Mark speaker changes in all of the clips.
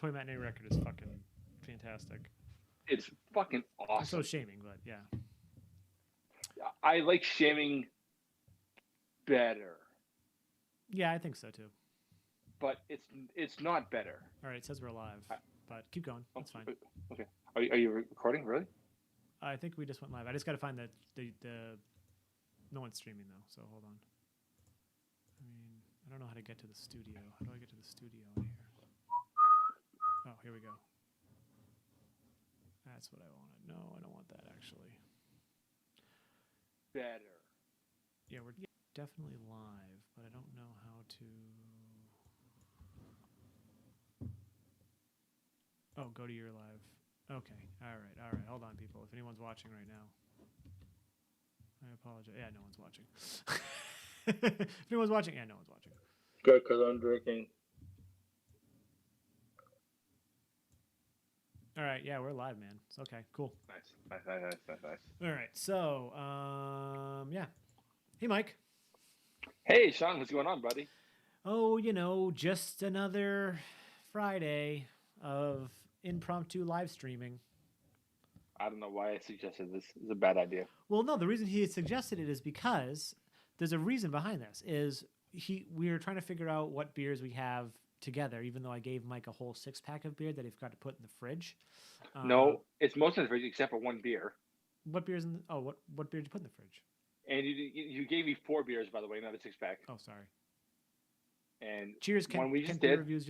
Speaker 1: Toy Matinee record is fucking fantastic.
Speaker 2: It's fucking awesome.
Speaker 1: I'm so shaming, but yeah.
Speaker 2: I like shaming better.
Speaker 1: Yeah, I think so too.
Speaker 2: But it's not better.
Speaker 1: All right, it says we're live, but keep going. That's fine.
Speaker 2: Okay. Are you recording, really?
Speaker 1: I think we just went live. I just got to find the no one's streaming though, so hold on. I mean, I don't know how to get to the studio. How do I get to the studio in here? Oh, here we go. That's what I wanted. No, I don't want that actually.
Speaker 2: Better.
Speaker 1: Yeah, we're definitely live, but I don't know how to. Oh, go to your live. Okay. All right. Hold on, people. If anyone's watching right now. I apologize. Yeah, no one's watching. If anyone's watching, yeah, no one's watching.
Speaker 2: Good, because I'm drinking.
Speaker 1: All right. Yeah, we're live, man. It's okay. Cool.
Speaker 2: Nice.
Speaker 1: All right. So, yeah. Hey, Mike.
Speaker 2: Hey, Sean. What's going on, buddy?
Speaker 1: Oh, just another Friday of impromptu live streaming.
Speaker 2: I don't know why I suggested this. It's a bad idea.
Speaker 1: Well, no, the reason he suggested it is because there's a reason behind this. We were trying to figure out what beers we have together, even though I gave Mike a whole 6-pack of beer that he forgot to put in the fridge.
Speaker 2: No, it's most in the fridge except for one beer.
Speaker 1: What beer's in? What beer did you put in the fridge?
Speaker 2: And you gave me 4 beers, by the way, not a 6-pack.
Speaker 1: Oh, sorry.
Speaker 2: And
Speaker 1: cheers.
Speaker 2: Kent
Speaker 1: Beer Reviews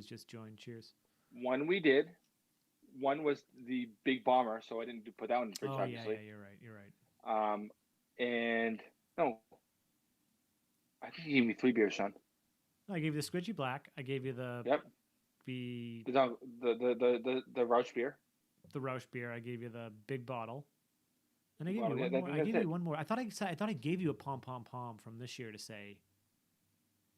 Speaker 1: just joined. Cheers.
Speaker 2: One we did. One was the Big Bomber, so I didn't put that one in the fridge, obviously.
Speaker 1: Yeah, you're right.
Speaker 2: And no, I think you gave me 3 beers, Sean.
Speaker 1: I gave you the Squidgy Black. I gave you the
Speaker 2: the Roush beer.
Speaker 1: The Roush beer. I gave you the big bottle. And I gave you one more. I gave you one more. I thought I gave you a Pom Pom Pom from this year to say.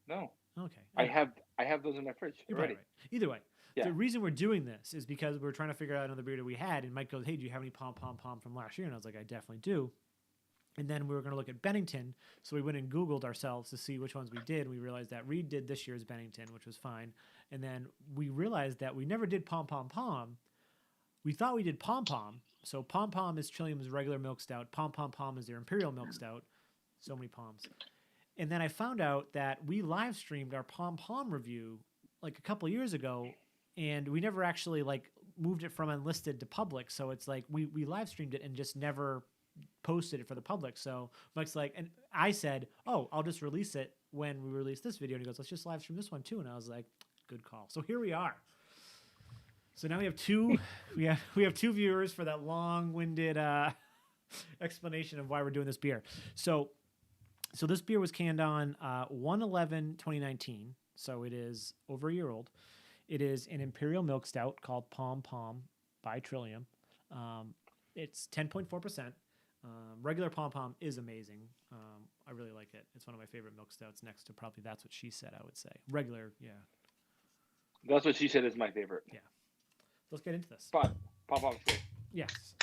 Speaker 2: No.
Speaker 1: Okay.
Speaker 2: I have those in my fridge already.
Speaker 1: Right. Either way,
Speaker 2: yeah.
Speaker 1: The reason we're doing this is because we're trying to figure out another beer that we had, and Mike goes, "Hey, do you have any Pom Pom Pom from last year?" And I was like, "I definitely do." And then we were going to look at Bennington, so we went and Googled ourselves to see which ones we did. And we realized that Reed did this year's Bennington, which was fine. And then we realized that we never did Pom Pom Pom. We thought we did Pom Pom. So Pom Pom is Trillium's regular milk stout. Pom Pom Pom is their imperial milk stout. So many Poms. And then I found out that we live streamed our Pom Pom review like a couple years ago, and we never actually like moved it from unlisted to public. So it's like we live streamed it and just never posted it for the public. So Mike's like, and I said, "Oh, I'll just release it when we release this video." And he goes, "Let's just live stream this one too." And I was like, "Good call." So here we are. So now we have two. we have 2 viewers for that long-winded explanation of why we're doing this beer. So this beer was canned on 1/11/2019. So it is over a year old. It is an imperial milk stout called Pom Pom by Trillium. It's 10.4%. Regular Pom Pom is amazing. I really like it. It's one of my favorite milk stouts next to probably That's What She Said, I would say. Regular, yeah.
Speaker 2: That's What She Said is my favorite.
Speaker 1: Yeah. Let's get into this.
Speaker 2: But Pom Pom's great.
Speaker 1: Yes.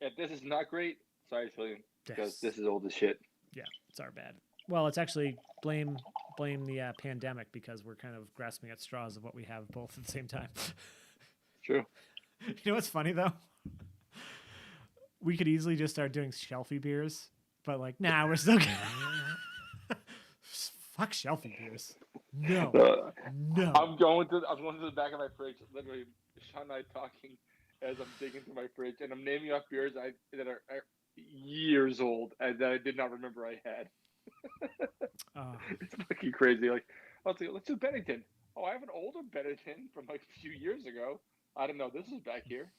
Speaker 2: If this is not great, sorry, Trillium, because this is old as shit.
Speaker 1: Yeah, it's our bad. Well, it's actually blame the pandemic because we're kind of grasping at straws of what we have both at the same time.
Speaker 2: True.
Speaker 1: You know what's funny, though? We could easily just start doing shelfie beers, but like, nah, we're still gonna fuck shelfie beers. No.
Speaker 2: I'm going to the back of my fridge, literally, Sean and I talking as I'm digging through my fridge, and I'm naming off beers that are years old and that I did not remember I had. It's fucking crazy. Like, let's do Bennington. Oh, I have an older Bennington from like a few years ago. I don't know. This is back here.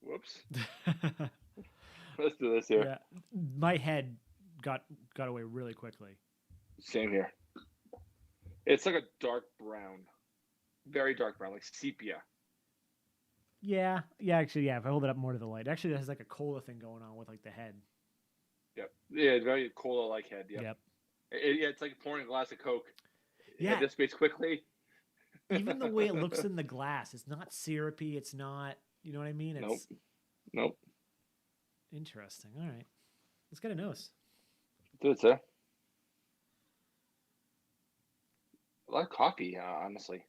Speaker 2: Whoops. Let's do this here.
Speaker 1: Yeah. My head got away really quickly.
Speaker 2: Same here. It's like a dark brown. Very dark brown, like sepia.
Speaker 1: Yeah, actually, yeah. If I hold it up more to the light, actually, it has like a cola thing going on with like the head.
Speaker 2: Yep. Yeah, very cola-like head. Yep. It's like pouring a glass of Coke.
Speaker 1: Yeah.
Speaker 2: It dissipates quickly.
Speaker 1: Even the way it looks in the glass, it's not syrupy. It's not, you know what I mean? It's
Speaker 2: Nope.
Speaker 1: Interesting. All right. Let's get a nose.
Speaker 2: Do it, sir. lot of coffee, honestly.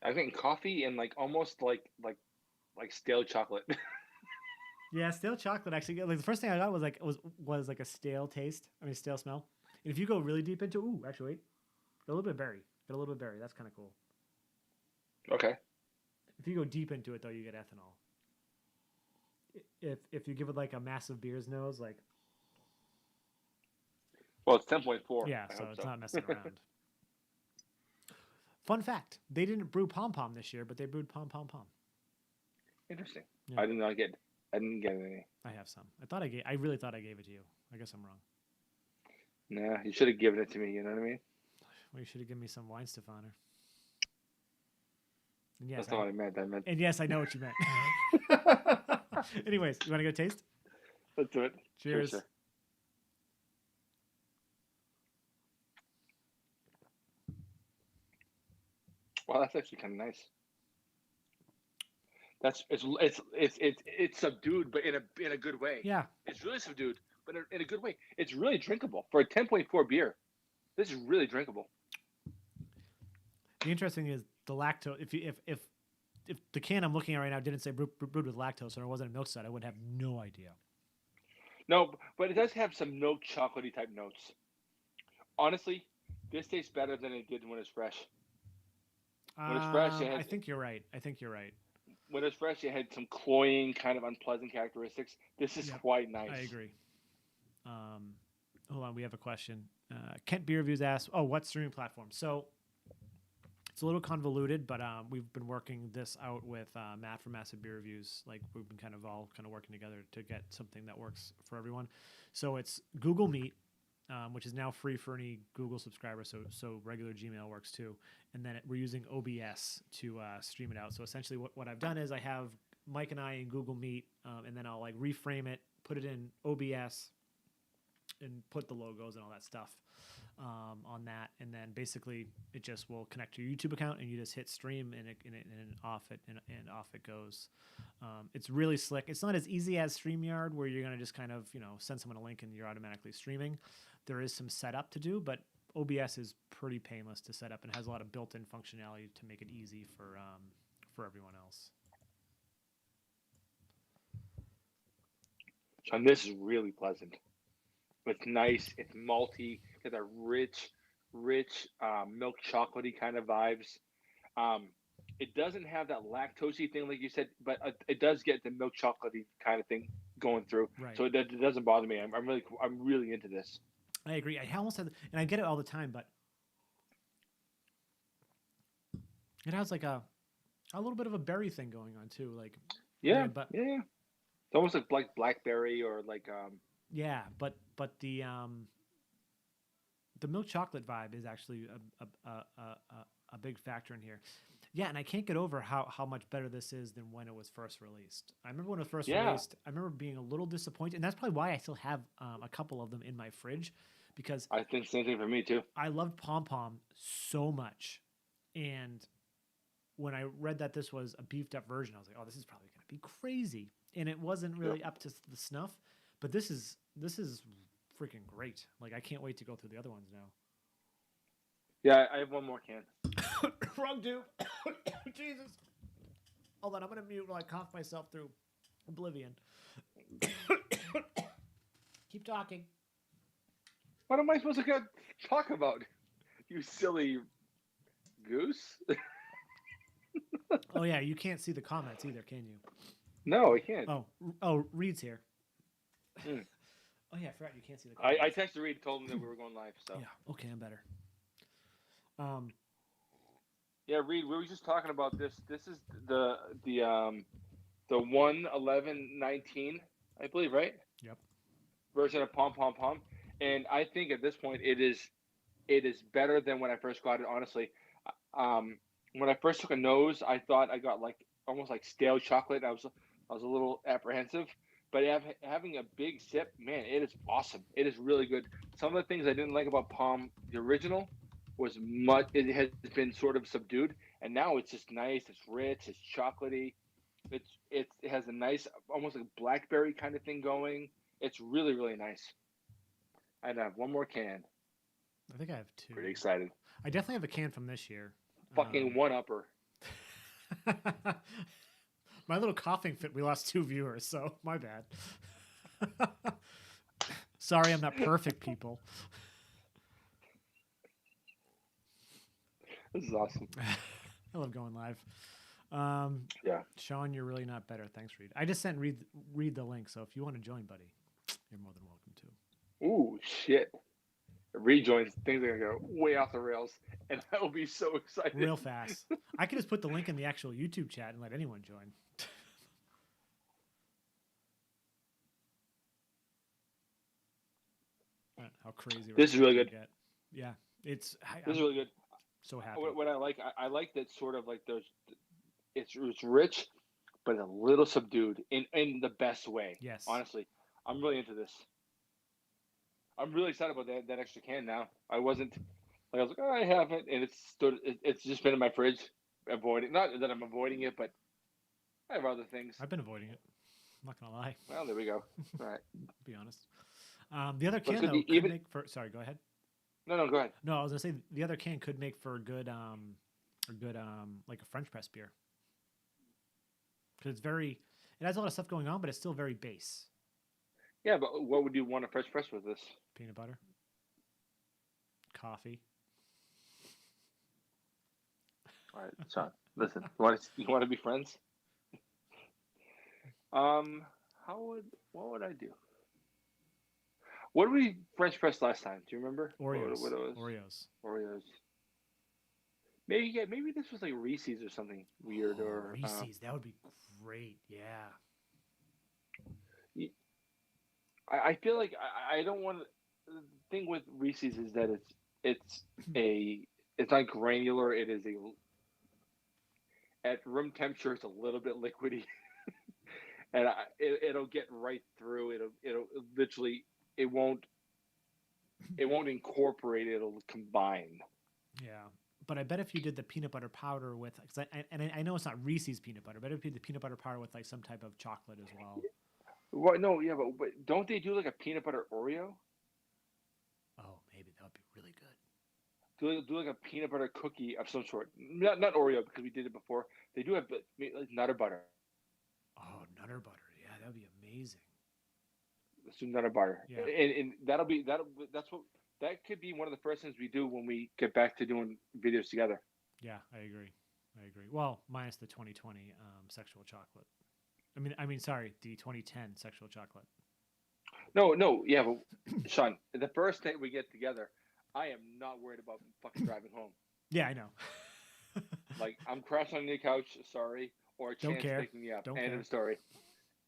Speaker 2: I think coffee and like almost like stale chocolate.
Speaker 1: Yeah, stale chocolate actually. Like the first thing I got was like a stale taste. I mean, stale smell. And if you go really deep into, ooh, actually, wait, a little bit of berry. Got a little bit of berry. That's kind of cool.
Speaker 2: Okay.
Speaker 1: If you go deep into it, though, you get ethanol. If you give it like a massive beer's nose, like
Speaker 2: Well, it's 10.4.
Speaker 1: yeah,
Speaker 2: I
Speaker 1: so
Speaker 2: hope
Speaker 1: it's
Speaker 2: so.
Speaker 1: not messing around. Fun fact: they didn't brew Pom Pom this year, but they brewed Pom Pom Pom.
Speaker 2: Interesting.
Speaker 1: Yeah.
Speaker 2: I didn't get any.
Speaker 1: I have some. I really thought I gave it to you. I guess I'm wrong.
Speaker 2: Nah, you should have given it to me. You know what I mean?
Speaker 1: Well, you should have given me some wine Stefaner. And yes,
Speaker 2: That's not what I meant. I meant.
Speaker 1: and yes, I know what you meant. Anyways, you want to go taste?
Speaker 2: Let's do it.
Speaker 1: Cheers.
Speaker 2: Sure. Wow, that's actually kind of nice. It's subdued, but in a good way.
Speaker 1: Yeah.
Speaker 2: It's really subdued, but in a good way. It's really drinkable for a 10.4 beer. This is really drinkable.
Speaker 1: The interesting is the lactose. If the can I'm looking at right now didn't say brewed with lactose or it wasn't a milk stout, I would have no idea.
Speaker 2: No, but it does have some milk chocolatey type notes. Honestly, this tastes better than it did when it's fresh. When it's fresh,
Speaker 1: I think you're right.
Speaker 2: When it's fresh, it had some cloying, kind of unpleasant characteristics. This is quite nice.
Speaker 1: I agree. Hold on, we have a question. Kent Beer Reviews asks, "Oh, what streaming platform?" So it's a little convoluted, but we've been working this out with Matt from Massive Beer Reviews. Like we've been kind of working together to get something that works for everyone. So it's Google Meet, which is now free for any Google subscriber. So regular Gmail works too. And then we're using OBS to stream it out. So essentially what I've done is I have Mike and I in Google Meet, and then I'll like reframe it, put it in OBS, and put the logos and all that stuff on that. And then basically it just will connect to your YouTube account, and you just hit stream, and off it goes. It's really slick. It's not as easy as StreamYard, where you're gonna just kind of send someone a link and you're automatically streaming. There is some setup to do, but OBS is pretty painless to set up and has a lot of built-in functionality to make it easy for everyone else.
Speaker 2: And this is really pleasant. It's nice. It's malty. It's a rich milk chocolatey kind of vibes. It doesn't have that lactosey thing like you said, but it does get the milk chocolatey kind of thing going through.
Speaker 1: Right.
Speaker 2: So it doesn't bother me. I'm really into this.
Speaker 1: I agree. I almost have, and I get it all the time, but it has like a little bit of a berry thing going on too. Like
Speaker 2: yeah. It's almost like blackberry or like
Speaker 1: yeah, but the milk chocolate vibe is actually a big factor in here. Yeah, and I can't get over how much better this is than when it was first released. I remember when it was first released, I remember being a little disappointed, and that's probably why I still have a couple of them in my fridge, because
Speaker 2: I think same thing for me too.
Speaker 1: I loved Pom Pom so much, and when I read that this was a beefed up version, I was like, oh, this is probably going to be crazy, and it wasn't really up to the snuff. But this is freaking great. Like I can't wait to go through the other ones now.
Speaker 2: Yeah, I have one more can.
Speaker 1: Wrong dude. Jesus. Hold on, I'm gonna mute while I cough myself through oblivion. Keep talking.
Speaker 2: What am I supposed to talk about? You silly goose.
Speaker 1: Oh yeah, you can't see the comments either, can you?
Speaker 2: No, I can't.
Speaker 1: Oh, Reed's here.
Speaker 2: Mm.
Speaker 1: Oh yeah, I forgot you can't see the comments.
Speaker 2: I texted Reed, told him that we were going live. So
Speaker 1: yeah, okay, I'm better.
Speaker 2: Yeah, Reed, we were just talking about this. This is the 1.11.19, I believe, right?
Speaker 1: Yep.
Speaker 2: Version of Pom Pom Pom, and I think at this point it is better than when I first got it. Honestly, when I first took a nose, I thought I got like almost like stale chocolate. I was a little apprehensive, but having a big sip, man, it is awesome. It is really good. Some of the things I didn't like about Pom, the original, was it has been sort of subdued, and now it's just nice. It's rich. It's chocolatey. It has a nice, almost like blackberry kind of thing going. It's really, really nice. I have one more can.
Speaker 1: I think I have 2.
Speaker 2: Pretty excited.
Speaker 1: I definitely have a can from this year.
Speaker 2: Fucking one-upper.
Speaker 1: My little coughing fit, we lost 2 viewers, so my bad. Sorry, I'm not perfect, people.
Speaker 2: This is awesome.
Speaker 1: I love going live.
Speaker 2: Yeah.
Speaker 1: Sean, you're really not better. Thanks, Reed. I just sent Reed the link, so if you want to join, buddy, you're more than welcome to.
Speaker 2: Ooh, shit. Rejoins, things are going to go way off the rails, and I will be so excited.
Speaker 1: Real fast. I could just put the link in the actual YouTube chat and let anyone join. How crazy.
Speaker 2: This is really good.
Speaker 1: Get. Yeah. This
Speaker 2: is really good.
Speaker 1: So happy.
Speaker 2: What I like that sort of like those, it's rich, but a little subdued in the best way.
Speaker 1: Yes.
Speaker 2: Honestly, I'm really into this. I'm really excited about that extra can now. I was like, oh, I have it, and it's just been in my fridge, avoiding. Not that I'm avoiding it, but I have other things.
Speaker 1: I've been avoiding it. I'm not gonna lie.
Speaker 2: Well, there we go. All right.
Speaker 1: Be honest. The other can though could make for. Sorry, go ahead.
Speaker 2: No, go ahead.
Speaker 1: No, I was gonna say the other can could make for a good like a French press beer. Because it has a lot of stuff going on, but it's still very base.
Speaker 2: Yeah, but what would you want to French press with this?
Speaker 1: Peanut butter, coffee.
Speaker 2: All right, Sean. Listen, you want to be friends? What would I do? What did we French press last time? Do you remember?
Speaker 1: Oreos.
Speaker 2: What it was? Oreos. Maybe this was like Reese's or something weird. Or
Speaker 1: Reese's. That would be great. Yeah.
Speaker 2: I feel like I don't want to. The thing with Reese's is that it's not granular. It is at room temperature. It's a little bit liquidy, and it'll get right through. It'll literally. It won't incorporate. It'll combine.
Speaker 1: Yeah, but I bet if you did the peanut butter powder with, because I know it's not Reese's peanut butter, but if you did the peanut butter powder with like some type of chocolate as well.
Speaker 2: Well, no, yeah, but don't they do like a peanut butter Oreo?
Speaker 1: Oh, maybe that would be really good.
Speaker 2: Do like a peanut butter cookie of some sort. Not Oreo because we did it before. They do have like Nutter Butter.
Speaker 1: Oh, Nutter Butter, yeah, that would be amazing.
Speaker 2: Let's do Nutter Butter,
Speaker 1: yeah.
Speaker 2: And that could be one of the first things we do when we get back to doing videos together.
Speaker 1: Yeah, I agree. Well, minus the 2020 sexual chocolate. Sorry, the 2010 sexual chocolate.
Speaker 2: No, yeah, but Sean, the first day we get together, I am not worried about fucking driving home.
Speaker 1: Yeah, I know.
Speaker 2: Like, I'm crashing on your couch, sorry, or a chance picking me up. End of story.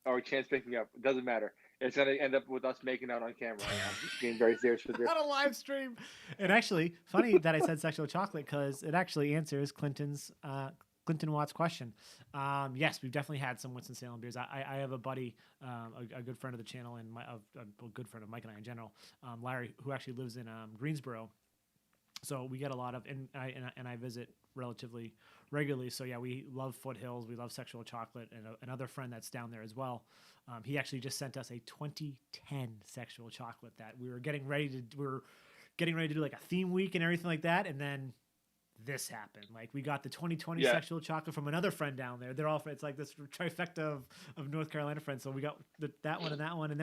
Speaker 2: Or a chance picking me up. It doesn't matter. It's going to end up with us making out on camera. I'm just being very serious with this.
Speaker 1: On a live stream. And actually, funny that I said sexual chocolate because it actually answers Clinton Watt's question. Yes, we've definitely had some Winston-Salem beers. I have a buddy, a good friend of the channel, and a good friend of Mike and I in general, Larry, who actually lives in Greensboro. So we get a lot of, and I visit relatively regularly. So yeah, we love Foothills. We love sexual chocolate, and another friend that's down there as well. He actually just sent us a 2010 sexual chocolate that we were getting ready to do like a theme week and everything like that, and then this happened. Like we got the 2020 sexual chocolate from another friend down there. They're all, it's like this trifecta of North Carolina friends. So we got that one, and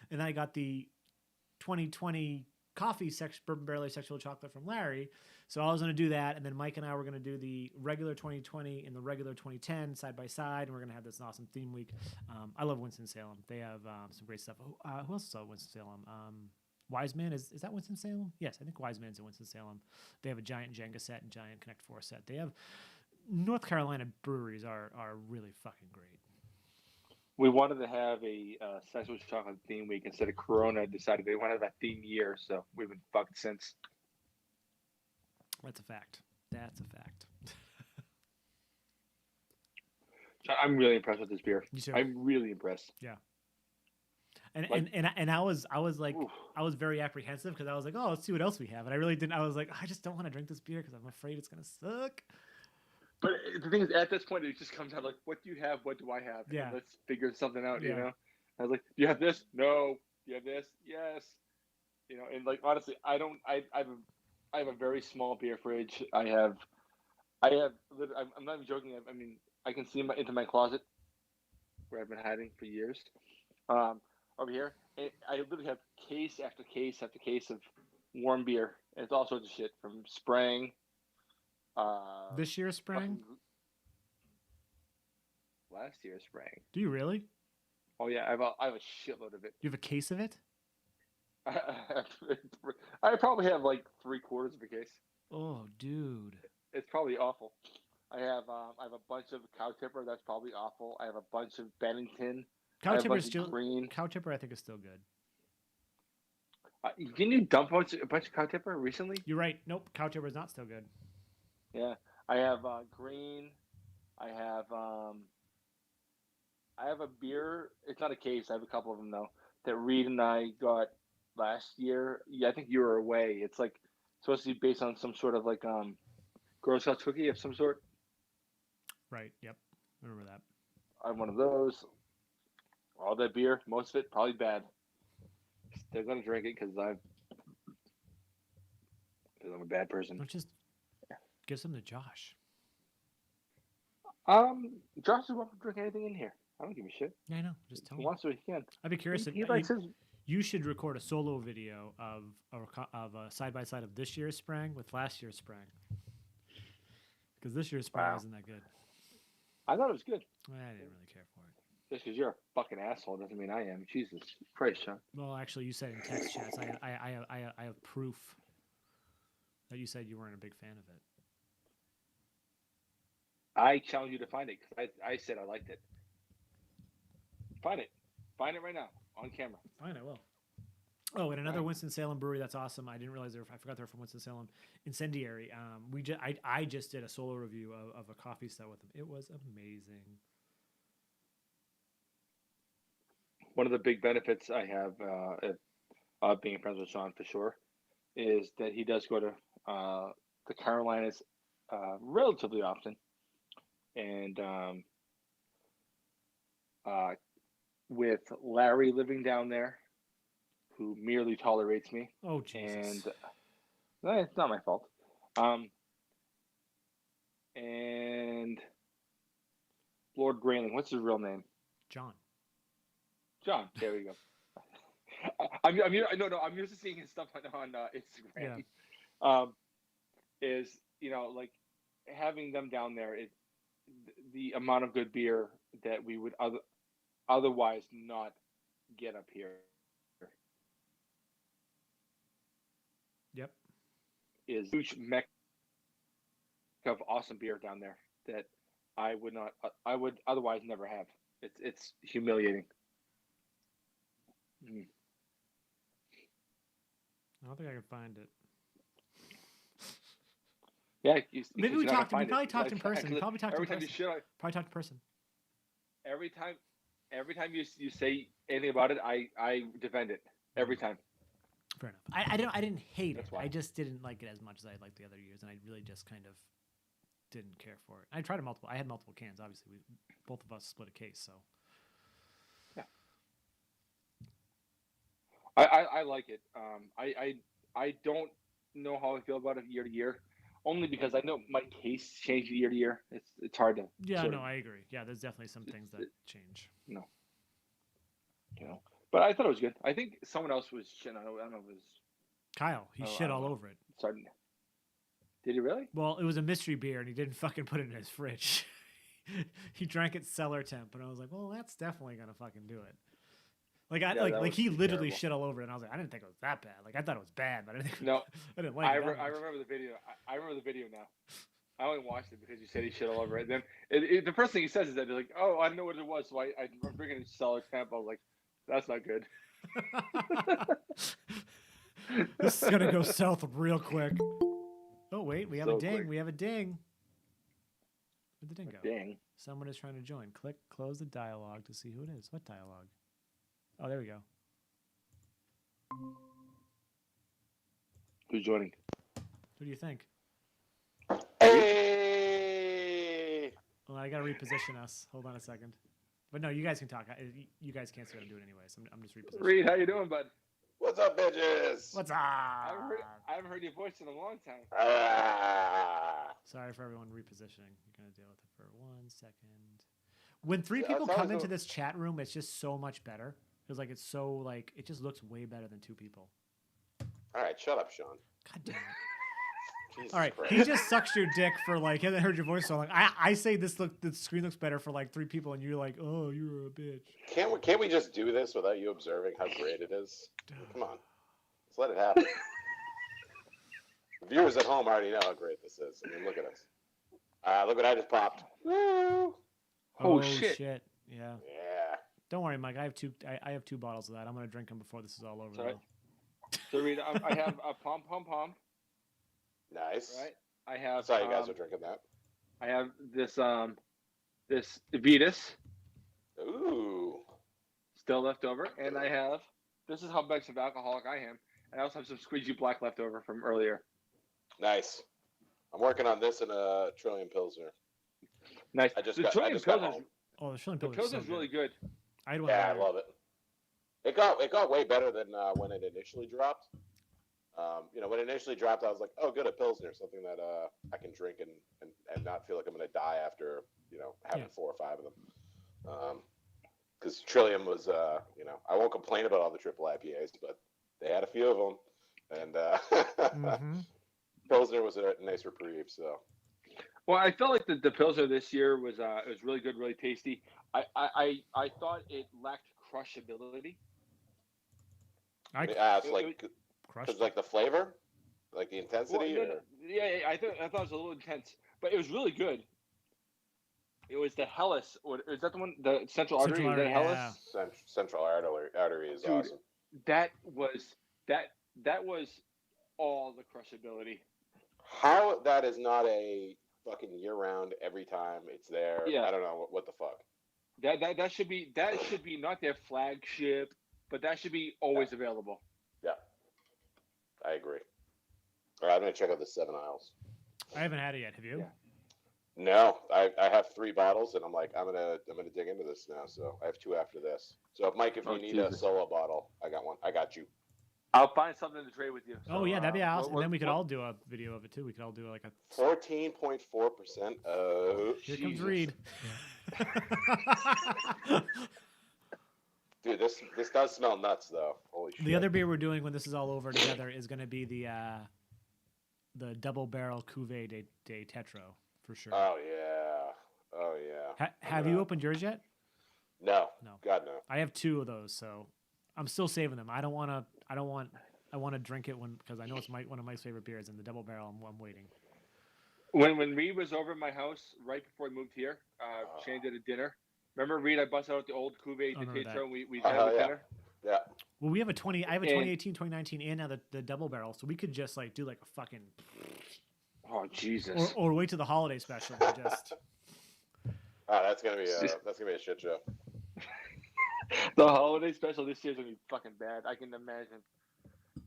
Speaker 1: then I got the 2020 coffee bourbon barrel sexual chocolate from Larry. So I was going to do that, and then Mike and I were going to do the regular 2020 and the regular 2010 side by side, and we're going to have this awesome theme week. I love Winston-Salem. They have some great stuff. Who else saw Winston-Salem? Wiseman, is that Winston-Salem? Yes, I think Wiseman's in Winston-Salem. They have a giant Jenga set and giant Connect 4 set. They have North Carolina breweries are really fucking great.
Speaker 2: We wanted to have a sexual chocolate theme week instead of Corona. Decided they wanted that theme year, so we've been fucked since.
Speaker 1: That's a fact.
Speaker 2: I'm really impressed with this beer.
Speaker 1: You too.
Speaker 2: I'm really impressed.
Speaker 1: Yeah. And I was like, oof. I was very apprehensive because I was like, oh, let's see what else we have. And I really didn't. I was like, I just don't want to drink this beer because I'm afraid it's gonna suck.
Speaker 2: But the thing is, at this point, it just comes out like, what do you have? What do I have?
Speaker 1: Yeah.
Speaker 2: And let's figure something out. Yeah. You know. I was like, do you have this? No. Do you have this? Yes. You know, and like honestly, I don't. I have a very small beer fridge. I'm not even joking. I mean, I can see into my closet where I've been hiding for years. Over here, and I literally have case after case after case of warm beer, and it's all sorts of shit from Sprang.
Speaker 1: This year's Sprang?
Speaker 2: Last year's Sprang.
Speaker 1: Do you really?
Speaker 2: Oh yeah, I have a shitload of it.
Speaker 1: You have a case of it?
Speaker 2: I probably have like 3/4 of a case.
Speaker 1: Oh, dude.
Speaker 2: It's probably awful. I have a bunch of Cow Tipper. That's probably awful. I have a bunch of Bennington.
Speaker 1: Cow Tipper is still green. Cow Tipper, I think, is still good.
Speaker 2: Didn't you dump a bunch of Cow Tipper recently?
Speaker 1: You're right. Nope, Cow Tipper is not still good.
Speaker 2: Yeah, I have green. I have a beer. It's not a case. I have a couple of them though. That Reed and I got last year. Yeah, I think you were away. It's like supposed to be based on some sort of like Girl Scout cookie of some sort.
Speaker 1: Right. Yep. I remember that.
Speaker 2: I have one of those. All that beer, most of it probably bad. Still gonna drink it because I'm a bad person.
Speaker 1: Don't just give some to Josh.
Speaker 2: Josh is welcome to drink anything in here. I don't give a shit.
Speaker 1: Yeah, I know. Just tell
Speaker 2: him.
Speaker 1: He
Speaker 2: wants to, he can.
Speaker 1: I'd be curious.
Speaker 2: He likes his.
Speaker 1: You should record a solo video of a side by side of this year's Sprang with last year's Sprang. Because this year's Sprang wasn't that good.
Speaker 2: I thought it was good.
Speaker 1: Well, I didn't really care for it.
Speaker 2: Just because you're a fucking asshole doesn't mean I am. Jesus Christ, Sean.
Speaker 1: Well, actually, you said in text chats, I have proof that you said you weren't a big fan of it.
Speaker 2: I challenge you to find it because I said I liked it. Find it. Find it right now on camera.
Speaker 1: Fine, I will. Oh, and another Winston-Salem brewery that's awesome. I didn't realize I forgot they're from Winston-Salem. Incendiary. I just did a solo review of a coffee stout with them. It was amazing.
Speaker 2: One of the big benefits I have of being friends with Sean for sure is that he does go to the Carolinas relatively often, and with Larry living down there, who merely tolerates me.
Speaker 1: Oh, Jesus.
Speaker 2: And it's not my fault. And Lord Grayling, what's his real name?
Speaker 1: John.
Speaker 2: There we go. I'm used to seeing his stuff on Instagram.
Speaker 1: Yeah.
Speaker 2: Is like having them down there, the amount of good beer that we would otherwise not get up here.
Speaker 1: Yep.
Speaker 2: Is huge mecca of awesome beer down there that I would otherwise never have. It's humiliating.
Speaker 1: I don't think I can find it.
Speaker 2: Yeah,
Speaker 1: maybe we talked. We probably talked in person. We probably talked in person. Probably talked in person.
Speaker 2: Every time you say anything about it, I defend it every time.
Speaker 1: Fair enough. I didn't hate
Speaker 2: That's
Speaker 1: it.
Speaker 2: why.
Speaker 1: I just didn't like it as much as I liked the other years, and I really just kind of didn't care for it. I tried it multiple. I had multiple cans. Obviously, both of us split a case, so.
Speaker 2: Yeah. I like it. I don't know how I feel about it year to year, only because I know my taste changes year to year. It's hard to.
Speaker 1: Yeah, no, I agree. Yeah, there's definitely some things that change.
Speaker 2: No. But I thought it was good. I think someone else was shitting on it. I don't know if it was
Speaker 1: Kyle. He shit all over it.
Speaker 2: Sorry. Did he really?
Speaker 1: Well, it was a mystery beer, and he didn't fucking put it in his fridge. He drank it cellar temp, and I was like, well, that's definitely gonna fucking do it. Like he literally shit all over it, and I was like, I didn't think it was that bad. Like I thought it was bad, but I didn't think I didn't like it.
Speaker 2: I remember the video. I remember the video now. I only watched it because you said he shit all over it. And then the first thing he says is that he's like, "Oh, I know what it was." So I'm bringing it to cellar temp. I was like, "That's not good."
Speaker 1: This is gonna go south real quick. Oh wait, we have a ding.
Speaker 2: Quick.
Speaker 1: We have a ding. Where'd the ding go?
Speaker 2: Ding.
Speaker 1: Someone is trying to join. Click close the dialogue to see who it is. What dialogue? Oh, there we go.
Speaker 2: Who's joining?
Speaker 1: Who do you think?
Speaker 2: Hey!
Speaker 1: Well, I gotta reposition us. Hold on a second. But no, you guys can talk. You guys can't see what I'm doing anyway, so I'm just repositioning.
Speaker 2: Reed, how you doing, bud?
Speaker 3: What's up, bitches?
Speaker 1: What's up?
Speaker 2: I haven't heard your voice in a long time.
Speaker 1: Sorry for everyone repositioning. You're gonna deal with it for 1 second. When three
Speaker 3: Yeah,
Speaker 1: people
Speaker 3: it's
Speaker 1: come
Speaker 3: always
Speaker 1: into
Speaker 3: the-
Speaker 1: this chat room, it's just so much better. Because like it's so like it just looks way better than 2 people.
Speaker 3: All right, shut up, Sean.
Speaker 1: God damn it.
Speaker 3: Jesus
Speaker 1: All right,
Speaker 3: Christ.
Speaker 1: he just sucks your dick for like he hasn't heard your voice so long. I say the screen looks better for like 3 people, and you're like, oh, you're a bitch.
Speaker 3: Can't we just do this without you observing how great it is? Come on, let's let it happen. The viewers at home already know how great this is. I mean, look at us. Look what I just popped. Woo!
Speaker 2: Oh, shit.
Speaker 1: Yeah.
Speaker 3: Yeah.
Speaker 1: Don't worry, Mike. I have 2 bottles of that. I'm gonna drink them before this is all over.
Speaker 2: Sorry.
Speaker 1: though.
Speaker 2: So, Reed, I have a Pom Pom Pom,
Speaker 3: Nice.
Speaker 2: right? I have.
Speaker 3: Sorry, you guys are drinking that.
Speaker 2: I have this this Vitas
Speaker 3: Ooh.
Speaker 2: still left over, and I have. This is how much of alcoholic I am. And I also have some Squeegee Black left over from earlier.
Speaker 3: Nice. I'm working on this in a Trillium Pilsner.
Speaker 2: Nice.
Speaker 3: I just
Speaker 2: the
Speaker 3: got
Speaker 2: Trillium
Speaker 3: home.
Speaker 1: Oh, the Trillium
Speaker 2: The
Speaker 1: Pilsner's so
Speaker 2: Pilsner's really good.
Speaker 1: I had one.
Speaker 3: Yeah, I
Speaker 1: earlier.
Speaker 3: love it. It got way better than when it initially dropped. When it initially dropped, I was like, oh, good, a Pilsner, something that I can drink and not feel like I'm going to die after, having 4 or 5 of them. Because Trillium was, I won't complain about all the triple IPAs, but they had a few of them. And
Speaker 1: Mm-hmm.
Speaker 3: Pilsner was a nice reprieve, so.
Speaker 2: Well, I felt like the Pilsner this year was really good, really tasty. I thought it lacked crushability.
Speaker 3: It's like,
Speaker 1: crushed.
Speaker 3: because like the flavor, like the intensity.
Speaker 2: Well, yeah, I thought it was a little intense, but it was really good. It was the Hellas. Is that the one? The Central Artery? Is that Hellas?
Speaker 3: Central artery is
Speaker 2: Dude,
Speaker 3: awesome.
Speaker 2: That was all the crushability.
Speaker 3: How that is not a fucking year round every time it's there.
Speaker 2: Yeah.
Speaker 3: I don't know what the fuck.
Speaker 2: That should be not their flagship, but that should be always available.
Speaker 3: Yeah, I agree. All right, I'm gonna check out the 7 Isles.
Speaker 1: I haven't had it yet. Have you?
Speaker 2: Yeah.
Speaker 3: No, I have 3 bottles, and I'm like, I'm gonna dig into this now. So I have 2 after this. So Mike, if you need a solo bottle, I got one. I got you.
Speaker 2: I'll find something to trade with you.
Speaker 1: Oh yeah, that'd be awesome. And then we could
Speaker 2: what-
Speaker 1: all do a video of it too. We could all do like a
Speaker 3: 14.4%. Oh,
Speaker 1: Here comes
Speaker 3: Jesus.
Speaker 1: Reed.
Speaker 3: Dude, this does smell nuts though. Holy shit.
Speaker 1: The other beer we're doing when this is all over together is going to be the double barrel Cuvée de Tetro for sure.
Speaker 3: Oh yeah.
Speaker 1: Have you opened yours yet?
Speaker 3: No.
Speaker 1: No.
Speaker 3: God no.
Speaker 1: I have 2 of those, so I'm still saving them. I want to drink it because I know it's one of my favorite beers, and the double barrel. I'm waiting.
Speaker 2: When Reed was over at my house right before we moved here, Shane did a dinner. Remember, Reed? I busted out the old Cuvée de Tetro, and we had a dinner.
Speaker 3: Yeah.
Speaker 1: Well, we have a 2018, 2019, and now the double barrel, so we could just like do like a fucking.
Speaker 2: Oh Jesus!
Speaker 1: Or wait to the holiday special. And just.
Speaker 3: That's gonna be a shit show.
Speaker 2: The holiday special this year's gonna be fucking bad. I can imagine.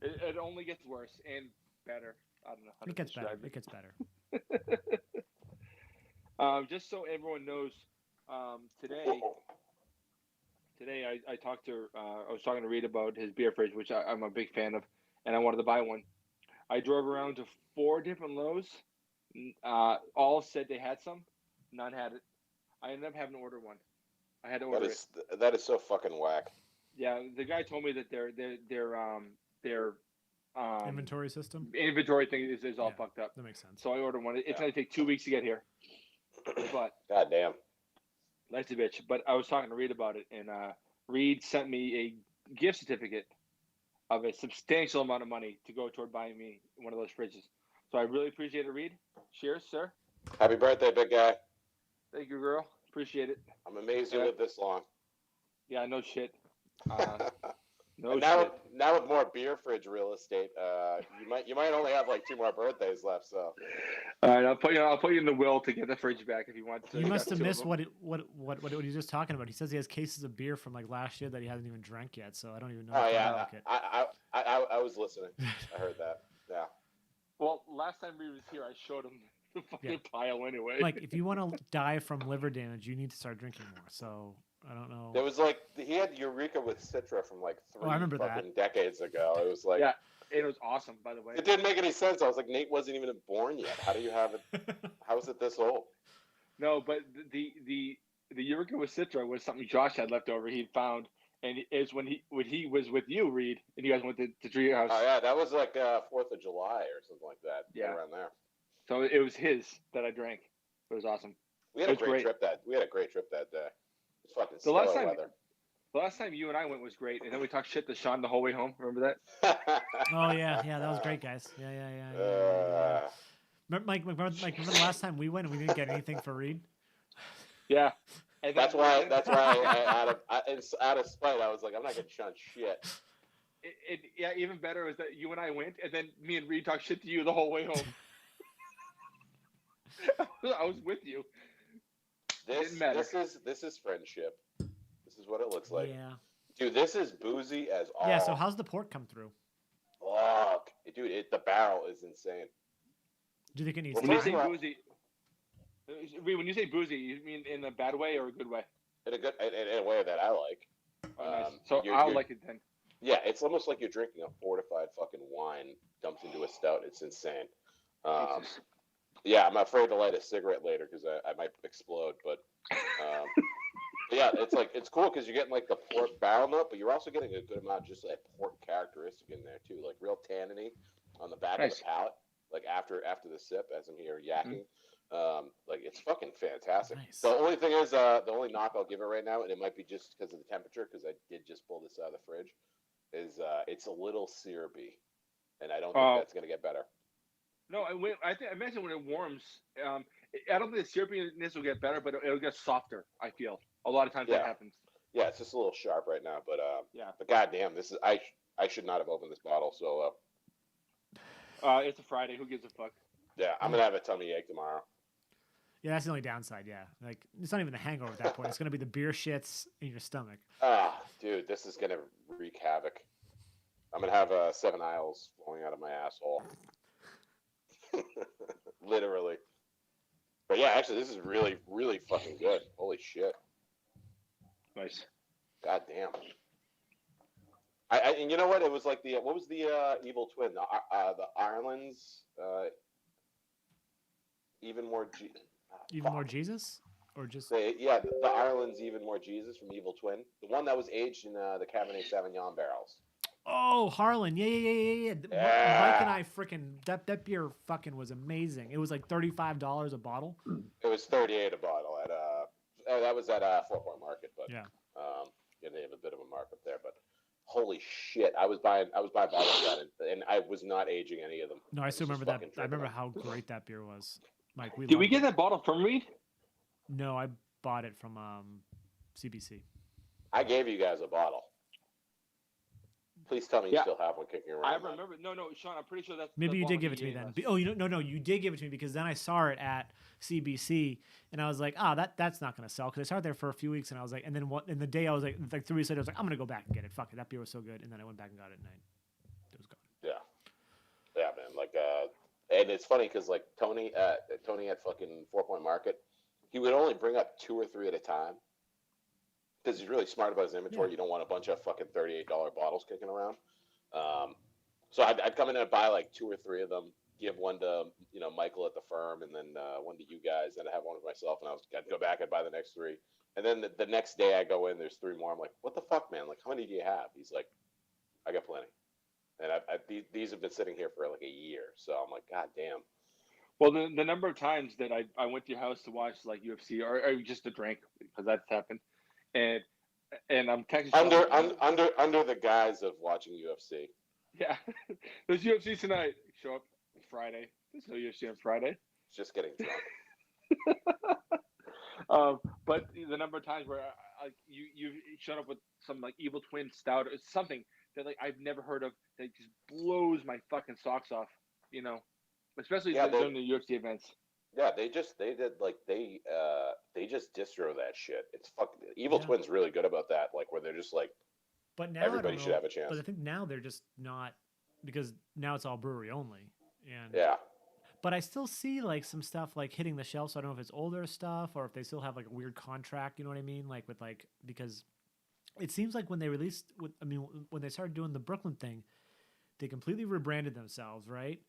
Speaker 2: It only gets worse and better. I don't know how to describe
Speaker 1: It gets better.
Speaker 2: Just so everyone knows, today I talked to I was talking to Reed about his beer fridge, which I'm a big fan of, and I wanted to buy one. I drove around to 4 different Lowe's. All said they had some. None had it. I ended up having to order one. I had to order it.
Speaker 3: That is so fucking whack.
Speaker 2: Yeah, the guy told me that their
Speaker 1: Inventory system.
Speaker 2: inventory thing is all fucked up.
Speaker 1: That makes sense.
Speaker 2: So I ordered one. It's gonna take 2 weeks to get here. But
Speaker 3: God damn.
Speaker 2: that's a bitch. But I was talking to Reed about it, and Reed sent me a gift certificate of a substantial amount of money to go toward buying me one of those fridges. So I really appreciate it, Reed. Cheers, sir.
Speaker 3: Happy birthday, big guy.
Speaker 2: Thank you, girl. Appreciate it.
Speaker 3: I'm amazed you lived this long.
Speaker 2: Yeah, no shit. No
Speaker 3: and
Speaker 2: shit.
Speaker 3: now with more beer fridge real estate, you might only have like 2 more birthdays left. So.
Speaker 2: All right, I'll put you in the will to get the fridge back if you want to.
Speaker 1: You must have missed what he was just talking about. He says he has cases of beer from like last year that he hasn't even drank yet. So I don't even know.
Speaker 3: Oh
Speaker 1: if
Speaker 3: yeah,
Speaker 1: like it.
Speaker 3: I was listening. I heard that. Yeah.
Speaker 2: Well, last time we was here, I showed him the fucking pile anyway.
Speaker 1: Like, if you want to die from liver damage, you need to start drinking more. So I don't know.
Speaker 3: There was like he had Eureka with Citra from like 3
Speaker 1: I remember
Speaker 3: fucking decades ago. It was like
Speaker 2: Yeah, it was awesome, by the way.
Speaker 3: it didn't make any sense. I was like, Nate wasn't even born yet. How do you have it? How is it this old?
Speaker 2: No, but the Eureka with Citra was something Josh had left over. He'd found, and it's when he was with you, Reed, and you guys went to Treehouse.
Speaker 3: Oh yeah, that was like 4th of July or something like that.
Speaker 2: Yeah,
Speaker 3: around there.
Speaker 2: So it was his that I drank. It was awesome.
Speaker 3: We had a great trip that day. It's fucking stellar weather.
Speaker 2: The last time you and I went was great, and then we talked shit to Sean the whole way home. Remember that?
Speaker 1: Oh yeah, that was great, guys. Yeah. Mike, remember the last time we went and we didn't get anything for Reed?
Speaker 2: Yeah.
Speaker 3: And that's why out of spite, I was like, I'm not gonna chant shit.
Speaker 2: Yeah, even better was that you and I went, and then me and Reed talked shit to you the whole way home. I was with you.
Speaker 3: This is friendship. This is what it looks like.
Speaker 1: Yeah.
Speaker 3: Dude, this is boozy as all.
Speaker 1: Yeah. So how's the port come through?
Speaker 3: Fuck, dude, the barrel is insane.
Speaker 1: Do you think it needs?
Speaker 2: When you say boozy, when you say boozy, you mean in a bad way or a good way?
Speaker 3: In a way that I like.
Speaker 2: Oh, nice. So I'll like it then.
Speaker 3: Yeah, it's almost like you're drinking a fortified fucking wine dumped into a stout. It's insane. Yeah, I'm afraid to light a cigarette later because I might explode. But yeah, it's cool because you're getting like the port barrel note, but you're also getting a good amount of just like port characteristic in there too, like real tanniny on the back of the palate. Like after the sip, as I'm here yakking, like it's fucking fantastic. Nice. The only thing is, the only knock I'll give it right now, and it might be just because of the temperature, because I did just pull this out of the fridge, is it's a little syrupy, and I don't think that's gonna get better.
Speaker 2: No, I imagine when it warms, I don't think the syrupiness will get better, but it'll get softer. I feel a lot of times that happens.
Speaker 3: Yeah, it's just a little sharp right now, but
Speaker 2: yeah.
Speaker 3: But goddamn, this is I should not have opened this bottle. So
Speaker 2: it's a Friday. Who gives a fuck?
Speaker 3: Yeah, I'm gonna have a tummy ache tomorrow.
Speaker 1: Yeah, that's the only downside. Yeah, like it's not even the hangover at that point. It's gonna be the beer shits in your stomach.
Speaker 3: Dude, this is gonna wreak havoc. I'm gonna have 7 aisles flowing out of my asshole. Literally. But yeah, actually, this is really, really fucking good. Holy shit.
Speaker 2: Nice.
Speaker 3: God damn. And you know what? It was like what was the evil twin? The Ireland's even more
Speaker 1: more Jesus, or just
Speaker 3: the Ireland's even more Jesus from Evil Twin, the one that was aged in the Cabernet Sauvignon barrels.
Speaker 1: Oh, Harlan, yeah. Mike and I that beer fucking was amazing. It was like $35 a bottle.
Speaker 3: It was $38 a bottle at that was at 4 Point Market, but
Speaker 1: yeah,
Speaker 3: they have a bit of a markup there, but. Holy shit! I was buying bottles of that, and I was not aging any of them.
Speaker 1: No, I still remember that. I remember how great that beer was. Mike,
Speaker 2: did we get that bottle from Reed?
Speaker 1: No, I bought it from CBC.
Speaker 3: I gave you guys a bottle. Please tell me you still have one kicking around.
Speaker 2: I remember. No, Sean, I'm pretty sure that's.
Speaker 1: Maybe you did give it to me then. Oh, no, you did give it to me because then I saw it at CBC and I was like, that's not gonna sell because I started there for a few weeks and I was like, and then in the day I was like 3 weeks later I was like, I'm gonna go back and get it. Fuck it, that beer was so good, and then I went back and got it and it was gone.
Speaker 3: Yeah, man. Like, and it's funny because like Tony at fucking 4 Point Market, he would only bring up 2 or 3 at a time. Because he's really smart about his inventory. Yeah. You don't want a bunch of fucking $38 bottles kicking around. So I'd come in and buy like 2 or 3 of them, give one to Michael at the firm, and then one to you guys, and I'd have one for myself, and I'd go back and buy the next 3. And then the next day I go in, there's 3 more. I'm like, what the fuck, man? Like, how many do you have? He's like, I got plenty. And these have been sitting here for like a year. So I'm like, God damn.
Speaker 2: Well, the number of times that I went to your house to watch like UFC or just to drink, because that's happened. And I'm texting
Speaker 3: under the guise of watching UFC.
Speaker 2: Yeah, there's UFC tonight. Show up Friday. There's no UFC on Friday.
Speaker 3: Just getting drunk.
Speaker 2: But the number of times where you showed up with some like Evil Twin stout or something that like I've never heard of that just blows my fucking socks off. Especially during the UFC events. Yeah,
Speaker 3: they just distro that shit. It's fucking Evil Twin's really good about that. Like where they're just like,
Speaker 1: but now
Speaker 3: everybody should have a chance.
Speaker 1: But I think now they're just not, because now it's all brewery only. And
Speaker 3: yeah,
Speaker 1: But I still see like some stuff like hitting the shelf. So I don't know if it's older stuff or if they still have like a weird contract. You know what I mean? Like with like because it seems like when they released, when they started doing the Brooklyn thing, they completely rebranded themselves, right?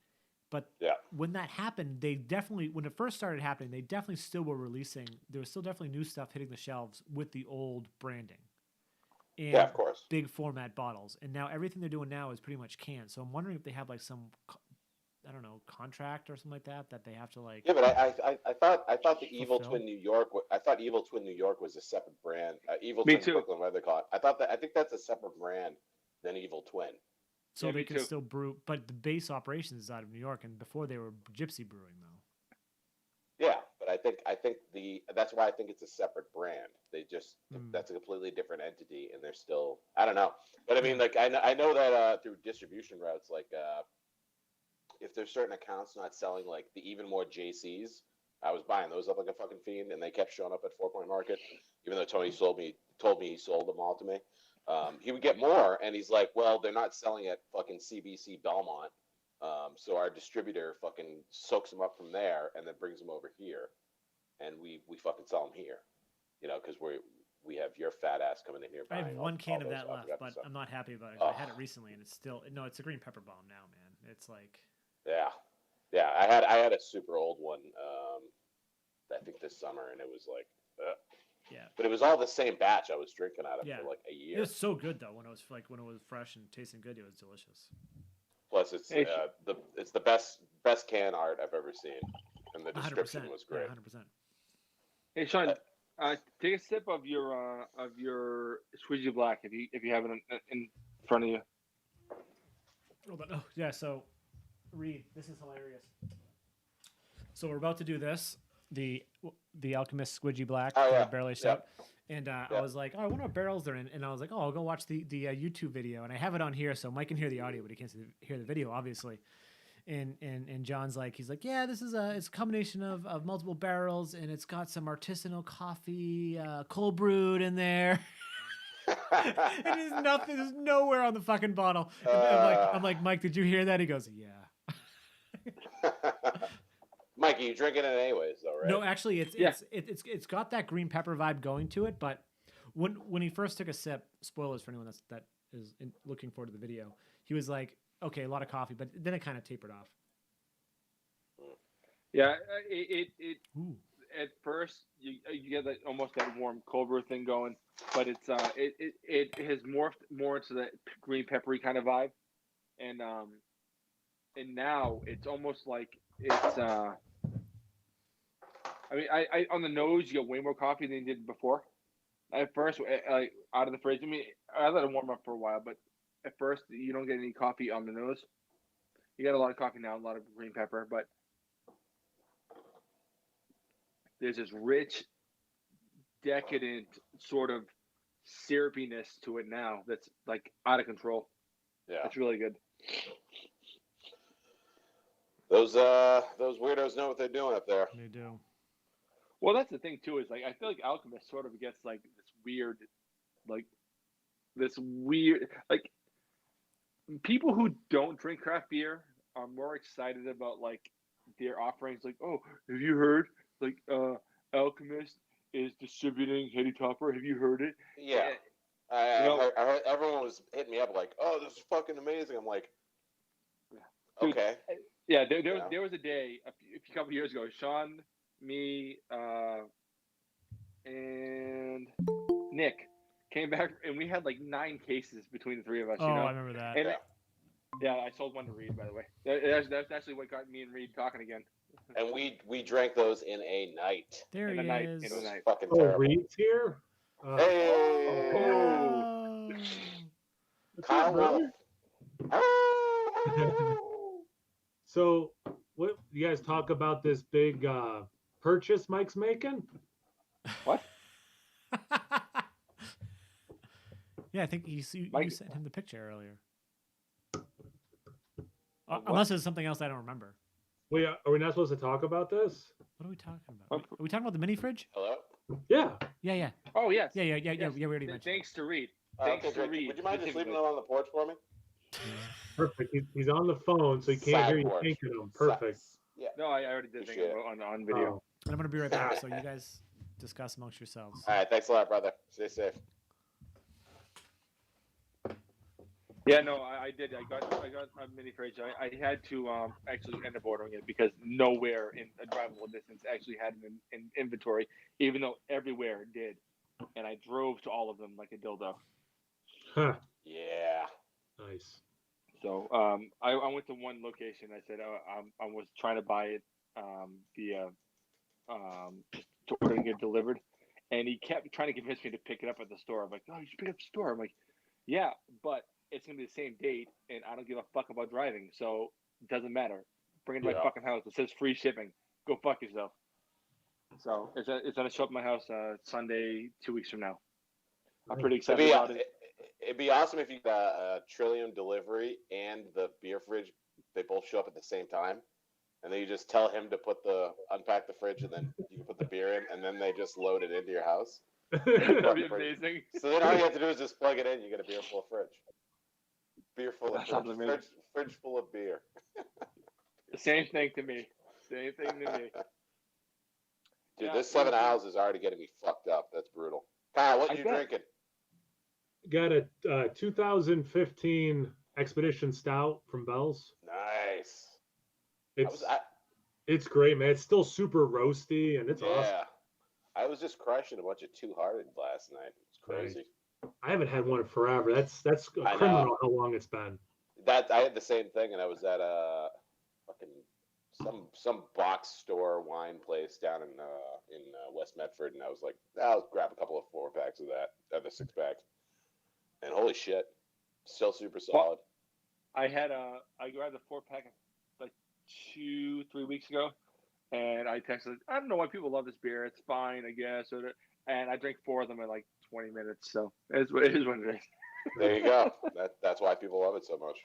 Speaker 1: But
Speaker 3: Yeah.
Speaker 1: when that happened, when it first started happening, they definitely still were releasing. There was still definitely new stuff hitting the shelves with the old branding. And
Speaker 3: Yeah, of course.
Speaker 1: big format bottles. And now everything they're doing now is pretty much canned. So I'm wondering if they have like some, I don't know, contract or something like that they have to like.
Speaker 3: Yeah, but I thought the Evil
Speaker 1: fulfill.
Speaker 3: Twin New York. I thought Evil Twin New York was a separate brand. Evil
Speaker 2: Me
Speaker 3: Twin
Speaker 2: too.
Speaker 3: Brooklyn, whatever they call it. I think that's a separate brand than Evil Twin.
Speaker 1: So
Speaker 2: Yeah,
Speaker 1: they
Speaker 2: me
Speaker 1: can
Speaker 2: too.
Speaker 1: still brew, but the base operations is out of New York, and before they were Gypsy Brewing though.
Speaker 3: Yeah, but I think that's why I think it's a separate brand. They just that's a completely different entity, and they're still I don't know. But I mean, like I know that through distribution routes, like if there's certain accounts not selling like the even more JCs, I was buying those up like a fucking fiend, and they kept showing up at 4 Point Market, even though Tony told me he sold them all to me. He would get more, and he's like, well, they're not selling at fucking CBC Belmont, so our distributor fucking soaks them up from there and then brings them over here, and we fucking sell them here, you know, because we have your fat ass coming in here.
Speaker 1: I have one can of
Speaker 3: those
Speaker 1: that left, but I'm not happy about it. I had it recently, and it's still it's a green pepper bomb now, man. It's like
Speaker 3: yeah. I had a super old one, I think this summer, and it was like.
Speaker 1: Yeah,
Speaker 3: but it was all the same batch I was drinking out of for like a year.
Speaker 1: It was so good though when it was fresh and tasting good. It was delicious.
Speaker 3: Plus, it's the best can art I've ever seen, and the description was great.
Speaker 1: 100%.
Speaker 2: Hey Sean, take a sip of your Squeezy Black if you have it in front of you.
Speaker 1: Oh yeah. So, Reed, this is hilarious. So we're about to do this. The Alchemist Squidgy Black barrel aged stout, and I was like, oh, I wonder what barrels they're in, and I was like, oh, I'll go watch the YouTube video, and I have it on here, so Mike can hear the audio, but he can't hear the video, obviously. And John's like, he's like, yeah, this is it's a combination of multiple barrels, and it's got some artisanal coffee, cold brewed in there. It is nothing. There's nowhere on the fucking bottle. I'm like, Mike, did you hear that? He goes, yeah.
Speaker 3: Mike, you drinking it anyways, though, right?
Speaker 1: No, actually, it's got that green pepper vibe going to it. But when he first took a sip, spoilers for anyone that is looking forward to the video, he was like, okay, a lot of coffee, but then it kind of tapered off.
Speaker 2: Yeah, it at first you get like almost that warm cold brew thing going, but it's it has morphed more into that green peppery kind of vibe, and now it's almost like it's I mean, I on the nose you get way more coffee than you did before. At first, like out of the fridge, I mean, I let it warm up for a while, but at first you don't get any coffee on the nose. You got a lot of coffee now, a lot of green pepper, but there's this rich, decadent sort of syrupiness to it now that's like out of control.
Speaker 3: Yeah,
Speaker 2: it's really good.
Speaker 3: Those weirdos know what they're doing up there.
Speaker 1: They do.
Speaker 2: Well, that's the thing too. Is like I feel like Alchemist sort of gets like this weird like people who don't drink craft beer are more excited about like their offerings. Like, oh, have you heard? Like, Alchemist is distributing Heady Topper. Have you heard it?
Speaker 3: Yeah. I heard everyone was hitting me up like, oh, this is fucking amazing. I'm like, okay.
Speaker 2: Yeah, there was a day a couple years ago, Sean, me, and Nick came back, and we had like 9 cases between the three of us.
Speaker 1: Oh,
Speaker 2: you know?
Speaker 1: I remember that.
Speaker 2: And yeah, I sold one to Reed, by the way. That's actually what got me and Reed talking again.
Speaker 3: And we drank those in a night.
Speaker 1: There he is.
Speaker 2: In a night.
Speaker 3: Fucking terrible.
Speaker 4: Reed's here.
Speaker 3: Hey,
Speaker 1: Oh.
Speaker 3: Kyle Ralph.
Speaker 4: So, what you guys talk about this big purchase Mike's making?
Speaker 2: What?
Speaker 1: Yeah, I think you sent him the picture earlier. Unless it's something else I don't remember.
Speaker 4: Are we not supposed to talk about this?
Speaker 1: What are we talking about? Are we talking about the mini fridge?
Speaker 3: Hello?
Speaker 4: Yeah.
Speaker 1: Yeah.
Speaker 2: Oh, yes.
Speaker 1: Yeah.
Speaker 2: Yes.
Speaker 1: We already mentioned.
Speaker 2: Thanks to Reed.
Speaker 3: Okay, would you mind just leaving them on the porch for me?
Speaker 4: Perfect. He's on the phone, so he can't hear you thinking him. Perfect.
Speaker 3: Yeah.
Speaker 2: No, I already did think
Speaker 3: Appreciate it.
Speaker 2: on video.
Speaker 4: Oh,
Speaker 1: And I'm gonna be right back. So you guys discuss amongst yourselves.
Speaker 3: All right. Thanks a lot, brother. Stay safe.
Speaker 2: Yeah, no, I did. I got a mini fridge. I had to actually end up ordering it because nowhere in a drivable distance actually had an in inventory, even though everywhere did. And I drove to all of them like a dildo.
Speaker 4: huh,
Speaker 3: Yeah.
Speaker 4: nice.
Speaker 2: So I went to one location. I said I was trying to buy it via just to order and get delivered, and he kept trying to convince me to pick it up at the store. I'm like, no, you should pick it up at the store. I'm like, yeah, but it's gonna be the same date, and I don't give a fuck about driving, so it doesn't matter. Bring it to my fucking house. It says free shipping. Go fuck yourself. So it's gonna show up at my house Sunday, 2 weeks from now. I'm pretty excited about it.
Speaker 3: It'd be awesome if you got a Trillium delivery and the beer fridge. They both show up at the same time, and then you just tell him to unpack the fridge, and then you can put the beer in, and then they just load it into your house.
Speaker 2: That'd be amazing.
Speaker 3: So then all you have to do is just plug it in. You get a beer full of fridge. Beer full of fridge full of beer.
Speaker 2: Same thing to me. Same thing to me.
Speaker 3: Dude,
Speaker 2: Yeah,
Speaker 3: this 7 hours is already getting me fucked up. That's brutal. Kyle, what
Speaker 2: I
Speaker 3: you
Speaker 2: bet.
Speaker 3: drinking?
Speaker 4: Got a 2015 Expedition Stout from Bell's.
Speaker 3: Nice.
Speaker 4: It's great, man. It's still super roasty, and it's awesome.
Speaker 3: Yeah. I was just crushing a bunch of Two Hearted last night. It's crazy.
Speaker 4: I haven't had one in forever. That's
Speaker 3: I
Speaker 4: criminal
Speaker 3: know.
Speaker 4: how long it's been.
Speaker 3: I had the same thing, and I was at a fucking some box store wine place down in West Medford, and I was like, I'll grab a couple of 4-packs of that, other 6-packs, and holy shit, still super solid.
Speaker 2: I grabbed a 4-pack like 2-3 weeks ago, and I texted, I don't know why people love this beer. It's fine, I guess. And I drank 4 of them in like 20 minutes. So it is what it is.
Speaker 3: There you go. That's why people love it so much.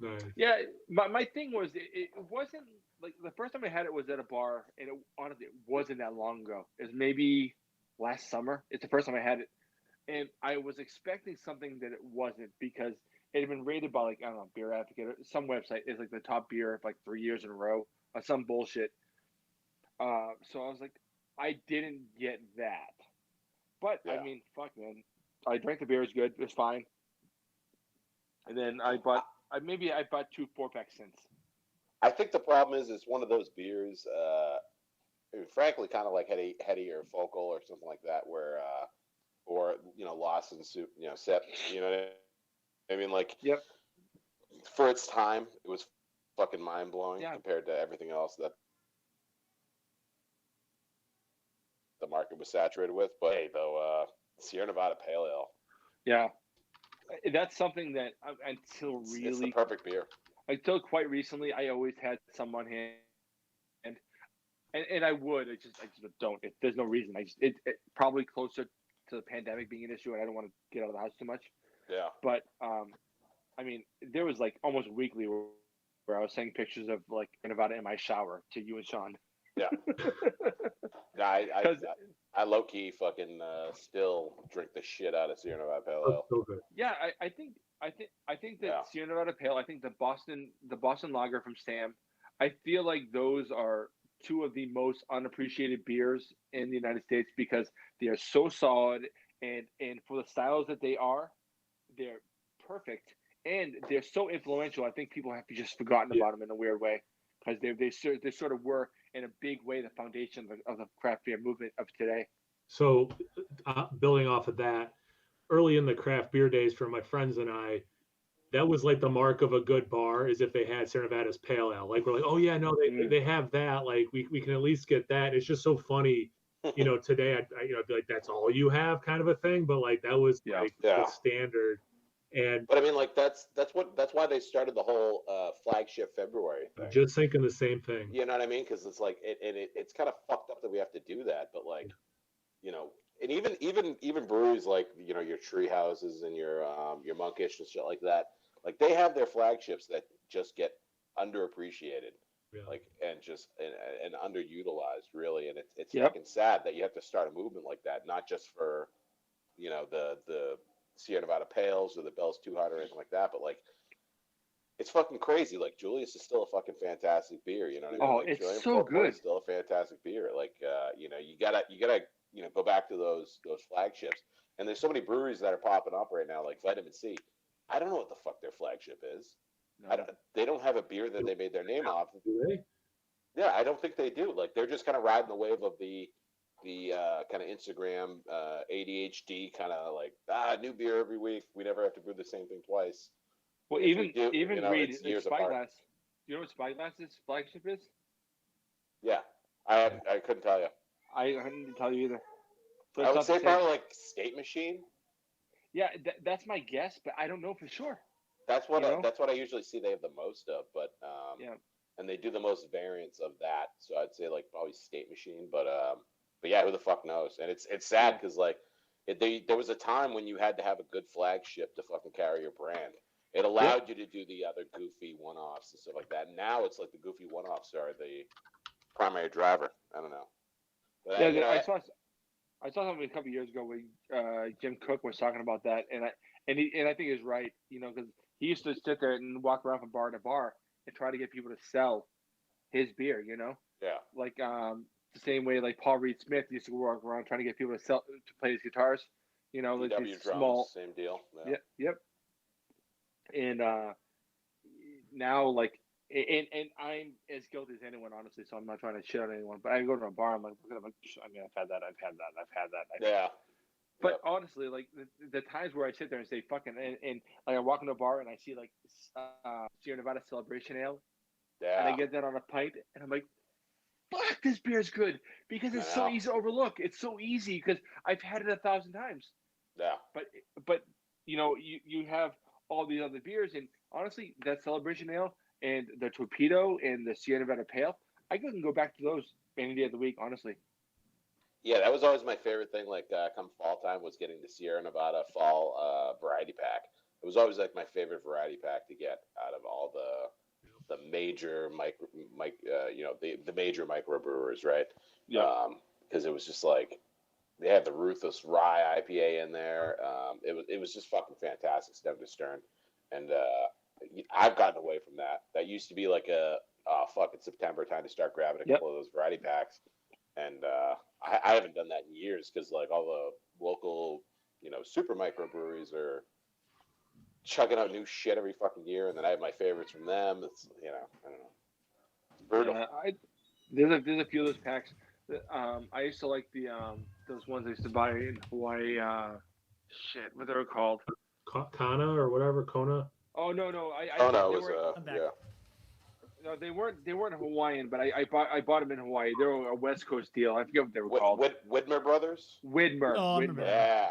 Speaker 4: Nice.
Speaker 2: Yeah, my thing was it wasn't like the first time I had it was at a bar, and honestly it wasn't that long ago. It was maybe last summer. It's the first time I had it, and I was expecting something that it wasn't because it had been rated by like I don't know Beer Advocate or some website is like the top beer of like 3 years in a row or some bullshit. So I was like, I didn't get that, but
Speaker 3: Yeah.
Speaker 2: I mean, fuck man, I drank the beer. It was good. It was fine. And then I bought 2 4-packs since.
Speaker 3: I think the problem is it's one of those beers, frankly, kind of like Heady or Focal or something like that, where, or Lawson soup, Sip, I mean, like,
Speaker 2: Yep.
Speaker 3: For its time, it was fucking mind blowing
Speaker 2: Yeah.
Speaker 3: compared to everything else that the market was saturated with. But hey, though, Sierra Nevada Pale Ale,
Speaker 2: Yeah. That's something that until
Speaker 3: it's
Speaker 2: really
Speaker 3: the perfect beer.
Speaker 2: until quite recently, I always had some on hand, and I would. I just don't. There's no reason. It probably closer to the pandemic being an issue, and I don't want to get out of the house too much.
Speaker 3: Yeah.
Speaker 2: But I mean, there was like almost weekly where I was sending pictures of like Nevada in my shower to you and Sean.
Speaker 3: Yeah. I low key fucking still drink the shit out of Sierra Nevada Pale Ale.
Speaker 4: That's so good.
Speaker 2: Yeah, I think that Sierra Nevada Pale, I think the Boston Lager from Sam, I feel like those are 2 of the most unappreciated beers in the United States because they are so solid and for the styles that they're perfect and they're so influential. I think people have just forgotten about them in a weird way because they sort of were in a big way the foundation of the craft beer movement of today.
Speaker 4: So, building off of that, early in the craft beer days for my friends and I, that was like the mark of a good bar is if they had Sierra Nevada's Pale Ale. Like we're like, oh yeah, no, they have that. Like we can at least get that. It's just so funny, today I be like that's all you have kind of a thing. But like that was like the standard.
Speaker 3: But I mean, like that's why they started the whole flagship February thing.
Speaker 4: Just thinking the same thing.
Speaker 3: You know what I mean? Because it's like it's kind of fucked up that we have to do that. But like, and even breweries like your Tree Houses and your Monkish and shit like that, like they have their flagships that just get underappreciated, like and underutilized really. And it's fucking sad that you have to start a movement like that, not just for the Sierra Nevada Pales or the Bell's 200 or anything like that, but like it's fucking crazy. Like Julius is still a fucking fantastic beer. You know what I mean?
Speaker 2: Oh,
Speaker 3: Like,
Speaker 2: it's
Speaker 3: Trillium
Speaker 2: so
Speaker 3: Pom Pom
Speaker 2: good.
Speaker 3: is still a fantastic beer. Like, you know, you gotta go back to those flagships. And there's so many breweries that are popping up right now, like Vitamin C. I don't know what the fuck their flagship is.
Speaker 2: No.
Speaker 3: They don't have a beer that they made their name off.
Speaker 4: Do they?
Speaker 3: Yeah, I don't think they do. Like they're just kind of riding the wave of the kind of Instagram ADHD kind of like new beer every week. We never have to brew the same thing twice.
Speaker 2: Well,
Speaker 3: If we
Speaker 2: even
Speaker 3: do,
Speaker 2: even
Speaker 3: you know,
Speaker 2: read
Speaker 3: it's
Speaker 2: the
Speaker 3: years apart.
Speaker 2: Spyglass. You know what Spyglass's flagship is?
Speaker 3: Yeah, I couldn't tell you.
Speaker 2: I couldn't tell you either. So
Speaker 3: I
Speaker 2: it's
Speaker 3: would
Speaker 2: not the
Speaker 3: say
Speaker 2: same.
Speaker 3: probably like State Machine.
Speaker 2: Yeah, that's my guess, but I don't know for sure.
Speaker 3: That's what
Speaker 2: You know?
Speaker 3: that's what I usually see they have the most of, but
Speaker 2: Yeah.
Speaker 3: and they do the most variants of that. So I'd say like probably State Machine, but yeah, who the fuck knows? And it's sad because like there was a time when you had to have a good flagship to fucking carry your brand. It allowed you to do the other goofy one-offs and stuff like that. Now it's like the goofy one-offs are the primary driver. I don't know. But
Speaker 2: Yeah,
Speaker 3: you know,
Speaker 2: I saw something a couple of years ago where Jim Cook was talking about that, and I think he was right. You know, because he used to sit there and walk around from bar to bar and try to get people to sell his beer. You know,
Speaker 3: yeah,
Speaker 2: like the same way like Paul Reed Smith used to walk around trying to get people to play his guitars. You know, like
Speaker 3: DW
Speaker 2: these
Speaker 3: drums,
Speaker 2: small.
Speaker 3: same deal. Yeah.
Speaker 2: Yep. And now like. And I'm as guilty as anyone, honestly. So I'm not trying to shit on anyone. But I go to a bar, I'm like, I mean, I've had that.
Speaker 3: Yeah.
Speaker 2: But honestly, like the times where I sit there and say fucking, and like I walk into a bar and I see like Sierra Nevada Celebration Ale,
Speaker 3: Yeah.
Speaker 2: and I get that on a pint, and I'm like, fuck, this beer's good because it's so
Speaker 3: Yeah.
Speaker 2: easy to overlook. It's so easy because I've had it 1,000 times.
Speaker 3: Yeah.
Speaker 2: But you know, you have all these other beers, and honestly, that Celebration Ale and the Torpedo and the Sierra Nevada Pale, I can go back to those any day of the week, honestly.
Speaker 3: Yeah, that was always my favorite thing. Like, come fall time, was getting the Sierra Nevada fall variety pack. It was always like my favorite variety pack to get out of all the major the major microbrewers, right?
Speaker 2: Yeah.
Speaker 3: Because it was just like they had the Ruthless Rye IPA in there. It was just fucking fantastic, stem to stern, and I've gotten away from that. That used to be like it's September, time to start grabbing a couple of those variety packs. And I haven't done that in years because like all the local, super microbreweries are chugging out new shit every fucking year, and then I have my favorites from them. It's I don't know, it's brutal.
Speaker 2: Yeah, there's a few of those packs. I used to like those ones I used to buy in Hawaii. Shit, what they were called?
Speaker 4: Kana or whatever, Kona.
Speaker 2: Oh no, no, they weren't Hawaiian, but I bought them in Hawaii. They were a West Coast deal. I forget what they were called.
Speaker 3: Widmer Brothers.
Speaker 2: Widmer.
Speaker 1: Oh,
Speaker 2: Widmer.
Speaker 3: Yeah.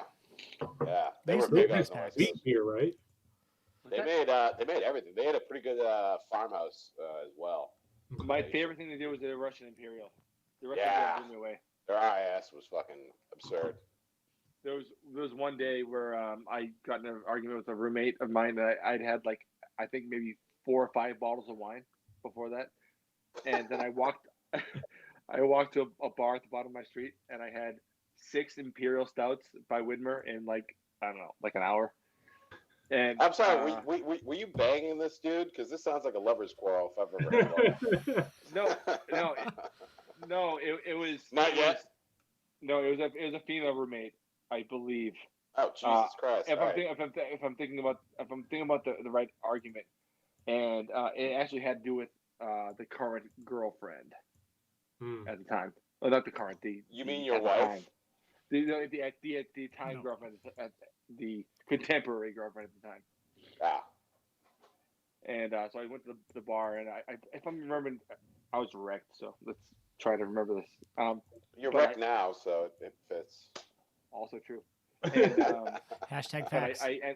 Speaker 3: They were
Speaker 1: They
Speaker 3: big on
Speaker 1: used
Speaker 3: the
Speaker 1: to
Speaker 3: West
Speaker 4: Wheat
Speaker 3: Coast.
Speaker 4: beer, right?
Speaker 3: They made everything. They had a pretty good farmhouse as well.
Speaker 2: My favorite thing they did was the Russian Imperial. The Russian
Speaker 3: Yeah.
Speaker 2: Imperial blew me away.
Speaker 3: Their IS was fucking absurd.
Speaker 2: There was one day where I got in an argument with a roommate of mine that I'd had like I think maybe 4 or 5 bottles of wine before that, and then I walked to a bar at the bottom of my street, and I had 6 Imperial Stouts by Widmer in like I don't know, like an hour. And
Speaker 3: I'm sorry, were you banging this dude? Because this sounds like a lover's quarrel if I've ever heard one.
Speaker 2: No, it was
Speaker 3: Not yet.
Speaker 2: No, it was a female roommate, I believe.
Speaker 3: Oh Jesus Christ!
Speaker 2: If I'm thinking about the right argument, and it actually had to do with the current girlfriend at the time. Well, not the current.
Speaker 3: You mean your wife?
Speaker 2: The time girlfriend, the contemporary girlfriend at the time.
Speaker 3: Ah.
Speaker 2: And so I went to the bar, and I if I'm remembering, I was wrecked. So let's try to remember this.
Speaker 3: You're wrecked now, so it fits.
Speaker 2: Also true. And,
Speaker 1: Hashtag facts.
Speaker 2: I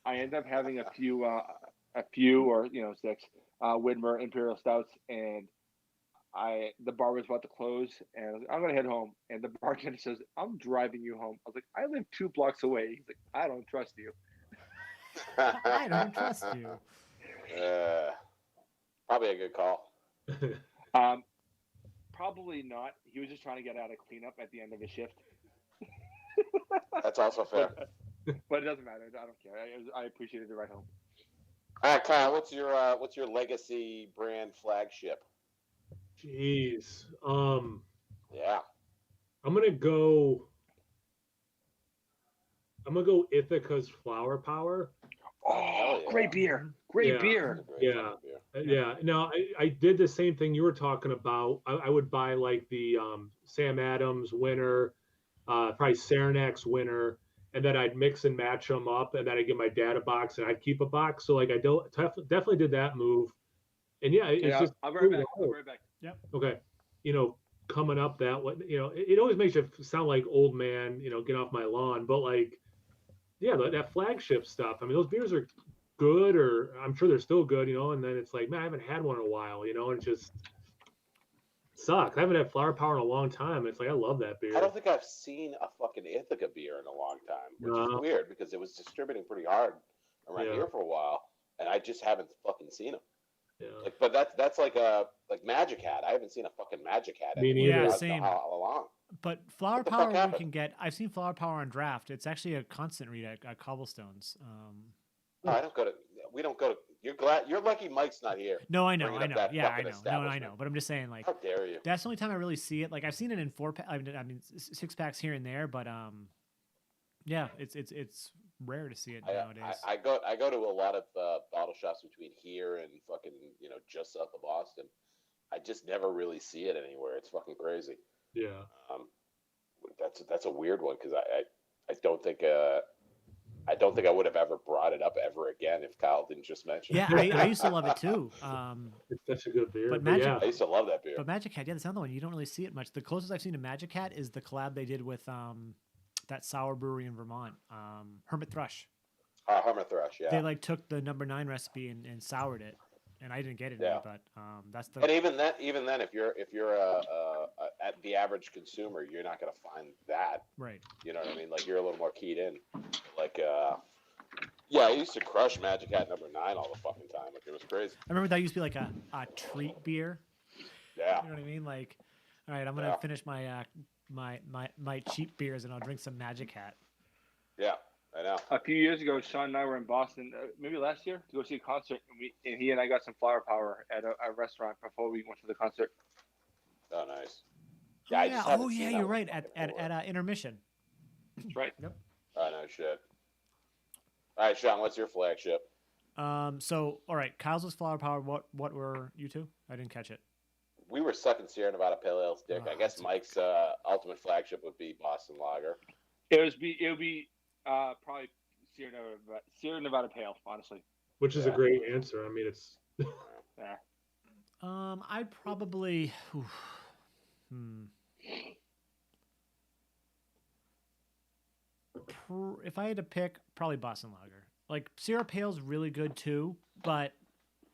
Speaker 2: ended up having a few or 6 Widmer Imperial Stouts, and the bar was about to close, and I was like, I'm gonna head home. And the bartender says, "I'm driving you home." I was like, "I live 2 blocks away." He's like, "I don't trust you."
Speaker 1: I don't trust you.
Speaker 3: Probably a good call.
Speaker 2: Probably not. He was just trying to get out of cleanup at the end of his shift.
Speaker 3: That's also fair.
Speaker 2: But it doesn't matter. I don't care. I appreciated the ride home.
Speaker 3: All right, Kyle, what's your legacy brand flagship?
Speaker 4: Jeez.
Speaker 3: Yeah.
Speaker 4: I'm gonna go Ithaca's Flower Power.
Speaker 2: Oh,
Speaker 3: yeah.
Speaker 2: great beer. Great
Speaker 4: Yeah.
Speaker 2: beer.
Speaker 4: Yeah. Yeah. No, I did the same thing you were talking about. I would buy like the Sam Adams winner, probably Saranac's winner, and then I'd mix and match them up, and then I'd give my dad a box, and I'd keep a box. So like I definitely did that move, and yeah, it's
Speaker 2: Yeah,
Speaker 4: just
Speaker 2: I'll be right back. I'll be right back.
Speaker 1: Yep.
Speaker 4: okay. Coming up that way, it always makes you sound like old man, get off my lawn, but like, yeah, that flagship stuff. I mean, those beers are good, or I'm sure they're still good, and then it's like, man, I haven't had one in a while, and it just sucks. I haven't had Flower Power in a long time. It's like, I love that beer.
Speaker 3: I don't think I've seen a fucking Ithaca beer in a long time, which is
Speaker 4: No.
Speaker 3: weird because it was distributing pretty hard around
Speaker 4: Yeah.
Speaker 3: here for a while, and I just haven't fucking seen them.
Speaker 4: Yeah.
Speaker 3: Like, but that's like Magic Hat. I haven't seen a fucking Magic Hat.
Speaker 4: Me
Speaker 3: anywhere.
Speaker 4: neither.
Speaker 1: Yeah,
Speaker 3: I don't
Speaker 1: same.
Speaker 3: know how long.
Speaker 1: But Flower
Speaker 3: What the fuck
Speaker 1: Power we
Speaker 3: happened?
Speaker 1: can get. I've seen Flower Power on draft. It's actually a constant read at Cobblestones.
Speaker 3: No, I don't go to. We don't go to. You're lucky Mike's not here.
Speaker 1: No, I know,
Speaker 3: Bringing
Speaker 1: I
Speaker 3: up
Speaker 1: know.
Speaker 3: that
Speaker 1: Yeah, I
Speaker 3: fucking
Speaker 1: know. No, I
Speaker 3: establishment.
Speaker 1: know. But I'm just saying, like,
Speaker 3: How dare you?
Speaker 1: that's the only time I really see it. Like, I've seen it in 4-pack. I mean, 6-packs here and there, but yeah, it's rare to see it nowadays.
Speaker 3: I go to a lot of bottle shops between here and fucking just south of Boston. I just never really see it anywhere. It's fucking crazy.
Speaker 4: Yeah.
Speaker 3: That's a weird one because I don't think I would have ever brought it up ever again if Kyle didn't just mention
Speaker 1: Yeah,
Speaker 3: it.
Speaker 1: I used to love it too.
Speaker 4: It's such a good beer.
Speaker 1: But
Speaker 4: But
Speaker 1: Magic-
Speaker 4: yeah.
Speaker 3: I used to love that beer.
Speaker 1: But Magic Hat, yeah, that's another one. You don't really see it much. The closest I've seen to Magic Hat is the collab they did with that sour brewery in Vermont, Hermit Thrush.
Speaker 3: Hermit Thrush, yeah.
Speaker 1: They like took the number 9 recipe and soured it, and I didn't get it,
Speaker 3: Yeah.
Speaker 1: but that's the
Speaker 3: And even then, if you're at the average consumer, you're not gonna find that.
Speaker 1: right.
Speaker 3: You know what I mean? Like you're a little more keyed in. Like yeah, I used to crush Magic Hat number 9 all the fucking time. Like it was crazy.
Speaker 1: I remember that used to be like a treat beer.
Speaker 3: Yeah.
Speaker 1: You know what I mean? Like, all right, I'm gonna
Speaker 3: Yeah.
Speaker 1: finish my my cheap beers and I'll drink some Magic Hat.
Speaker 3: Yeah, I know.
Speaker 2: A few years ago, Sean and I were in Boston, maybe last year, to go see a concert, and he and I got some Flower Power at a restaurant before we went to the concert.
Speaker 3: Oh, nice. Yeah, I just haven't seen that
Speaker 1: you're
Speaker 3: one
Speaker 1: right.
Speaker 3: fucking
Speaker 1: At
Speaker 3: forward.
Speaker 1: intermission.
Speaker 2: That's right.
Speaker 3: Oh, no shit. All right, Sean, what's your flagship?
Speaker 1: So all right, Kyle's was Flower Power. What were you two? I didn't catch it.
Speaker 3: We were sucking Sierra Nevada Pale Ale's dick.
Speaker 1: Oh,
Speaker 3: I guess
Speaker 1: that's
Speaker 3: Mike's ultimate flagship would be Boston Lager.
Speaker 2: It would be probably Sierra Nevada Pale, honestly.
Speaker 4: Which is a
Speaker 3: Yeah.
Speaker 4: great answer. I mean, it's
Speaker 2: Yeah.
Speaker 1: I'd probably. If I had to pick, probably Boston Lager. Like Sierra Pale's really good too, but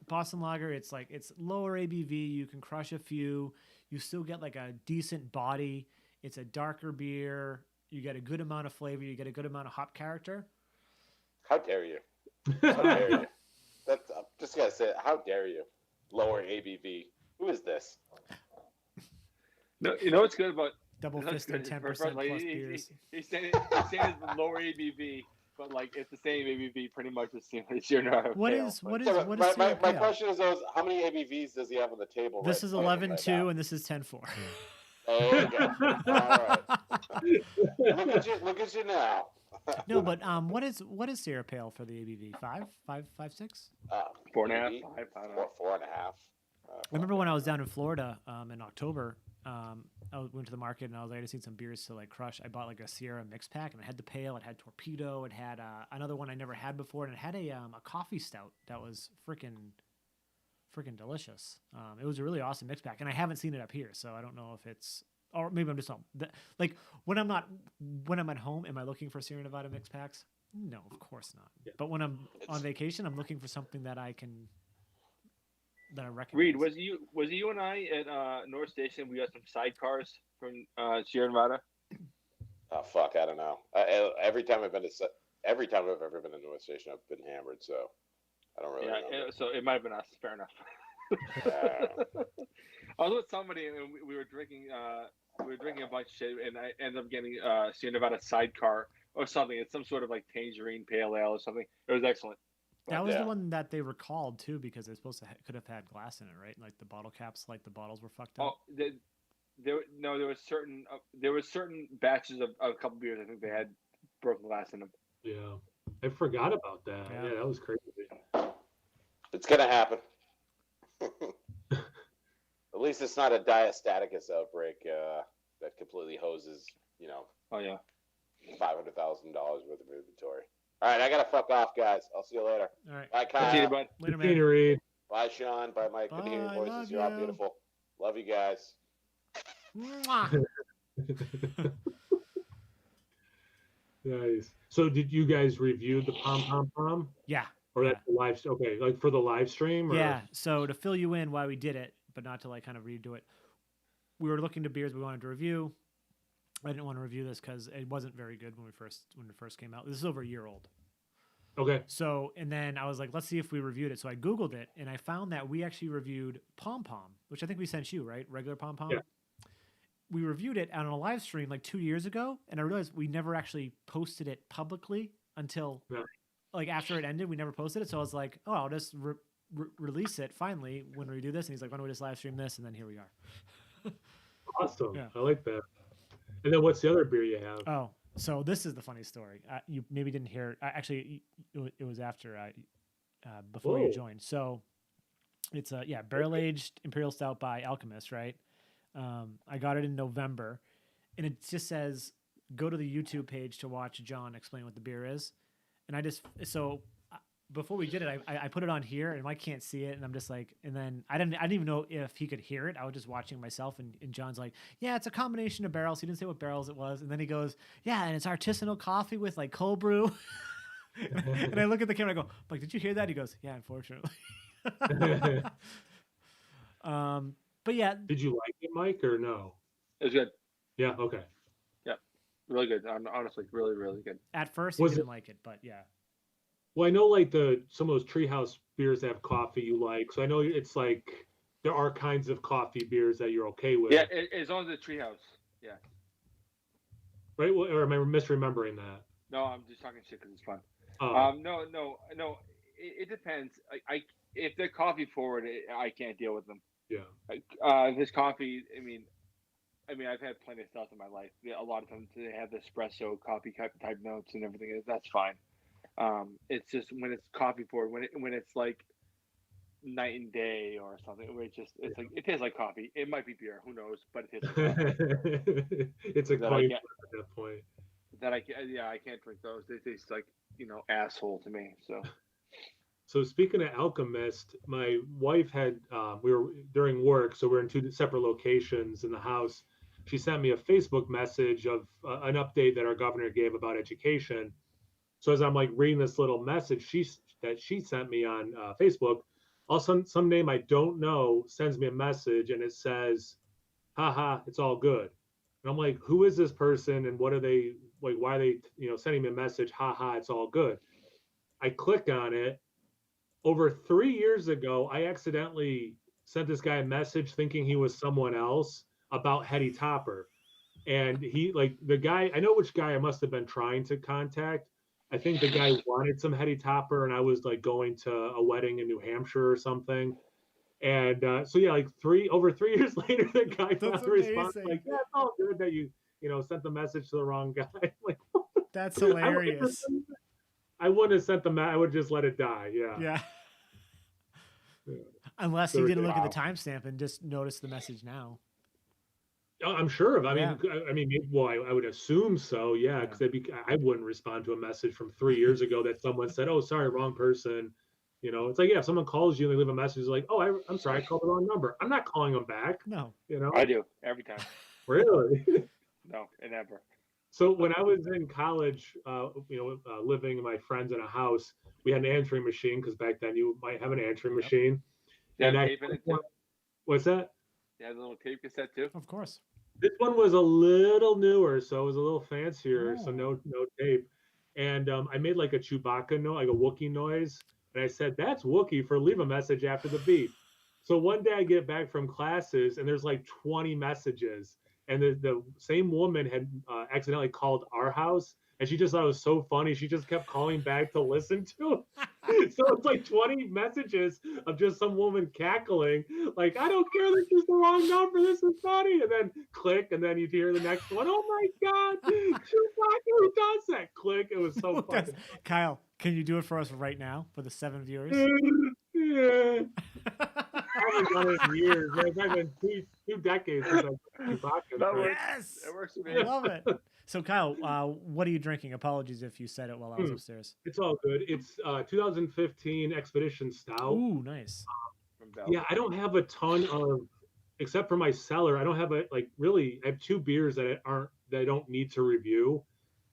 Speaker 1: Boston Lager, it's like it's lower ABV. You can crush a few. You still get like a decent body. It's a darker beer. You get a good amount of flavor. You get a good amount of hop character.
Speaker 3: How dare you? How dare you? That's I'm just gotta say it. How dare you? Lower ABV. Who is this?
Speaker 2: No, you know what's good about
Speaker 1: Double
Speaker 2: that's
Speaker 1: fisting
Speaker 2: good.
Speaker 1: 10%
Speaker 2: Like,
Speaker 1: plus
Speaker 2: he-
Speaker 1: beers.
Speaker 2: He's saying it's lower ABV, but like it's the same ABV pretty much as Sierra Nevada
Speaker 1: What
Speaker 2: Pale.
Speaker 1: is what is
Speaker 3: Yeah, but
Speaker 1: what
Speaker 3: my,
Speaker 1: is
Speaker 3: my,
Speaker 1: Sierra
Speaker 3: my
Speaker 1: Pale?
Speaker 3: question is, how many ABVs does he have on the table?
Speaker 1: This
Speaker 3: right
Speaker 1: is
Speaker 3: in front of him
Speaker 1: 11.2
Speaker 3: right now?
Speaker 1: and this is 10.4.
Speaker 3: There you go. All right. Look at you now.
Speaker 1: No, but what is Sierra Pale for the ABV? 5, 6?
Speaker 2: 4.5,
Speaker 3: maybe
Speaker 2: 5, I don't know.
Speaker 3: 4.5.
Speaker 1: I remember when I was down in Florida in October, went to the market and I was like, I just need some beers to like crush. I bought like a Sierra mix pack and it had the Pale, it had Torpedo, it had another one I never had before, and it had a coffee stout that was freaking delicious. It was a really awesome mix pack, and I haven't seen it up here, so I don't know if it's, or maybe I'm just not like when I'm at home. Am I looking for Sierra Nevada mix packs? No, of course not.
Speaker 4: Yeah.
Speaker 1: But when I'm on vacation, I'm looking for something that I recognize.
Speaker 2: Reed, was you and I at North Station? We got some sidecars from Sierra Nevada.
Speaker 3: Oh fuck, I don't know. Every time I've ever been to North Station, I've been hammered, so I don't really know.
Speaker 2: So it might have been us. Fair enough. I was with somebody and we were drinking. We were drinking a bunch of shit, and I ended up getting Sierra Nevada sidecar or something. It's some sort of like tangerine pale ale or something. It was excellent.
Speaker 1: That
Speaker 3: But,
Speaker 1: was
Speaker 3: yeah.
Speaker 1: the one that they recalled too because they're supposed to could have had glass in it, right? Like the bottle caps, like the bottles were fucked up.
Speaker 2: Oh, there was certain batches of a couple beers. I think they had broken glass in them.
Speaker 4: Yeah, I forgot about that.
Speaker 1: Yeah.
Speaker 4: Yeah, that was crazy.
Speaker 3: It's gonna happen. At least it's not a diastaticus outbreak that completely hoses,
Speaker 2: Oh yeah.
Speaker 3: $500,000 worth of inventory. All right, I gotta fuck off, guys. I'll see you later.
Speaker 1: All right.
Speaker 3: Bye,
Speaker 2: See you,
Speaker 3: Kyle.
Speaker 2: bud.
Speaker 1: Later,
Speaker 4: Continue to
Speaker 1: man.
Speaker 4: read.
Speaker 3: Bye, Sean. Bye, Mike. Good to hear your
Speaker 1: Bye,
Speaker 3: voices.
Speaker 1: love
Speaker 3: You're all
Speaker 1: you.
Speaker 3: beautiful. Love you guys.
Speaker 1: Mwah.
Speaker 4: Nice. So, did you guys review the Pom Pom Pom?
Speaker 1: Yeah.
Speaker 4: Or
Speaker 1: Yeah.
Speaker 4: that's the live? Okay, like for the live stream. Or?
Speaker 1: Yeah. So to fill you in why we did it, but not to like kind of redo it, we were looking to beers we wanted to review. I didn't want to review this because it wasn't very good when it first came out. This is over a year old.
Speaker 4: Okay.
Speaker 1: So, and then I was like, let's see if we reviewed it. So I Googled it and I found that we actually reviewed Pom Pom, which I think we sent you, right? Regular Pom Pom.
Speaker 4: Yeah.
Speaker 1: We reviewed it on a live stream like 2 years ago. And I realized we never actually posted it publicly until like after it ended, we never posted it. So I was like, oh, I'll just release it finally when we do this. And he's like, why don't we just live stream this? And then here we are.
Speaker 4: Awesome.
Speaker 1: Yeah.
Speaker 4: I like that. And then what's the other beer you have?
Speaker 1: Oh, so this is the funny story. You maybe didn't hear. Actually, it was after before you
Speaker 4: Whoa.
Speaker 1: joined. So it's a barrel aged imperial stout by Alchemist, right? I got it in November, and it just says go to the YouTube page to watch John explain what the beer is. And I just before we did it, I put it on here, and Mike can't see it, and I'm just like, and then I didn't even know if he could hear it. I was just watching myself, and John's like, yeah, it's a combination of barrels. He didn't say what barrels it was, and then he goes, yeah, and it's artisanal coffee with like cold brew. And I look at the camera, and I go, Mike, did you hear that? He goes, yeah, unfortunately. But yeah,
Speaker 4: Did you like it, Mike, or no?
Speaker 2: It was good.
Speaker 4: Yeah. Okay.
Speaker 2: Really good. Honestly, really, really good.
Speaker 1: at first he
Speaker 4: Was
Speaker 1: didn't like it, but yeah.
Speaker 4: Well, I know like some of those treehouse beers that have coffee you like. So I know it's like there are kinds of coffee beers that you're okay with.
Speaker 2: Yeah, as long as the treehouse. Yeah.
Speaker 4: Right? Well, or am I misremembering that?
Speaker 2: No, I'm just talking shit because it's fun.
Speaker 4: Oh.
Speaker 2: No. It depends. If they're coffee forward, I can't deal with them.
Speaker 4: Yeah.
Speaker 2: This coffee. I mean, I've had plenty of stuff in my life. A lot of times they have the espresso coffee type notes and everything. That's fine. It's just when it's coffee forward, when it's like night and day or something, where it's like it tastes like coffee. It might be beer, who knows? But it tastes like coffee.
Speaker 4: It's a
Speaker 2: That
Speaker 4: coin
Speaker 2: I
Speaker 4: flip
Speaker 2: can't-
Speaker 4: at that point.
Speaker 2: I can't drink those. They taste like asshole to me.
Speaker 4: So speaking of Alchemist, my wife had we were during work, so we're in two separate locations in the house. She sent me a Facebook message of an update that our governor gave about education. So as I'm like reading this little message that she sent me on Facebook, all of a sudden some name I don't know sends me a message and it says, "Haha, it's all good." And I'm like, who is this person and what are they like? Why are they sending me a message? Haha, it's all good. I click on it. Over 3 years ago, I accidentally sent this guy a message thinking he was someone else about Hetty Topper. And he, like, the guy, I know which guy I must have been trying to contact. I think the guy wanted some Hetty Topper, and I was like going to a wedding in New Hampshire or something. And so, yeah, like over 3 years later, the guy found a response like, yeah, it's all good that you sent the message to the wrong guy. Like,
Speaker 1: That's hilarious.
Speaker 4: I wouldn't have sent the I would just let it die. Yeah.
Speaker 1: Yeah.
Speaker 4: Yeah.
Speaker 1: Unless
Speaker 4: So
Speaker 1: you didn't
Speaker 4: wow.
Speaker 1: look at the timestamp and just notice the message now.
Speaker 4: I'm sure of. I
Speaker 1: Yeah.
Speaker 4: mean, well, I would assume so. Yeah, because I wouldn't respond to a message from 3 years ago that someone said, "Oh, sorry, wrong person." It's like, yeah, if someone calls you and they leave a message like, "Oh, I'm sorry, I called the wrong number." I'm not calling them back.
Speaker 1: No.
Speaker 2: I do every time.
Speaker 4: Really?
Speaker 2: No, never.
Speaker 4: So when I was in college, living with my friends in a house, we had an answering machine because back then you might have an answering machine.
Speaker 2: Yeah,
Speaker 4: And
Speaker 2: tape in it too.
Speaker 4: What's that?
Speaker 2: Yeah, the little tape cassette too.
Speaker 1: Of course.
Speaker 4: This one was a little newer, so it was a little fancier, so
Speaker 1: Oh.
Speaker 4: no tape. And I made like a Chewbacca noise, like a Wookiee noise, and I said, "That's Wookiee for leave a message after the beep." So one day I get back from classes, and there's like 20 messages, and the same woman had accidentally called our house, and she just thought it was so funny. She just kept calling back to listen to it. So it's like 20 messages of just some woman cackling, like, I don't care, this is the wrong number, this is funny. And then click, and then you'd hear the next one. Oh my God, Chewbacca, who does that? Click. It was so funny.
Speaker 1: Kyle, can you do it for us right now for the 7 viewers?
Speaker 4: Yeah. I haven't done it in years. It's been two decades since I've been talking.
Speaker 2: That works.
Speaker 1: Yes,
Speaker 2: It works for
Speaker 1: I
Speaker 2: me.
Speaker 1: love it. So Kyle, what are you drinking? Apologies if you said it while I was upstairs.
Speaker 4: It's all good. It's 2015 Expedition Stout.
Speaker 1: Ooh, nice.
Speaker 4: Yeah, I don't have a ton of, except for my cellar. I don't have really. I have 2 beers that I don't need to review,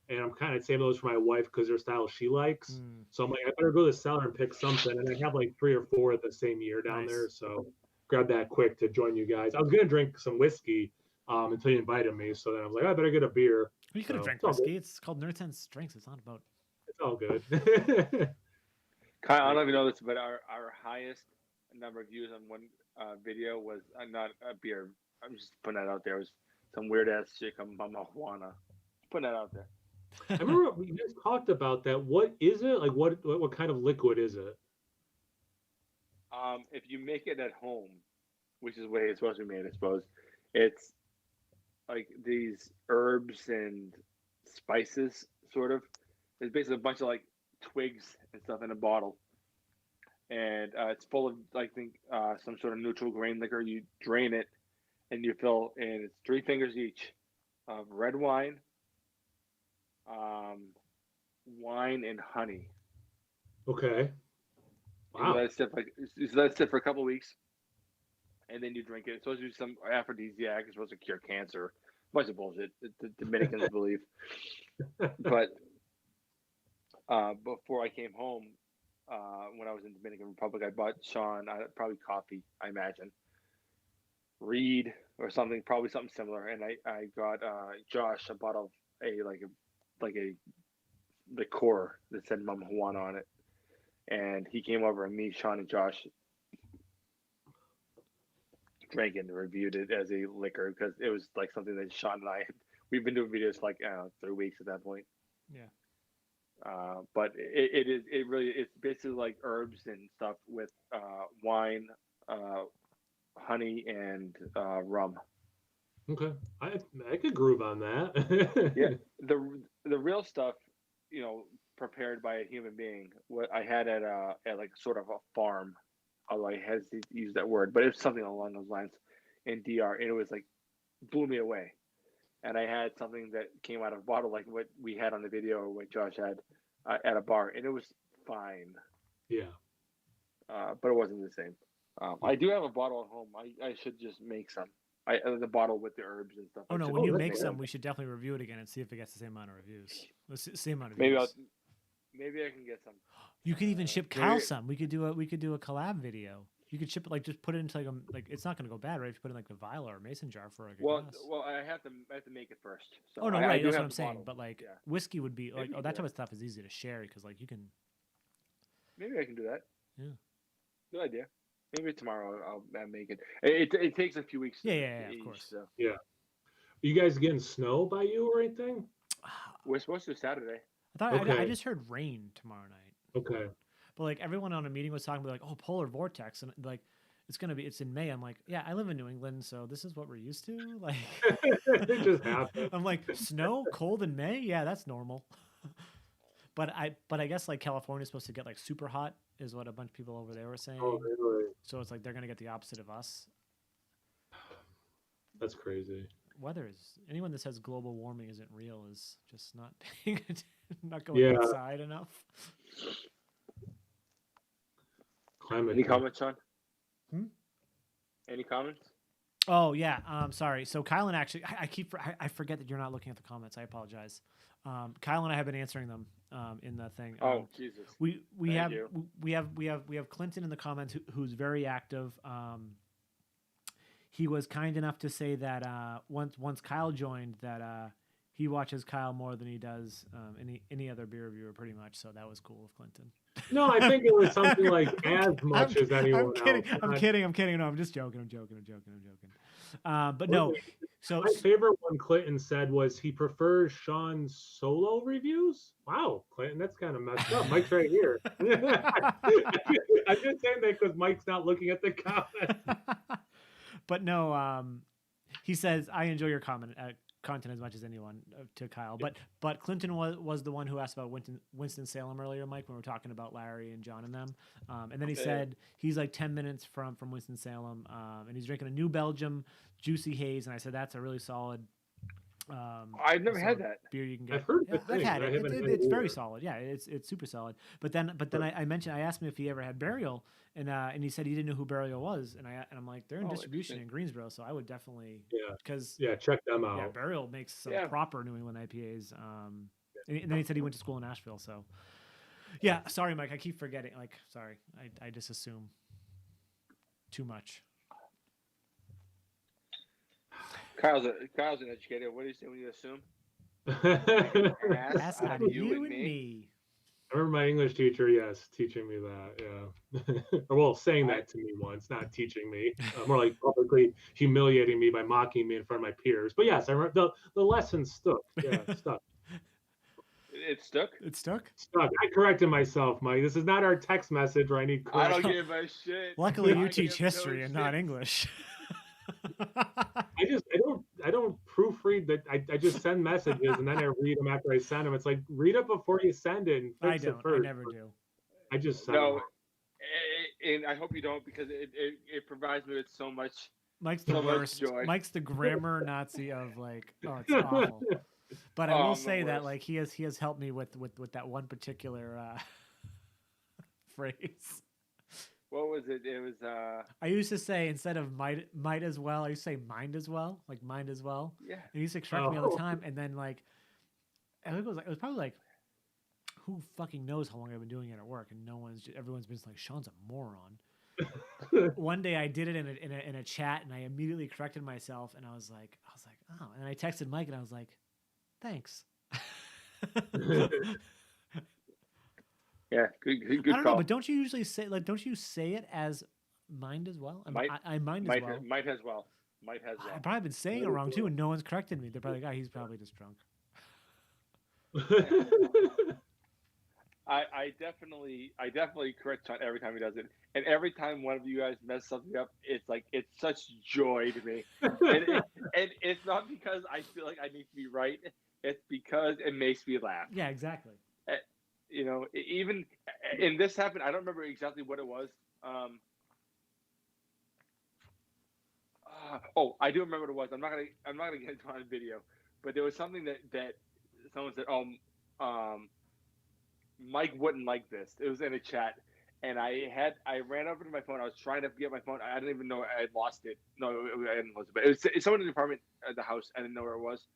Speaker 4: and I'm kind of saving those for my wife because they're styles she likes. So I'm like, I better go to the cellar and pick something. And I have like 3 or 4 at the same year down there. So grab that quick to join you guys. I was gonna drink some whiskey until you invited me. So then I was like, I better get a beer.
Speaker 1: You could have drank whiskey. It's called Nerdsense Drinks. It's not about.
Speaker 4: It's all good.
Speaker 2: Kyle, I don't know if you know this, but our highest number of views on one video was not a beer. I'm just putting that out there. It was some weird ass shit on marijuana. Putting that out there.
Speaker 4: I remember we just talked about that. What is it? Like, what kind of liquid is it?
Speaker 2: If you make it at home, which is the way it's supposed to be made, I suppose, it's like these herbs and spices, sort of. It's basically a bunch of like twigs and stuff in a bottle, and it's full of, I think, some sort of neutral grain liquor. You drain it, and you fill, and it's 3 fingers each of red wine, wine and honey.
Speaker 4: Okay. Wow.
Speaker 2: You let it sit for a couple of weeks, and then you drink it. It's supposed to be some aphrodisiac. It's supposed to cure cancer. A bunch of bullshit. The Dominicans believe. But before I came home, when I was in Dominican Republic, I bought Sean probably coffee, I imagine, Reed or something, probably something similar, and I got Josh a bottle of a liqueur that said Mama Juana on it, and he came over, and me, Sean, and Josh drank it and reviewed it as a liquor because it was like something that Sean and we've been doing videos for like 3 weeks at that point.
Speaker 1: Yeah.
Speaker 2: But it's basically like herbs and stuff with wine, honey, and rum.
Speaker 4: Okay, I could groove on that.
Speaker 2: Yeah, the real stuff, prepared by a human being. What I had at like sort of a farm, although I hesitate to use that word, but it was something along those lines in DR, and it was like blew me away. And I had something that came out of a bottle, like what we had on the video, or what Josh had at a bar, and it was fine.
Speaker 4: Yeah.
Speaker 2: But it wasn't the same. I do have a bottle at home. I should just make some. The bottle with the herbs and stuff.
Speaker 1: Oh no! When you make some, we should definitely review it again and see if it gets the same amount of reviews. The same amount of views.
Speaker 2: Maybe I can get some.
Speaker 1: You could even ship Kyle some. We could do a collab video. You could ship it, like, just put it into like it's not going to go bad, right? If you put it in like the vial or a mason jar for like a glass.
Speaker 2: Well, I have to make it first. So
Speaker 1: oh no, right? That's what I'm saying.
Speaker 2: Bottle.
Speaker 1: But like
Speaker 2: whiskey
Speaker 1: would be like that type of stuff is easy to share because like you can.
Speaker 2: Maybe I can do that.
Speaker 1: Yeah.
Speaker 2: Good idea. Maybe tomorrow I'll make it. It takes a few weeks.
Speaker 1: Yeah, of course.
Speaker 2: So.
Speaker 4: Yeah. Are you guys getting snow by you or anything?
Speaker 2: We're supposed to Saturday.
Speaker 1: I just heard rain tomorrow night.
Speaker 4: Okay.
Speaker 1: But like everyone on a meeting was talking about like, oh, polar vortex, and like it's in May. I'm like, yeah, I live in New England, so this is what we're used to. Like,
Speaker 4: it just happened.
Speaker 1: I'm like, snow, cold in May, yeah, that's normal. But I guess like California's supposed to get like super hot, is what a bunch of people over there were saying.
Speaker 4: Oh, really?
Speaker 1: So it's like they're gonna get the opposite of us.
Speaker 4: That's crazy.
Speaker 1: Weather is anyone that says global warming isn't real is just not paying not going outside enough.
Speaker 4: Climate.
Speaker 2: Any comments, Sean? Any comments?
Speaker 1: Oh yeah, sorry. So Kylan actually, I forget that you're not looking at the comments. I apologize. Kyle and I have been answering them in the thing.
Speaker 2: Oh Jesus.
Speaker 1: We have Clinton in the comments who's very active. He was kind enough to say that once Kyle joined that he watches Kyle more than he does any other beer reviewer pretty much. So that was cool with Clinton.
Speaker 4: No, I think it was something like as much as anyone
Speaker 1: I'm kidding.
Speaker 4: else.
Speaker 1: I'm kidding. No, I'm just joking. I'm joking. But no, So
Speaker 4: My favorite one Clinton said was he prefers Sean's solo reviews. Wow, Clinton, that's kind of messed up. Mike's right here. I'm just saying that because Mike's not looking at the comments.
Speaker 1: But no, he says I enjoy your content as much as anyone to Kyle. But Clinton was the one who asked about Winston-Salem earlier, Mike, when we were talking about Larry and John and them. And then he said he's like 10 minutes from Winston-Salem, and he's drinking a New Belgium Juicy Haze. And I said that's a really solid.
Speaker 2: I've never had that
Speaker 1: beer you can get.
Speaker 4: I've heard
Speaker 1: I've had it. It's very
Speaker 4: either.
Speaker 1: solid. Yeah, it's super solid. But then I mentioned I asked him if he ever had Burial, and he said he didn't know who Burial was, and I'm like they're in distribution in Greensboro, so I would definitely
Speaker 4: check them out.
Speaker 1: Yeah, Burial makes some proper New England IPAs. And then he said he went to school in Nashville, so yeah. Sorry, Mike, I keep forgetting. Like, sorry, I just assume too much.
Speaker 2: Kyle's an educator. What do you say when you assume?
Speaker 1: Ask on you and me.
Speaker 4: I remember my English teacher, teaching me that, yeah. Or saying that to me once, not teaching me. More like publicly humiliating me by mocking me in front of my peers. But yes, I remember the lesson stuck. Yeah, stuck.
Speaker 2: It stuck?
Speaker 1: It stuck?
Speaker 4: Stuck. I corrected myself, Mike. This is not our text message where I need correction.
Speaker 2: I don't give a shit.
Speaker 1: Luckily, you teach history and not English.
Speaker 4: I don't proofread that. I just send messages and then I read them after I send them. It's like read it before you send it and fix it first.
Speaker 1: I never do.
Speaker 4: I just send
Speaker 2: them. And I hope you don't because it provides me with so much.
Speaker 1: Mike's the worst. Joy. Mike's the grammar Nazi of like, oh, it's awful. But I will say that like he has helped me with that one particular phrase.
Speaker 2: What was it? It was.
Speaker 1: I used to say instead of might as well, I used to say mind as well, like mind as well.
Speaker 2: Yeah.
Speaker 1: And he used to correct me all the time, and then like, I think it was probably like, who fucking knows how long I've been doing it at work, and everyone's been like, Sean's a moron. One day I did it in a chat, and I immediately corrected myself, and I was like, oh, and I texted Mike, and I was like, thanks.
Speaker 2: Yeah, good
Speaker 1: I don't
Speaker 2: call.
Speaker 1: know, but don't you usually say don't you say it as mind as well? I mind as well.
Speaker 2: Might as well.
Speaker 1: I've probably been saying it wrong too, and no one's corrected me. They're probably like, he's probably just drunk.
Speaker 2: I definitely correct Sean every time he does it, and every time one of you guys mess something up, it's such joy to me, and it's not because I feel like I need to be right. It's because it makes me laugh.
Speaker 1: Yeah, exactly.
Speaker 2: You know, even and this happened. I don't remember exactly what it was. I do remember what it was. I'm not gonna get into it on video, but there was something that someone said. Mike wouldn't like this. It was in a chat, and I ran over to my phone. I was trying to get my phone. I didn't even know I had lost it. No, I didn't lose it, but it's someone in the apartment at the house. I didn't know where it was,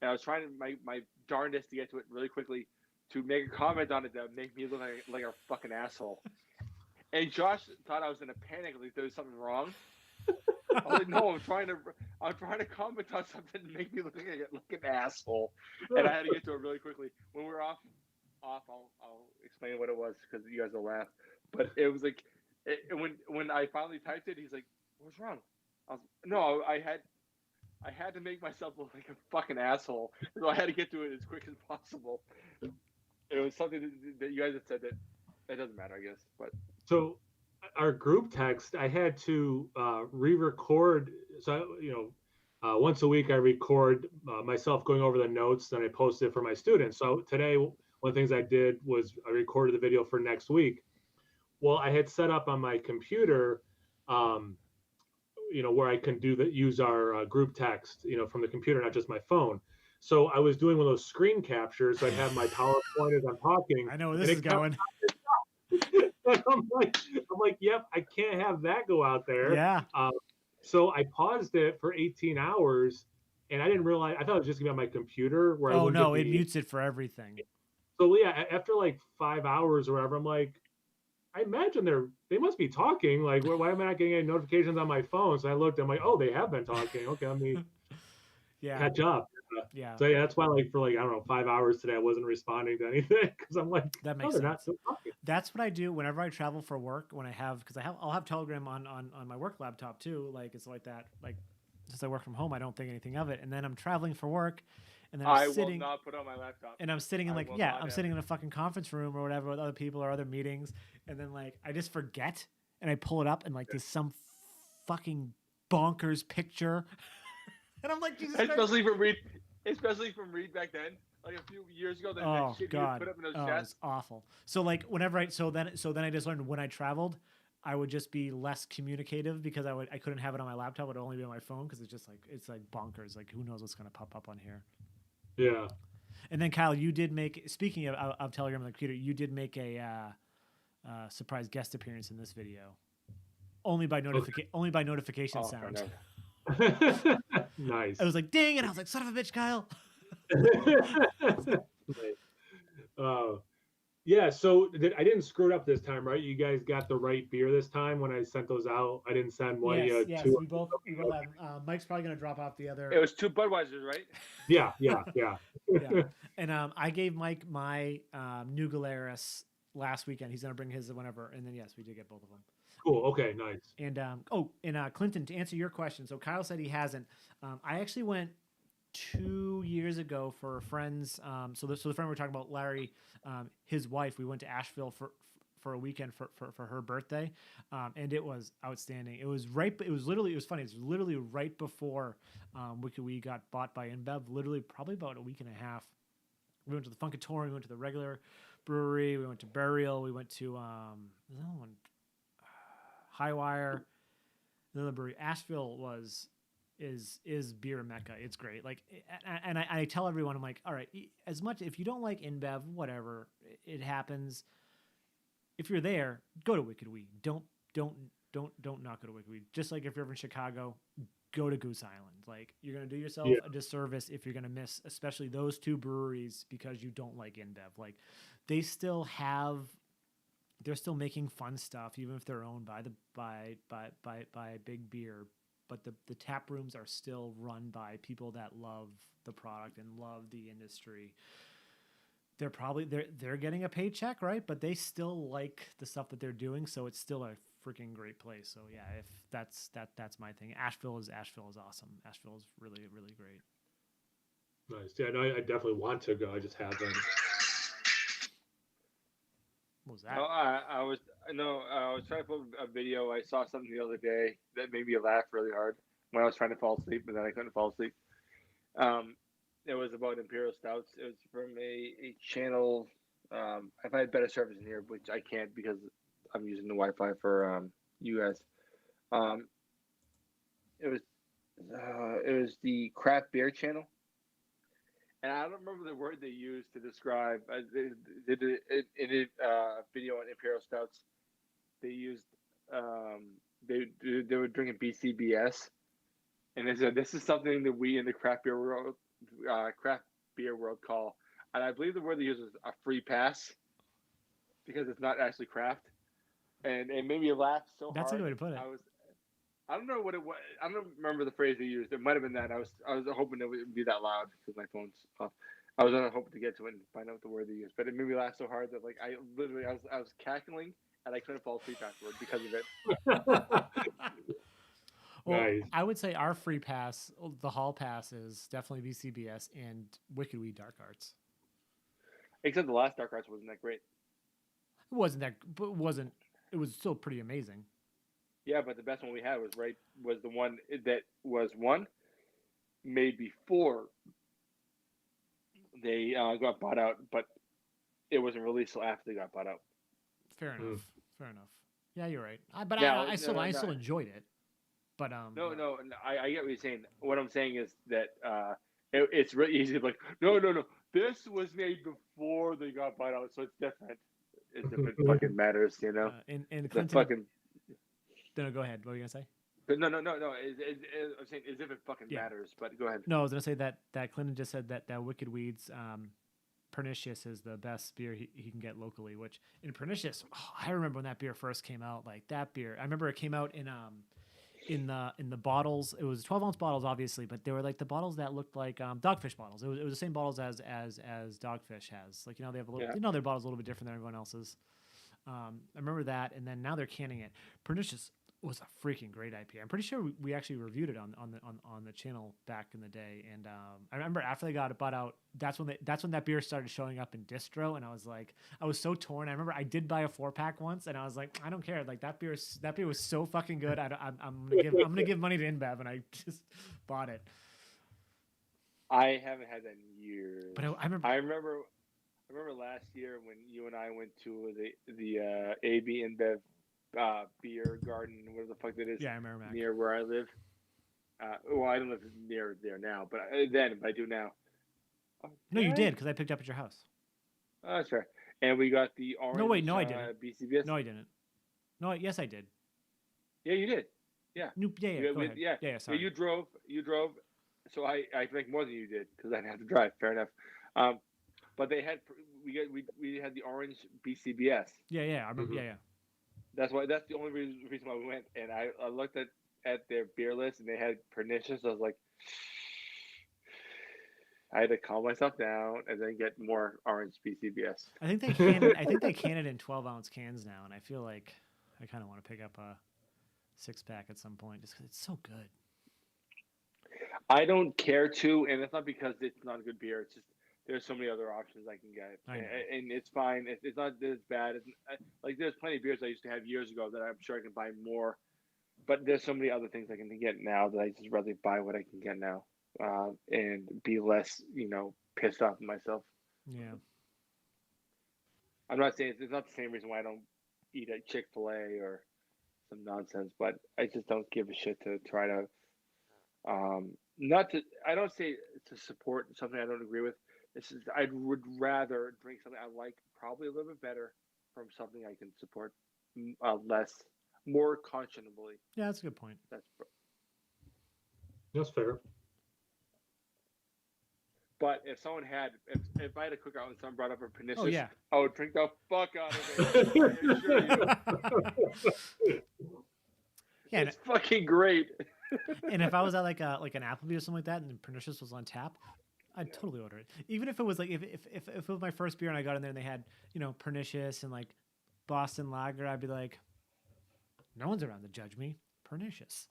Speaker 2: and I was trying my darndest to get to it really quickly, to make a comment on it that would make me look like a fucking asshole. And Josh thought I was in a panic, like there was something wrong. I was like, no, I'm trying to comment on something to make me look like an asshole. And I had to get to it really quickly. When we're off, I'll explain what it was because you guys will laugh. But it was like, when I finally typed it, he's like, what's wrong? I had to make myself look like a fucking asshole. So I had to get to it as quick as possible. It was something that you guys had said that doesn't matter, I guess. But
Speaker 4: so our group text, I had to re-record. So once a week I record myself going over the notes, then I post it for my students. So today, one of the things I did was I recorded the video for next week. Well, I had set up on my computer, where I can use our group text, from the computer, not just my phone. So I was doing one of those screen captures. So I have my PowerPoint as I'm talking.
Speaker 1: I know where this is going.
Speaker 4: I'm like, yep, I can't have that go out there.
Speaker 1: Yeah.
Speaker 4: So I paused it for 18 hours, and I didn't realize. I thought it was just gonna be on my computer.
Speaker 1: It mutes it for everything.
Speaker 4: So yeah, after like 5 hours or whatever, I'm like, I imagine they must be talking. Like, why am I not getting any notifications on my phone? So I looked. I'm like, oh, they have been talking. Okay, let me catch up.
Speaker 1: Yeah.
Speaker 4: So yeah, that's why for I don't know 5 hours today I wasn't responding to anything because I'm like,
Speaker 1: that makes sense. That's what I do whenever I travel for work. I'll have Telegram on my work laptop too. Like it's like that. Like since I work from home, I don't think anything of it. And then I'm traveling for work, and then
Speaker 2: I
Speaker 1: I'm
Speaker 2: will
Speaker 1: sitting.
Speaker 2: not put on my laptop.
Speaker 1: And I'm sitting in
Speaker 2: I
Speaker 1: like,
Speaker 2: will
Speaker 1: yeah,
Speaker 2: not
Speaker 1: I'm sitting in a fucking conference room or whatever with other people or other meetings. And then like, I just forget and I pull it up and like there's some fucking bonkers picture. And I'm like, Jesus Christ.
Speaker 2: Especially from Reed back then, like a few years ago, that
Speaker 1: Oh
Speaker 2: shit he
Speaker 1: God.
Speaker 2: would put up in those
Speaker 1: Oh,
Speaker 2: chats.
Speaker 1: it's awful. So like whenever so then I just learned when I traveled, I would just be less communicative because I couldn't have it on my laptop. It would only be on my phone because it's like bonkers. Like who knows what's going to pop up on here.
Speaker 4: Yeah.
Speaker 1: And then Kyle, you did make, speaking of Telegram and the computer, you did make a surprise guest appearance in this video, only by notification sound.
Speaker 4: Nice.
Speaker 1: I was like, ding, and I was like, son of a bitch, Kyle.
Speaker 4: Yeah, so I didn't screw it up this time, right? You guys got the right beer this time when I sent those out. I didn't send one of you
Speaker 1: Yes,
Speaker 4: two.
Speaker 1: we both have. Mike's probably gonna drop off the other.
Speaker 2: It was 2 Budweisers, right?
Speaker 4: Yeah.
Speaker 1: Yeah. And I gave Mike my New Galeris last weekend. He's gonna bring his whenever, and then yes, we did get both of them.
Speaker 4: Cool. Okay. Nice.
Speaker 1: And Clinton, to answer your question, so Kyle said he hasn't. I actually went 2 years ago for friends. So the friend we're talking about, Larry, his wife. We went to Asheville for a weekend for her birthday, and it was outstanding. It was funny. It was literally right before Wicked Weed got bought by InBev. Literally, probably about a week and a half. We went to the Funkatory. We went to the regular brewery. We went to Burial. We went to another one, Highwire. Another brewery. Asheville is beer mecca. It's great. Like, and I tell everyone, I'm like, all right, as much if you don't like InBev, whatever, it happens. If you're there, go to Wicked Weed. Don't not go to Wicked Weed. Just like if you're ever in Chicago, go to Goose Island. Like, you're gonna do yourself a disservice if you're gonna miss, especially those two breweries, because you don't like InBev. Like, they're still making fun stuff, even if they're owned by big beer. But the tap rooms are still run by people that love the product and love the industry. They're getting a paycheck, right? But they still like the stuff that they're doing, so it's still a freaking great place. So yeah, if that's my thing. Asheville is awesome. Asheville is really, really great.
Speaker 4: Nice. Yeah, no, I definitely want to go. I just haven't.
Speaker 1: What was that?
Speaker 2: No, I was trying to put a video. I saw something the other day that made me laugh really hard when I was trying to fall asleep, but then I couldn't fall asleep. It was about Imperial Stouts. It was from a channel. If I had better service in here, which I can't because I'm using the Wi-Fi for you guys. It was the craft beer channel. And I don't remember the word they used to describe. They did it in a video on Imperial Stouts. They used they were drinking BCBS, and they said this is something that we in the craft beer world call, and I believe the word they used was a free pass, because it's not actually craft, and it made me laugh so hard.
Speaker 1: That's a good way to put it.
Speaker 2: I don't know what it was. I don't remember the phrase they used. It might have been that. I was hoping it would be that loud because my phone's off. I was hoping to get to it and find out the word they used, but it made me laugh so hard that like I was cackling and I couldn't fall asleep afterward because of it.
Speaker 1: Well,
Speaker 4: Nice.
Speaker 1: I would say our free pass, the hall pass, is definitely BCBS and Wicked Weed Dark Arts.
Speaker 2: Except the last Dark Arts wasn't that great.
Speaker 1: It wasn't that, but it was still pretty amazing.
Speaker 2: Yeah, but the best one we had was the one that was made before they got bought out, but it wasn't released till after they got bought out.
Speaker 1: Fair enough. Fair enough. Yeah, you're right. I still enjoyed it. But
Speaker 2: No, I get what you're saying. What I'm saying is that it's really easy to like, no. This was made before they got bought out, so it's different. It's different fucking matters, you know.
Speaker 1: And
Speaker 2: the
Speaker 1: Clinton,
Speaker 2: fucking.
Speaker 1: No, go ahead. What were you gonna say?
Speaker 2: But no. I'm saying as if it fucking matters. But go ahead.
Speaker 1: No, I was gonna say that Clinton just said that Wicked Weed's Pernicious is the best beer he can get locally. Which in Pernicious, I remember when that beer first came out. Like that beer, I remember it came out in the bottles. It was 12-ounce bottles, obviously, but they were like the bottles that looked like Dogfish bottles. It was the same bottles as Dogfish has. Like, they have a little, their bottles a little bit different than everyone else's. I remember that, and then now they're canning it. Pernicious, was a freaking great IPA. I'm pretty sure we actually reviewed it on the channel back in the day. And I remember after they got it bought out, that's when that beer started showing up in distro, and I was so torn. I remember I did buy a 4-pack once, and I was like, I don't care. Like that beer was so fucking good. I'm gonna give money to InBev, and I just bought it.
Speaker 2: I haven't had that in years.
Speaker 1: But I remember
Speaker 2: last year when you and I went to the AB InBev beer garden, whatever the fuck that is.
Speaker 1: Yeah, I remember
Speaker 2: near where I live. Well, I don't live near there now, but I do now.
Speaker 1: No, you did, because I picked up at your house.
Speaker 2: Oh, that's fair. And we got the orange.
Speaker 1: No, wait, no, I didn't.
Speaker 2: BCBS.
Speaker 1: No, I didn't. No, yes, I did.
Speaker 2: Yeah, you did. Yeah.
Speaker 1: Go ahead. Yeah, sorry.
Speaker 2: You drove. So I drank more than you did because I didn't have to drive. Fair enough. But they had we had the orange BCBS.
Speaker 1: Yeah, I remember. Yeah.
Speaker 2: That's the only reason why we went. And I looked at their beer list, and they had Pernicious. I was like, I had to calm myself down and then get more orange BCBS.
Speaker 1: I think they can it in 12-ounce cans now, and I feel like I kind of want to pick up a 6-pack at some point just because it's so good.
Speaker 2: I don't care to, and it's not because it's not a good beer. It's just there's so many other options I can get, and it's fine. It's not as bad. Like there's plenty of beers I used to have years ago that I'm sure I can buy more, but there's so many other things I can get now that I just rather buy what I can get now, and be less, pissed off at myself.
Speaker 1: Yeah.
Speaker 2: I'm not saying it's not the same reason why I don't eat at Chick-fil-A or some nonsense, but I just don't give a shit to try to, I don't say to support something I don't agree with. I would rather drink something I like probably a little bit better from something I can support more conscionably.
Speaker 1: Yeah, that's a good point.
Speaker 4: That's fair.
Speaker 2: But if someone if I had a cookout and someone brought up a Pernicious,
Speaker 1: oh, yeah.
Speaker 2: I would drink the fuck out of it. I assure you.
Speaker 1: Yeah,
Speaker 2: it's fucking great.
Speaker 1: And if I was at like an Applebee or something like that, and Pernicious was on tap, I'd totally order it. Even if it was like if it was my first beer and I got in there and they had Pernicious and like Boston Lager, I'd be like, no one's around to judge me. Pernicious.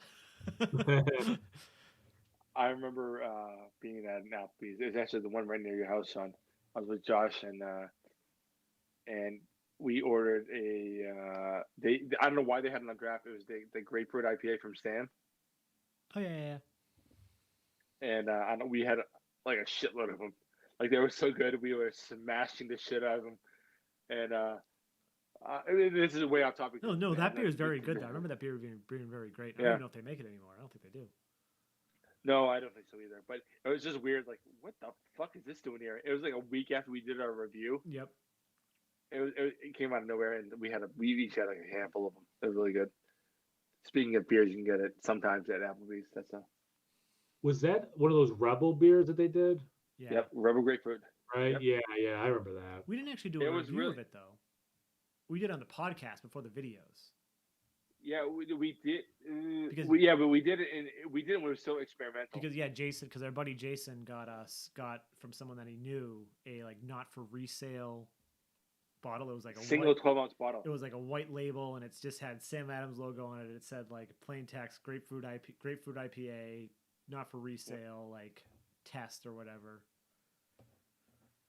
Speaker 2: I remember being at an Applebee's. It was actually the one right near your house, Sean. I was with Josh and we ordered I don't know why they had it on draft. It was the grapefruit IPA from Stan.
Speaker 1: Oh yeah.
Speaker 2: And we had like a shitload of them. Like they were so good, we were smashing the shit out of them. And this is way off topic.
Speaker 1: No, that beer is very good. Though. I remember that beer being very great. I don't even know if they make it anymore. I don't think they do.
Speaker 2: No, I don't think so either. But it was just weird. Like, what the fuck is this doing here? It was like a week after we did our review.
Speaker 1: Yep.
Speaker 2: It came out of nowhere, and we each had like a handful of them. It was really good. Speaking of beers, you can get it sometimes at Applebee's. That's all.
Speaker 4: Was that one of those Rebel beers that they did?
Speaker 1: Yeah.
Speaker 2: Yep, Rebel Grapefruit.
Speaker 4: Right. Yep. Yeah, I remember that.
Speaker 1: We didn't actually do a review of it though. We did on the podcast before the videos.
Speaker 2: Yeah, we did.
Speaker 1: But
Speaker 2: we did it when it was still experimental.
Speaker 1: Because Jason, because our buddy Jason got from someone that he knew a like not for resale bottle. It was like a
Speaker 2: single 12-ounce bottle.
Speaker 1: It was like a white label, and it's just had Sam Adams logo on it. It said like plain text, grapefruit IPA, not for resale, like test or whatever.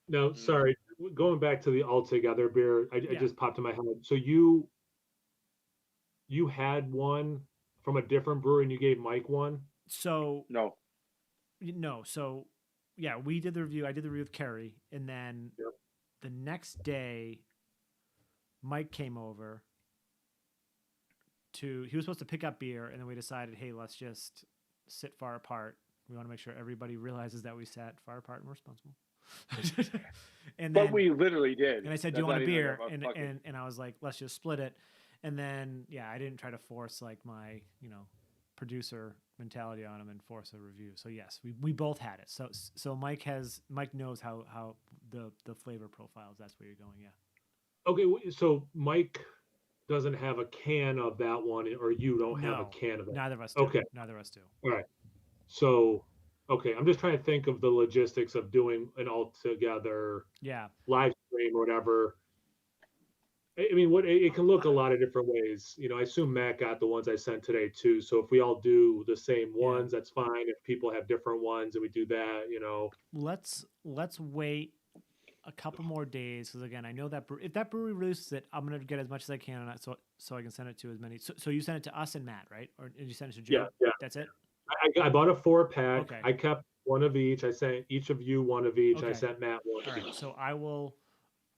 Speaker 4: No, sorry. Going back to the Altogether beer, I just popped in my head. So you had one from a different brewery and you gave Mike one?
Speaker 2: No.
Speaker 1: So yeah, we did the review. I did the review with Kerry, and then the next day, Mike came over he was supposed to pick up beer, and then we decided, hey, let's just sit far apart. We want to make sure everybody realizes that we sat far apart and we're responsible.
Speaker 2: But we literally did.
Speaker 1: And I said, do you want a beer? And I was like, let's just split it. And then, I didn't try to force like my, producer mentality on him and force a review. So yes, we both had it. So Mike knows how the flavor profiles. That's where you're going. Yeah.
Speaker 4: Okay. So Mike doesn't have a can of that one, or you don't have a can of it.
Speaker 1: Neither of us do.
Speaker 4: Okay.
Speaker 1: Neither of us do.
Speaker 4: All right. So, okay. I'm just trying to think of the logistics of doing an all together live stream or whatever. I mean, what it can look a lot of different ways. I assume Matt got the ones I sent today too. So if we all do the same ones, that's fine. If people have different ones and we do that.
Speaker 1: Let's wait a couple more days because again, I know that if that brewery releases it, I'm gonna get as much as I can on it, so I can send it to as many. So you sent it to us and Matt, right? Or did you send it to Joe?
Speaker 4: Yeah.
Speaker 1: That's it.
Speaker 4: I bought a 4-pack.
Speaker 1: Okay.
Speaker 4: I kept one of each. I sent each of you one of each.
Speaker 1: Okay.
Speaker 4: I sent Matt one.
Speaker 1: All right. So I will.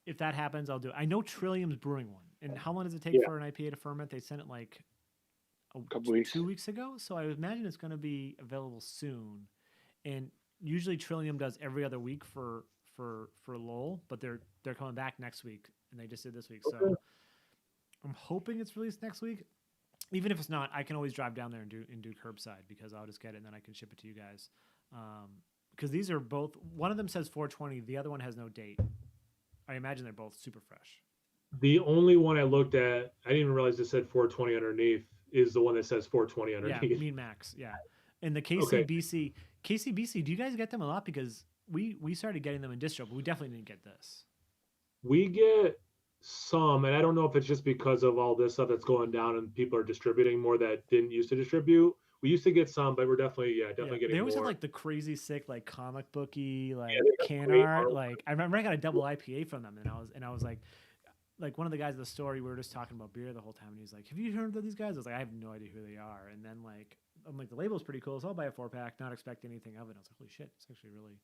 Speaker 1: If that happens, I'll do it. I know Trillium's brewing one. And how long does it take for an IPA to ferment? They sent it like
Speaker 2: couple weeks.
Speaker 1: 2 weeks ago. So I imagine it's going to be available soon. And usually Trillium does every other week for Lowell, but they're coming back next week, and they just did this week.
Speaker 4: Okay.
Speaker 1: So I'm hoping it's released next week. Even if it's not, I can always drive down there and do curbside because I'll just get it and then I can ship it to you guys. Because these are both. One of them says 420. The other one has no date. I imagine they're both super fresh.
Speaker 4: The only one I looked at, I didn't even realize it said 420 underneath, is the one that says 420 underneath.
Speaker 1: Yeah, Mean Max. Yeah. And the KCBC, do you guys get them a lot? Because we started getting them in distro, but we definitely didn't get this.
Speaker 4: We get some, and I don't know if it's just because of all this stuff that's going down and people are distributing more that didn't used to distribute. We used to get some, but we're definitely getting
Speaker 1: They always
Speaker 4: more.
Speaker 1: have like the crazy sick like comic booky like
Speaker 4: they
Speaker 1: can
Speaker 4: great
Speaker 1: art.
Speaker 4: art.
Speaker 1: Like I remember I got a double IPA from them, and I was like one of the guys at the store, we were just talking about beer the whole time, and he's like, "Have you heard of these guys?" I was like, "I have no idea who they are." And then like I'm like, the label's pretty cool, so I'll buy a 4-pack, not expect anything of it. I was like, "Holy shit, it's actually really."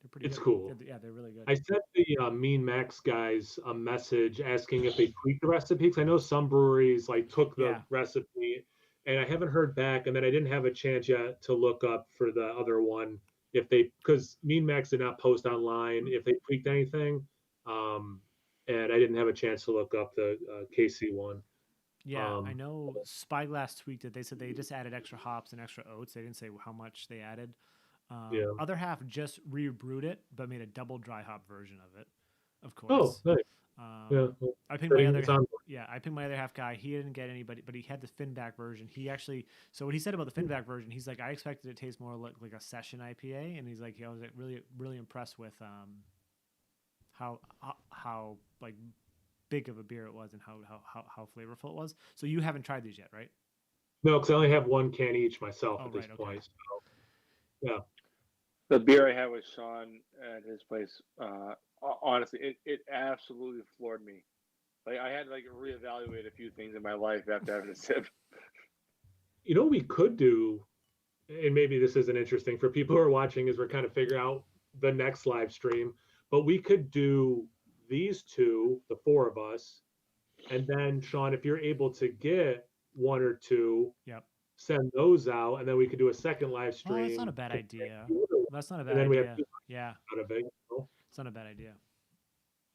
Speaker 1: They're pretty.
Speaker 4: It's
Speaker 1: good.
Speaker 4: cool.
Speaker 1: Yeah, they're really good.
Speaker 4: I sent the Mean Max guys a message asking if they tweaked the recipe, because I know some breweries like took the recipe, and I haven't heard back. And then I didn't have a chance yet to look up for the other one because Mean Max did not post online if they tweaked anything, and I didn't have a chance to look up the KC one.
Speaker 1: Yeah, I know Spyglass tweaked it. They said they just added extra hops and extra oats. They didn't say how much they added. Other half just rebrewed it, but made a double dry hop version of it. Of course.
Speaker 4: Oh, nice.
Speaker 1: I picked my other half guy. He didn't get anybody, but he had the Finback version. So what he said about the Finback version, he's like, I expected it to taste more like a session IPA, and he's like, I was like really really impressed with how like big of a beer it was and how flavorful it was. So you haven't tried these yet, right?
Speaker 4: No, because I only have one can each myself at this point. So, yeah.
Speaker 2: The beer I had with Sean at his place, honestly, it absolutely floored me. Like I had to reevaluate a few things in my life after having a sip.
Speaker 4: You know what we could do, and maybe this isn't interesting for people who are watching, is we're kind of figuring out the next live stream, but we could do these two, the four of us, and then Sean, if you're able to get one or two, send those out, and then we could do a second live stream.
Speaker 1: Oh, that's not a bad idea. That's not a bad idea. Out of it, it's not a bad idea.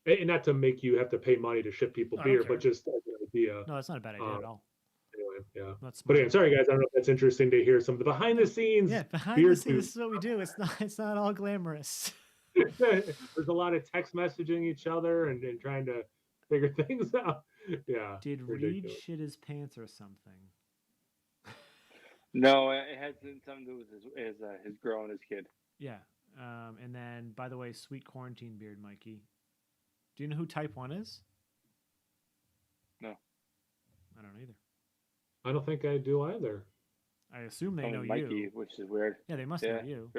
Speaker 4: And not to make you have to pay money to ship people beer, but just as an idea.
Speaker 1: No, that's not a bad idea at all.
Speaker 4: Anyway, yeah. But anyway, sorry guys, I don't know if that's interesting to hear some of the behind the scenes.
Speaker 1: Yeah, behind the scenes, this is what we do. It's not all glamorous.
Speaker 4: There's a lot of text messaging each other and trying to figure things out. Yeah.
Speaker 1: Did Reed shit his pants or something?
Speaker 2: No, it had something to do with his girl and his kid.
Speaker 1: Yeah. And then, by the way, sweet quarantine beard, Mikey. Do you know who Type 1 is?
Speaker 2: No.
Speaker 1: I don't either.
Speaker 4: I don't think I do either.
Speaker 1: I assume they know
Speaker 2: Mikey,
Speaker 1: you.
Speaker 2: which is weird.
Speaker 1: Yeah, they must know you.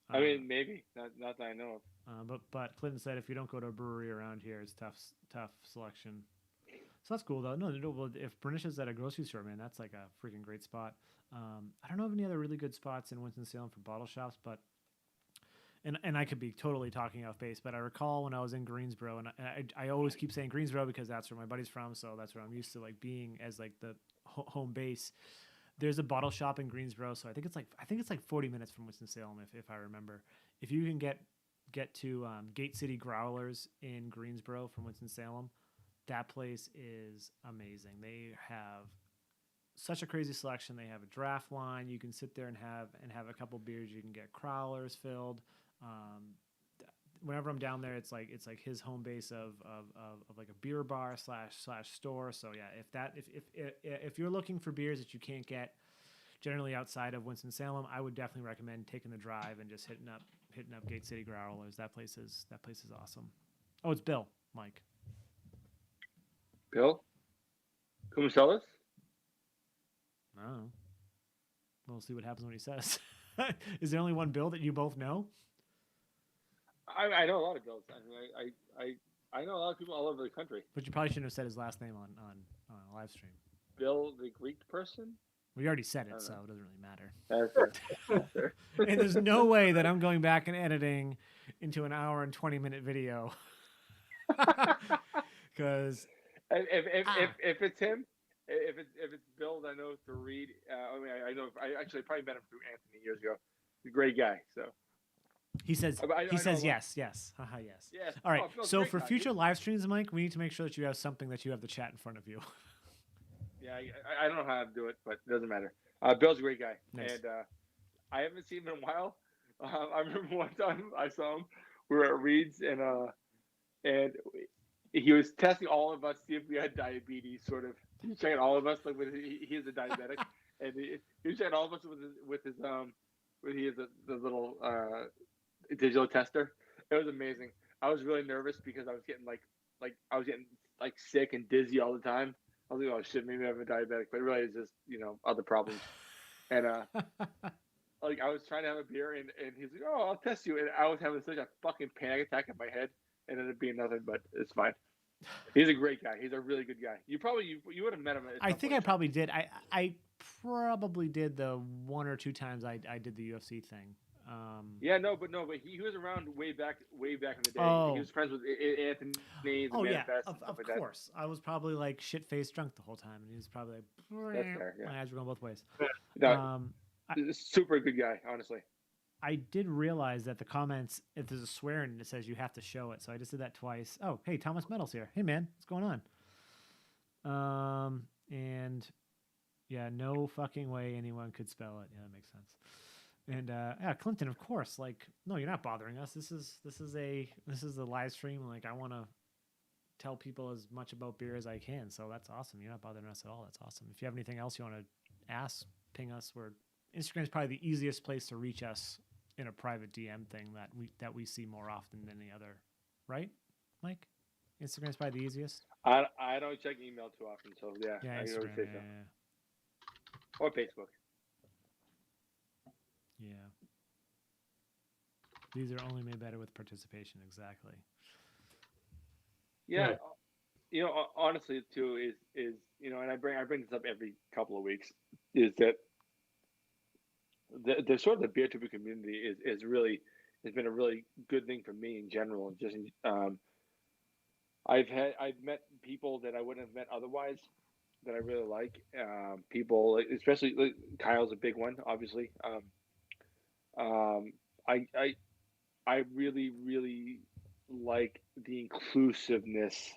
Speaker 2: I mean, maybe. Not that I know
Speaker 1: of. But Clinton said if you don't go to a brewery around here, it's tough selection. So that's cool, though. No, if Bernisha's at a grocery store, man, that's like a freaking great spot. I don't know of any other really good spots in Winston-Salem for bottle shops, but and I could be totally talking off base, but I recall when I was in Greensboro, and I always keep saying Greensboro because that's where my buddy's from, so that's where I'm used to being as the home base. There's a bottle shop in Greensboro, so I think it's like 40 minutes from Winston-Salem if I remember. If you can get to Gate City Growlers in Greensboro from Winston-Salem, that place is amazing. They have such a crazy selection. They have a draft line. You can sit there and have a couple beers. You can get crowlers filled. Whenever I'm down there, it's like his home base of like a beer bar slash store. So yeah, if you're looking for beers that you can't get generally outside of Winston-Salem, I would definitely recommend taking the drive and just hitting up Gate City Growlers. That place is awesome. Oh, it's Bill, Mike.
Speaker 2: Bill, can we sell this?
Speaker 1: I don't know. We'll see what happens when he says. Is there only one Bill that you both know?
Speaker 2: I know a lot of Bills. I mean, I know a lot of people all over the country.
Speaker 1: But you probably shouldn't have said his last name on a live stream.
Speaker 2: Bill, the Greek person?
Speaker 1: We already said it, so it doesn't really matter.
Speaker 2: That's fair.
Speaker 1: And there's no way that I'm going back and editing into an hour and 20-minute video. Because
Speaker 2: if it's him, if it's Bill that I know to read, I mean, I know. I actually probably met him through Anthony years ago. He's a great guy. So
Speaker 1: he says yes. Haha, yes.
Speaker 2: Yeah.
Speaker 1: All right.
Speaker 2: Bill's
Speaker 1: So
Speaker 2: great
Speaker 1: for
Speaker 2: guy.
Speaker 1: future live streams, Mike, we need to make sure that you have something that you have the chat in front of you.
Speaker 2: Yeah, I don't know how to do it, but it doesn't matter. Bill's a great guy,
Speaker 1: Nice.
Speaker 2: and I haven't seen him in a while. I remember one time I saw him. We were at Reed's, and he was testing all of us, see if we had diabetes. Sort of, he was checking all of us, like he is a diabetic, and he was checking all of us with the little digital tester. It was amazing. I was really nervous because I was getting like sick and dizzy all the time. I was like, oh shit, maybe I'm a diabetic, but really it's just, other problems. And like I was trying to have a beer and he's like, oh, I'll test you. And I was having such a fucking panic attack in my head and it ended up being nothing, but it's fine. He's a great guy. He's a really good guy. You would have met him.
Speaker 1: I think I probably did. I probably did the one or two times I did the UFC thing.
Speaker 2: Yeah, but he was around way back in the day.
Speaker 1: Oh.
Speaker 2: He was friends with Anthony. The
Speaker 1: Oh yeah,
Speaker 2: Manifest,
Speaker 1: of
Speaker 2: like
Speaker 1: course. I was probably like shit-faced drunk the whole time, and he was probably like,
Speaker 2: That's fair, yeah.
Speaker 1: my eyes were going both ways.
Speaker 2: No, super good guy, honestly.
Speaker 1: I did realize that the comments, if there's a swearing, it says you have to show it. So I just did that twice. Oh, hey, Thomas Metal's here. Hey, man, what's going on? And yeah, no fucking way anyone could spell it. Yeah, that makes sense. And yeah, Clinton, of course. Like, no, you're not bothering us. This is the live stream. Like, I want to tell people as much about beer as I can. So that's awesome. You're not bothering us at all. That's awesome. If you have anything else you want to ask, ping us. Instagram is probably the easiest place to reach us in a private DM thing that we see more often than any other, right, Mike? Instagram is probably the easiest.
Speaker 2: I don't check email too often, so yeah.
Speaker 1: Yeah,
Speaker 2: I
Speaker 1: Instagram.
Speaker 2: would say so. Or Facebook.
Speaker 1: Yeah. These are only made better with participation. Exactly.
Speaker 2: Yeah. Honestly, too, is and I bring this up every couple of weeks, is that the sort of the beer tuber community has been a really good thing for me in general. Just I've met people that I wouldn't have met otherwise that I really like. People, especially Kyle's a big one, obviously. I really, really like the inclusiveness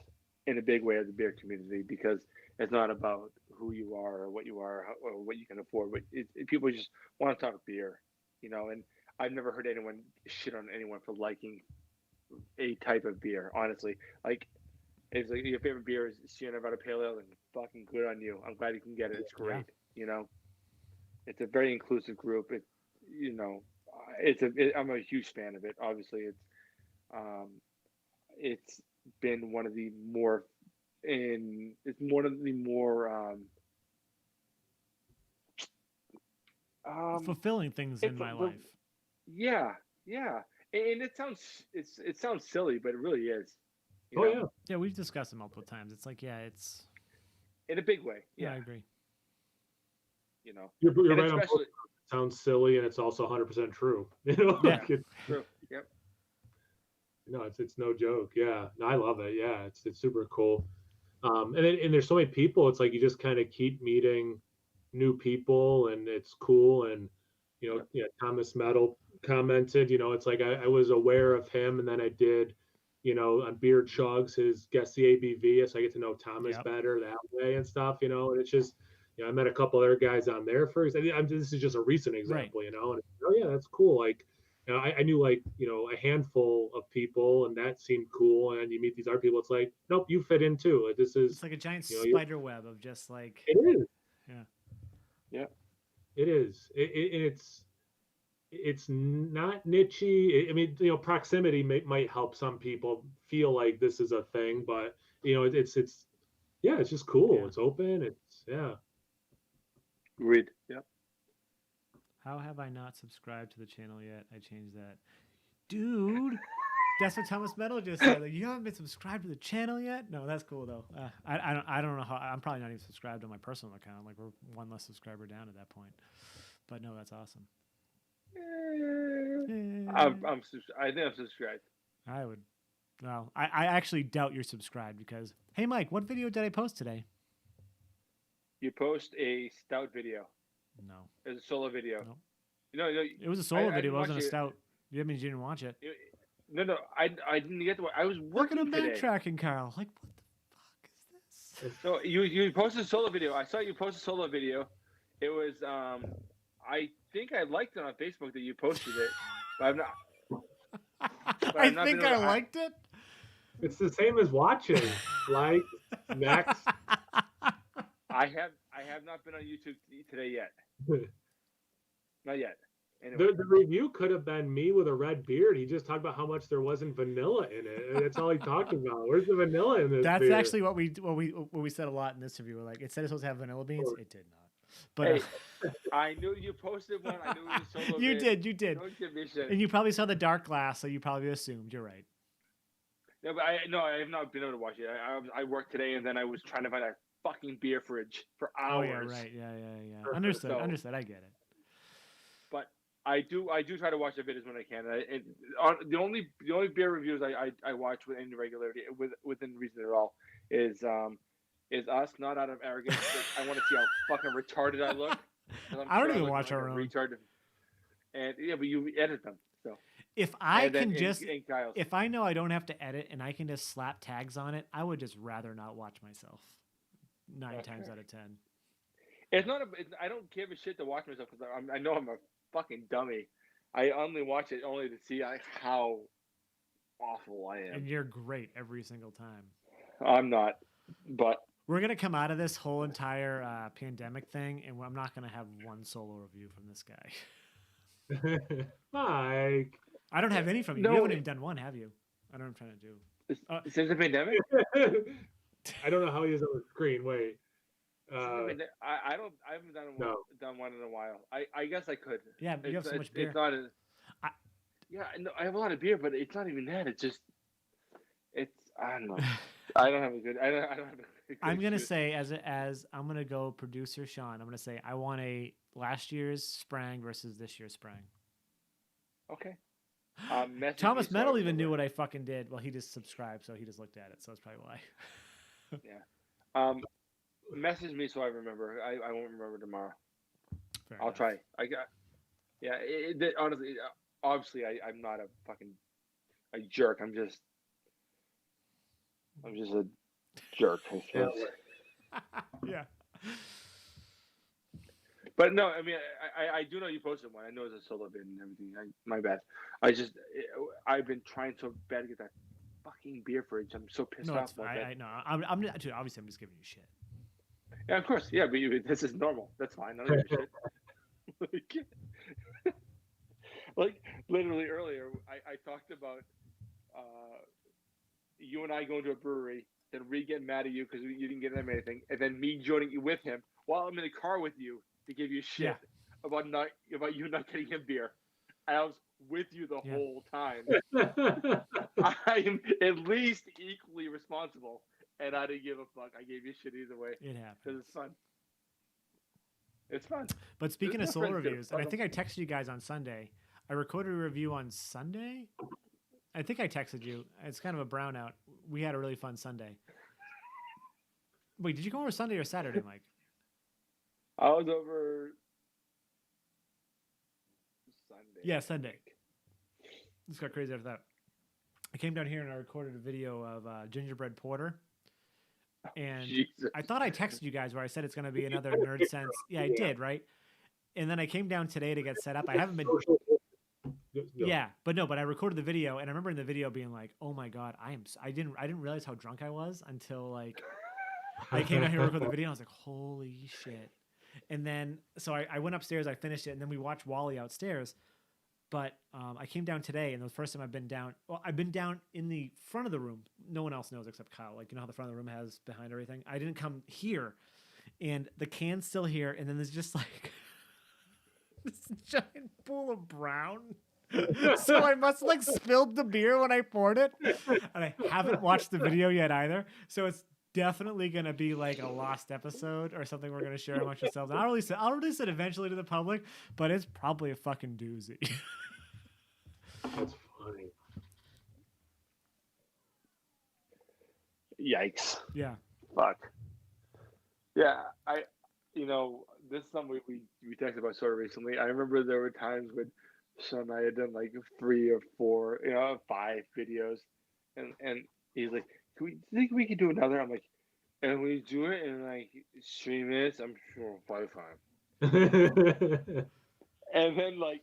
Speaker 2: in a big way of the beer community, because it's not about who you are or what you are or what you can afford, but people just want to talk beer, and I've never heard anyone shit on anyone for liking a type of beer, honestly. Like, it's like your favorite beer is Sierra Nevada Pale Ale, and fucking good on you. I'm glad you can get it. It's great.
Speaker 1: Yeah.
Speaker 2: It's a very inclusive group. I'm a huge fan of it. Obviously, it's been one of the more
Speaker 1: fulfilling things in my life.
Speaker 2: Yeah, and it sounds silly, but it really is.
Speaker 1: Yeah, we've discussed it multiple times. It's like, it's
Speaker 2: in a big way.
Speaker 1: Yeah, I agree.
Speaker 4: You're right. It sounds silly, and it's also 100% true.
Speaker 1: Yeah.
Speaker 2: True. Yep.
Speaker 4: No, it's no joke. Yeah, no, I love it. Yeah, it's super cool. And there's so many people. It's like you just kind of keep meeting new people, and it's cool. And Thomas Metal commented. It's like I was aware of him, and then I did, on Beer Chugs, his Guess the ABV, so I get to know Thomas better that way and stuff. And it's just. I met a couple other guys on there first. This is just a recent example, And oh yeah, that's cool. Like, I knew a handful of people, and that seemed cool. And you meet these other people, it's like, nope, you fit in too. Like, it's
Speaker 1: like a giant spider web of just like.
Speaker 4: It is.
Speaker 2: Yeah.
Speaker 4: It is. It's it's not nichey. I mean, you know, proximity might help some people feel like this is a thing, but you know, it's yeah, it's just cool.
Speaker 1: Yeah.
Speaker 4: It's open. It's yeah.
Speaker 2: Agreed. Yep.
Speaker 1: How have I not subscribed to the channel yet? I changed that. Dude, that's what Thomas Metal just said. Like, you haven't been subscribed to the channel yet? No, that's cool though. I don't know how. I'm probably not even subscribed on my personal account. Like, we're one less subscriber down at that point. But no, that's awesome.
Speaker 2: I think I'm subscribed.
Speaker 1: I would. Well, I actually doubt you're subscribed because, hey, Mike, what video did I post today?
Speaker 2: You post a stout video.
Speaker 1: No.
Speaker 2: It was a solo video.
Speaker 1: No.
Speaker 2: No,
Speaker 1: It was a solo video. It wasn't a
Speaker 2: watch it.
Speaker 1: stout. That means you didn't watch it.
Speaker 2: No, I didn't get to. I was
Speaker 1: Look at
Speaker 2: working
Speaker 1: him
Speaker 2: today.
Speaker 1: backtracking, Kyle. Like, what the fuck is this?
Speaker 2: So you posted a solo video. I saw you post a solo video. It was I think I liked it on Facebook that you posted it, but I'm not.
Speaker 1: I think I liked it.
Speaker 4: It's the same as watching. Like, next.
Speaker 2: I have not been on YouTube today yet. Not yet. Anyway.
Speaker 4: The review could have been me with a red beard. He just talked about how much there wasn't vanilla in it. That's all he talked about. Where's the vanilla in this?
Speaker 1: That's
Speaker 4: beer?
Speaker 1: actually what we said a lot in this review. We're like, it said it's supposed to have vanilla beans. It did not. But
Speaker 2: hey, I knew you posted one. I knew it was solo.
Speaker 1: you did.
Speaker 2: Don't give me shit.
Speaker 1: And you probably saw the dark glass, so you probably assumed. You're right.
Speaker 2: No, but I have not been able to watch it. I worked today, and then I was trying to find a fucking beer fridge for hours.
Speaker 1: Oh yeah, right. Yeah. Understood. Understood. I get it.
Speaker 2: But I do try to watch the videos when I can. The only beer reviews I watch with any regularity, within reason at all, is us, not out of arrogance. But I want to see how fucking retarded I look.
Speaker 1: I don't even watch our own.
Speaker 2: Retarded. And yeah, but you edit them. So
Speaker 1: if I can if I know I don't have to edit and I can just slap tags on it, I would just rather not watch myself. 9 times out of 10.
Speaker 2: It's not. I don't give a shit to watch myself because I know I'm a fucking dummy. I only watch it only to see how awful I am.
Speaker 1: And you're great every single time.
Speaker 2: I'm not, but
Speaker 1: we're gonna come out of this whole entire pandemic thing, and I'm not gonna have one solo review from this guy.
Speaker 4: Mike,
Speaker 1: I don't have any from you.
Speaker 2: No,
Speaker 1: you haven't even done one, have you? I don't know what I'm trying to do.
Speaker 2: Since the pandemic.
Speaker 4: I don't know how he is on the screen. Wait.
Speaker 2: I haven't done one in a while. I guess I could.
Speaker 1: Yeah, but you have so much beer.
Speaker 2: It's not I have a lot of beer, but it's not even that. I don't know. I don't have a good. I don't have a good
Speaker 1: I'm gonna say as I'm gonna go producer Sean. I'm gonna say I want a last year's Sprang versus this year's Sprang.
Speaker 2: Okay.
Speaker 1: Thomas Metal even knew what I fucking did. Well, he just subscribed, so he just looked at it. So that's probably why.
Speaker 2: Yeah. Message me so I remember. I won't remember tomorrow.
Speaker 1: Fair
Speaker 2: I'll
Speaker 1: enough.
Speaker 2: try. Yeah. Honestly, obviously, I'm not a fucking a jerk. I'm just a jerk. I suppose.
Speaker 1: Yeah.
Speaker 2: But no, I mean, I do know you posted one. I know it's a solo vid and everything. My bad. I've been trying so bad to get that fucking beer fridge. I'm so pissed off about that.
Speaker 1: No, I'm dude, obviously I'm just giving you shit.
Speaker 2: Yeah, of course. Yeah, but this is normal. That's fine. I don't give a shit. Like literally earlier, I talked about you and I going to a brewery, then Reed getting mad at you because you didn't get him anything, and then me joining you with him while I'm in the car with you to give you shit about you not getting him beer. And I was with you the whole time. I am at least equally responsible, and I didn't give a fuck. I gave you shit either way.
Speaker 1: It happens.
Speaker 2: Because it's fun. It's fun.
Speaker 1: But speaking of solo reviews, and I think I texted you guys on Sunday. I recorded a review on Sunday. I think I texted you. It's kind of a brownout. We had a really fun Sunday. Wait, did you go over Sunday or Saturday, Mike?
Speaker 2: I was over Sunday.
Speaker 1: Yeah, Sunday. This got crazy after that. I came down here and I recorded a video of gingerbread porter. And
Speaker 2: Jesus.
Speaker 1: I thought I texted you guys where I said it's going to be another Nerdsense. Yeah, I did, right? And then I came down today to get set up. I haven't been... Yeah, but I recorded the video, and I remember in the video being like, "Oh my god, I didn't realize how drunk I was until like I came down here to record the video. And I was like, holy shit!" And then so I went upstairs, I finished it, and then we watched Wally outstairs. But I came down today, and the first time I've been down. Well, I've been down in the front of the room. No one else knows except Kyle. Like, you know how the front of the room has behind everything. I didn't come here, and the can's still here, and then there's just like this giant pool of brown. So I must like spilled the beer when I poured it, and I haven't watched the video yet either. So it's definitely gonna be like a lost episode or something we're gonna share amongst ourselves. I'll release it eventually to the public, but it's probably a fucking doozy.
Speaker 4: That's funny.
Speaker 2: Yikes.
Speaker 1: Yeah.
Speaker 2: Fuck. Yeah, this is something we talked about sort of recently. I remember there were times when Sean and I had done like 3 or 4, 5 videos, and he's like, "Do you think we could do another?" I'm like, "And we do it in like 3 minutes, I'm sure we'll be fine." And then like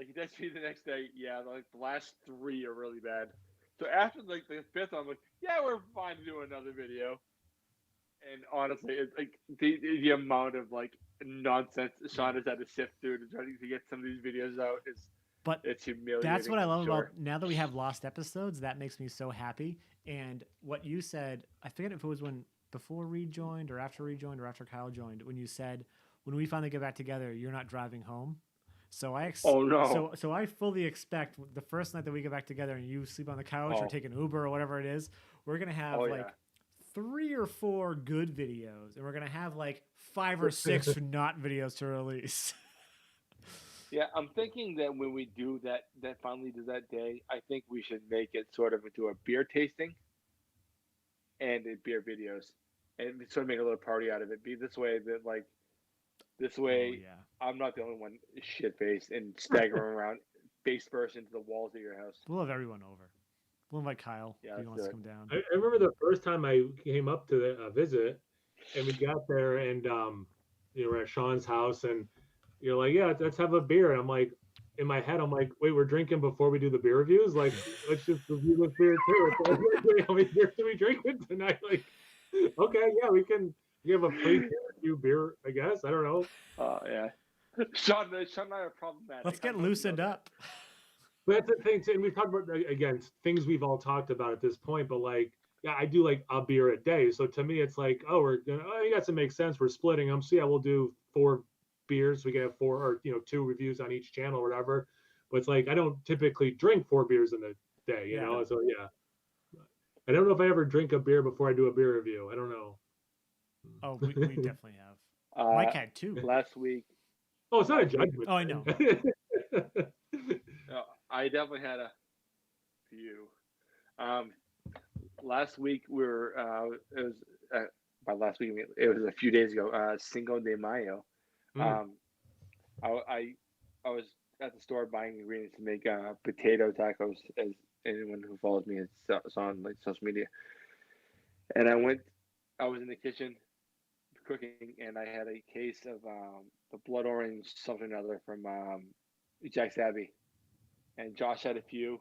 Speaker 2: he texts me the next day, yeah, like the last 3 are really bad. So after like the 5th, I'm like, yeah, we're fine to do another video. And honestly, it's like the amount of like nonsense Sean has had to sift through to try to get some of these videos out it's humiliating.
Speaker 1: That's what I love about now that we have lost episodes. That makes me so happy. And what you said, I forget if it was before Reed joined or after Kyle joined, when you said, when we finally get back together, you're not driving home. So
Speaker 2: oh no.
Speaker 1: So I fully expect the first night that we get back together and you sleep on the couch or take an Uber or whatever it is, we're gonna have 3 or 4 good videos, and we're gonna have like 5 or 6 not videos to release.
Speaker 2: Yeah, I'm thinking that when we do that finally do that day, I think we should make it sort of into a beer tasting and beer videos, and sort of make a little party out of it. Be this way I'm not the only one shit faced and staggering around face first into the walls of your house.
Speaker 1: We'll have everyone over. We'll invite Kyle if he wants to come down.
Speaker 4: I remember the first time I came up to the visit, and we got there, and we're at Sean's house, and you're like, yeah, let's have a beer. And I'm like, in my head, I'm like, wait, we're drinking before we do the beer reviews? Like, let's just review this beer too. So, how many beers do we drink tonight? Like, okay, yeah, we can give a pre-review beer, I guess. I don't know.
Speaker 2: Yeah. Sean and I are problematic.
Speaker 1: Let's get loosened up.
Speaker 4: But that's the thing, too, and we've talked about, again, things we've all talked about at this point, but like, yeah, I do like a beer a day. So to me, it's like, you guys, it makes sense. We're splitting them. So yeah, we'll do 4 beers. We can have 4 or 2 reviews on each channel or whatever. But it's like, I don't typically drink 4 beers in a day, you know? So yeah. I don't know if I ever drink a beer before I do a beer review. I don't know.
Speaker 1: Oh, we definitely have. Mike had 2.
Speaker 2: Last week.
Speaker 4: Oh, it's not a judgment.
Speaker 1: Oh, I know.
Speaker 2: No, I definitely had a few. Last week it was by last week it was a few days ago. Cinco de Mayo. I was at the store buying ingredients to make potato tacos, as anyone who follows me is on like social media. And I was in the kitchen cooking, and I had a case of the blood orange something or other from Jack's Abbey, and Josh had a few.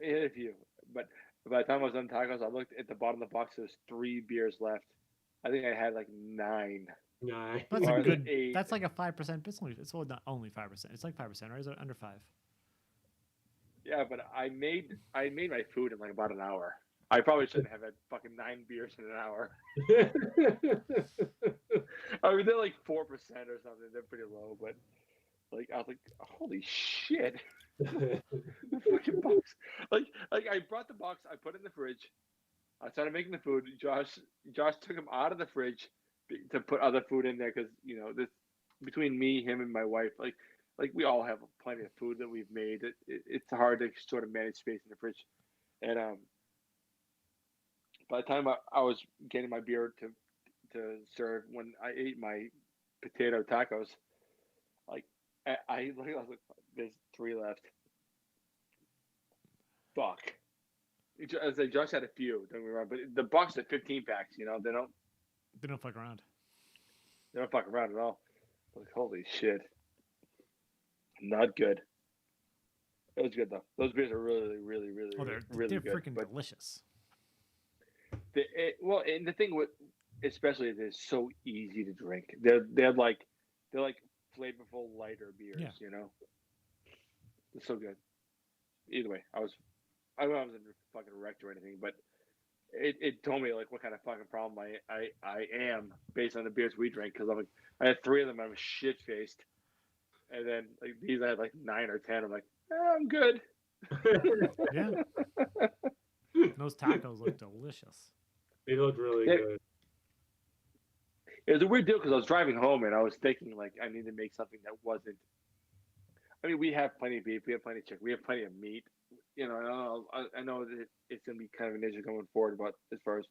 Speaker 2: He had a few, but by the time I was on tacos, I looked at the bottom of the box. There's 3 beers left. I think I had like 9.
Speaker 4: Nice.
Speaker 1: That's a good. That's like a 5%. It's not only 5%. It's like 5%, right? Is it under 5?
Speaker 2: Yeah, but I made my food in like about an hour. I probably shouldn't have had fucking 9 beers in an hour. I mean, they're like 4% or something. They're pretty low, but like I was like, holy shit. The fucking box. Like I brought the box, I put it in the fridge. I started making the food. Josh took them out of the fridge to put other food in there because this between me, him, and my wife, like we all have plenty of food that we've made. It's hard to sort of manage space in the fridge, and by the time I was getting my beer to serve, when I ate my potato tacos, like I was like, there's 3 left. Fuck. I was like, Josh had a few, don't get me wrong, but the box of 15 packs, they don't
Speaker 1: fuck around.
Speaker 2: They don't fuck around at all. Like, holy shit. Not good. It was good though. Those beers are really, really, really, really good.
Speaker 1: They're freaking delicious.
Speaker 2: And the thing with, especially, is they're so easy to drink. They're like flavorful, lighter beers.
Speaker 1: Yeah.
Speaker 2: You know, it's so good. Either way, I wasn't a fucking wrecked or anything, but it told me like what kind of fucking problem I am based on the beers we drank, because I'm like, I had 3 of them, I was shit faced, and then like these I had like 9 or 10. I'm like, I'm good.
Speaker 1: Yeah. Those tacos look delicious.
Speaker 4: They look really
Speaker 2: Yeah.
Speaker 4: good.
Speaker 2: It was a weird deal because I was driving home and I was thinking like I need to make something that wasn't. I mean, we have plenty of beef, we have plenty of chicken, we have plenty of meat. You know, I know that it's gonna be kind of an issue going forward about as far as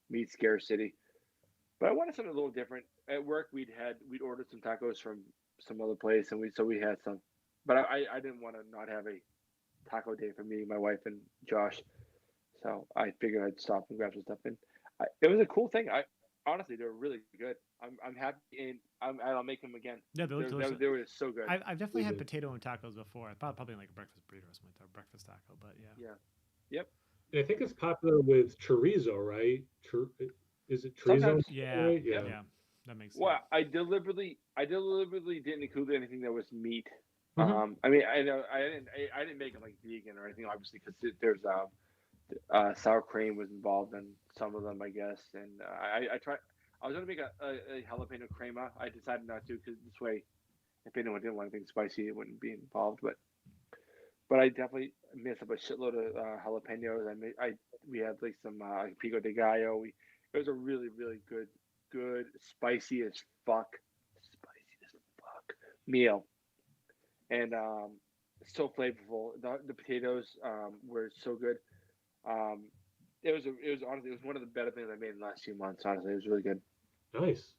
Speaker 2: meat scarcity, but I wanted something a little different. At work, we'd ordered some tacos from some other place, and we had some, but I didn't want to not have a taco day for me, my wife, and Josh. So I figured I'd stop and grab some stuff. And it was a cool thing. Honestly, they were really good. I'm happy, and I'll make them again.
Speaker 1: Yeah,
Speaker 2: They were so good.
Speaker 1: I've definitely had
Speaker 4: Mhm.
Speaker 1: potato and tacos before. Probably like a breakfast burrito or something, like that, breakfast taco. But yeah.
Speaker 2: Yeah. Yep.
Speaker 4: And I think it's popular with chorizo, right? Is it chorizo?
Speaker 2: Sometimes.
Speaker 1: Yeah.
Speaker 4: Right?
Speaker 1: Yeah.
Speaker 4: Yeah.
Speaker 1: That makes sense.
Speaker 2: Well, I deliberately didn't include anything that was meat.
Speaker 1: Mhm.
Speaker 2: I mean, I know I didn't make it like vegan or anything, obviously, because there's sour cream was involved in some of them, I guess. And I tried. I was gonna make a jalapeno crema. I decided not to, because this way, if anyone didn't want anything spicy, it wouldn't be involved. But I definitely mixed up a shitload of jalapenos. We had like some pico de gallo. It was a really good spicy as fuck meal, and so flavorful. The potatoes were so good. It was honestly, it was one of the better things I made in the last few months. Honestly, it was really good,
Speaker 4: Nice.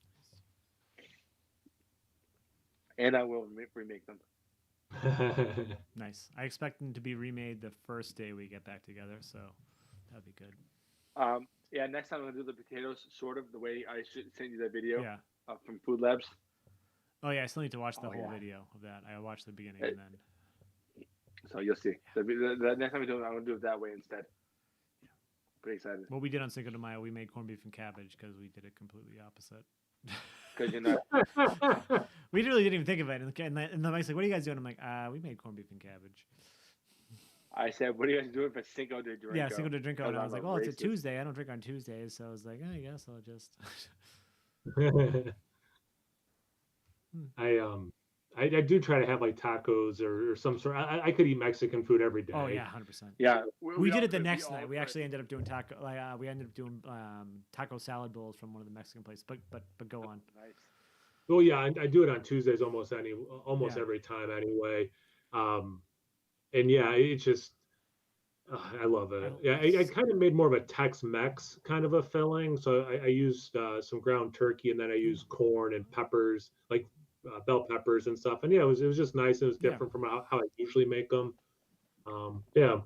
Speaker 2: and I will remake them.
Speaker 1: Nice. I expect them to be remade the first day we get back together, so that'd be good.
Speaker 2: Yeah, next time I'm gonna do the potatoes sort of the way I should send you that video
Speaker 1: Yeah.
Speaker 2: from Food Labs.
Speaker 1: Oh yeah, I still need to watch the
Speaker 2: Oh,
Speaker 1: whole
Speaker 2: yeah.
Speaker 1: video of that. I watched the beginning and then.
Speaker 2: So you'll see. The next time I do it, I'm gonna do it that way instead. Pretty excited.
Speaker 1: What we did on Cinco de Mayo, we made corned beef and cabbage because we did it completely opposite.
Speaker 2: Because you're not.
Speaker 1: We really didn't even think of it. And the Mike's like, "What are you guys doing?" I'm like, we made corned beef and cabbage."
Speaker 2: I said, "What are you guys doing for Cinco de Drinko?"
Speaker 1: Yeah, Cinco de Drinko. And I was like, "Well, it's a
Speaker 2: racist.
Speaker 1: Tuesday. I don't drink on Tuesdays." So I was like, "I guess I'll just."
Speaker 4: I do try to have like tacos or some sort. I could eat Mexican food every day.
Speaker 1: Oh yeah, 100%.
Speaker 2: Yeah,
Speaker 1: We did
Speaker 2: all
Speaker 1: it the
Speaker 2: could.
Speaker 1: next
Speaker 2: all
Speaker 1: night. We
Speaker 2: could.
Speaker 1: actually ended up doing we ended up doing taco salad bowls from one of the Mexican places. But go on.
Speaker 2: Nice.
Speaker 4: Well, yeah, I do it on Tuesdays almost
Speaker 1: Yeah.
Speaker 4: every time anyway. And yeah, it's just I love it. Yeah, I kind of made more of a Tex-Mex kind of a filling. So I used some ground turkey, and then I used corn and peppers, like bell peppers and stuff. And yeah, it was just nice. It was different from how I usually make them. Yeah,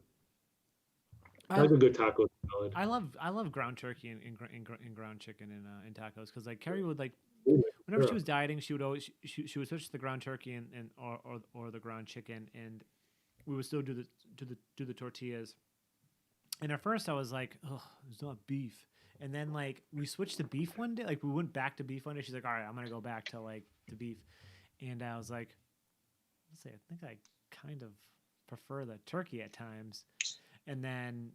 Speaker 4: that's a good taco salad.
Speaker 1: I love ground turkey and ground chicken in tacos because like Carrie would like
Speaker 4: Ooh,
Speaker 1: whenever she
Speaker 4: sure.
Speaker 1: was dieting she would always she would switch to the ground turkey and or the ground chicken, and we would still do the tortillas. And at first I was like, oh, there's not beef. And then like we switched to beef one day, like we went back to beef one day. She's like, all right, I'm gonna go back to like to beef. And I was like, let's see, I think I kind of prefer the turkey at times. And then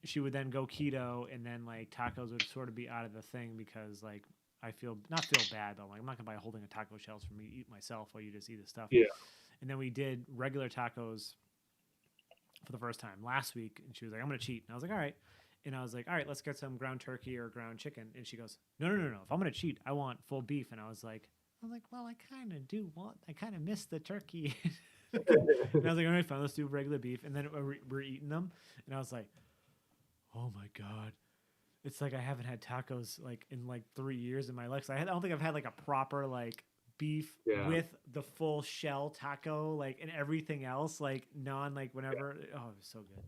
Speaker 1: she would then go keto, and then like tacos would sort of be out of the thing because like I not feel bad, but like I'm not gonna buy a whole thing of taco shells for me to eat myself while you just eat the stuff.
Speaker 4: Yeah.
Speaker 1: And then we did regular tacos for the first time last week, and she was like, I'm gonna cheat. And I was like, all right. And I was like, all right, let's get some ground turkey or ground chicken. And she goes, no. If I'm gonna cheat, I want full beef. And I was like, well, I kind of miss the turkey. And I was like, all right, fine, let's do regular beef. And then we're eating them, and I was like, oh my god, it's like I haven't had tacos like in like 3 years in my life. So I don't think I've had like a proper like beef with the full shell taco, like, and everything else, like non, like whenever. Oh, it was so good.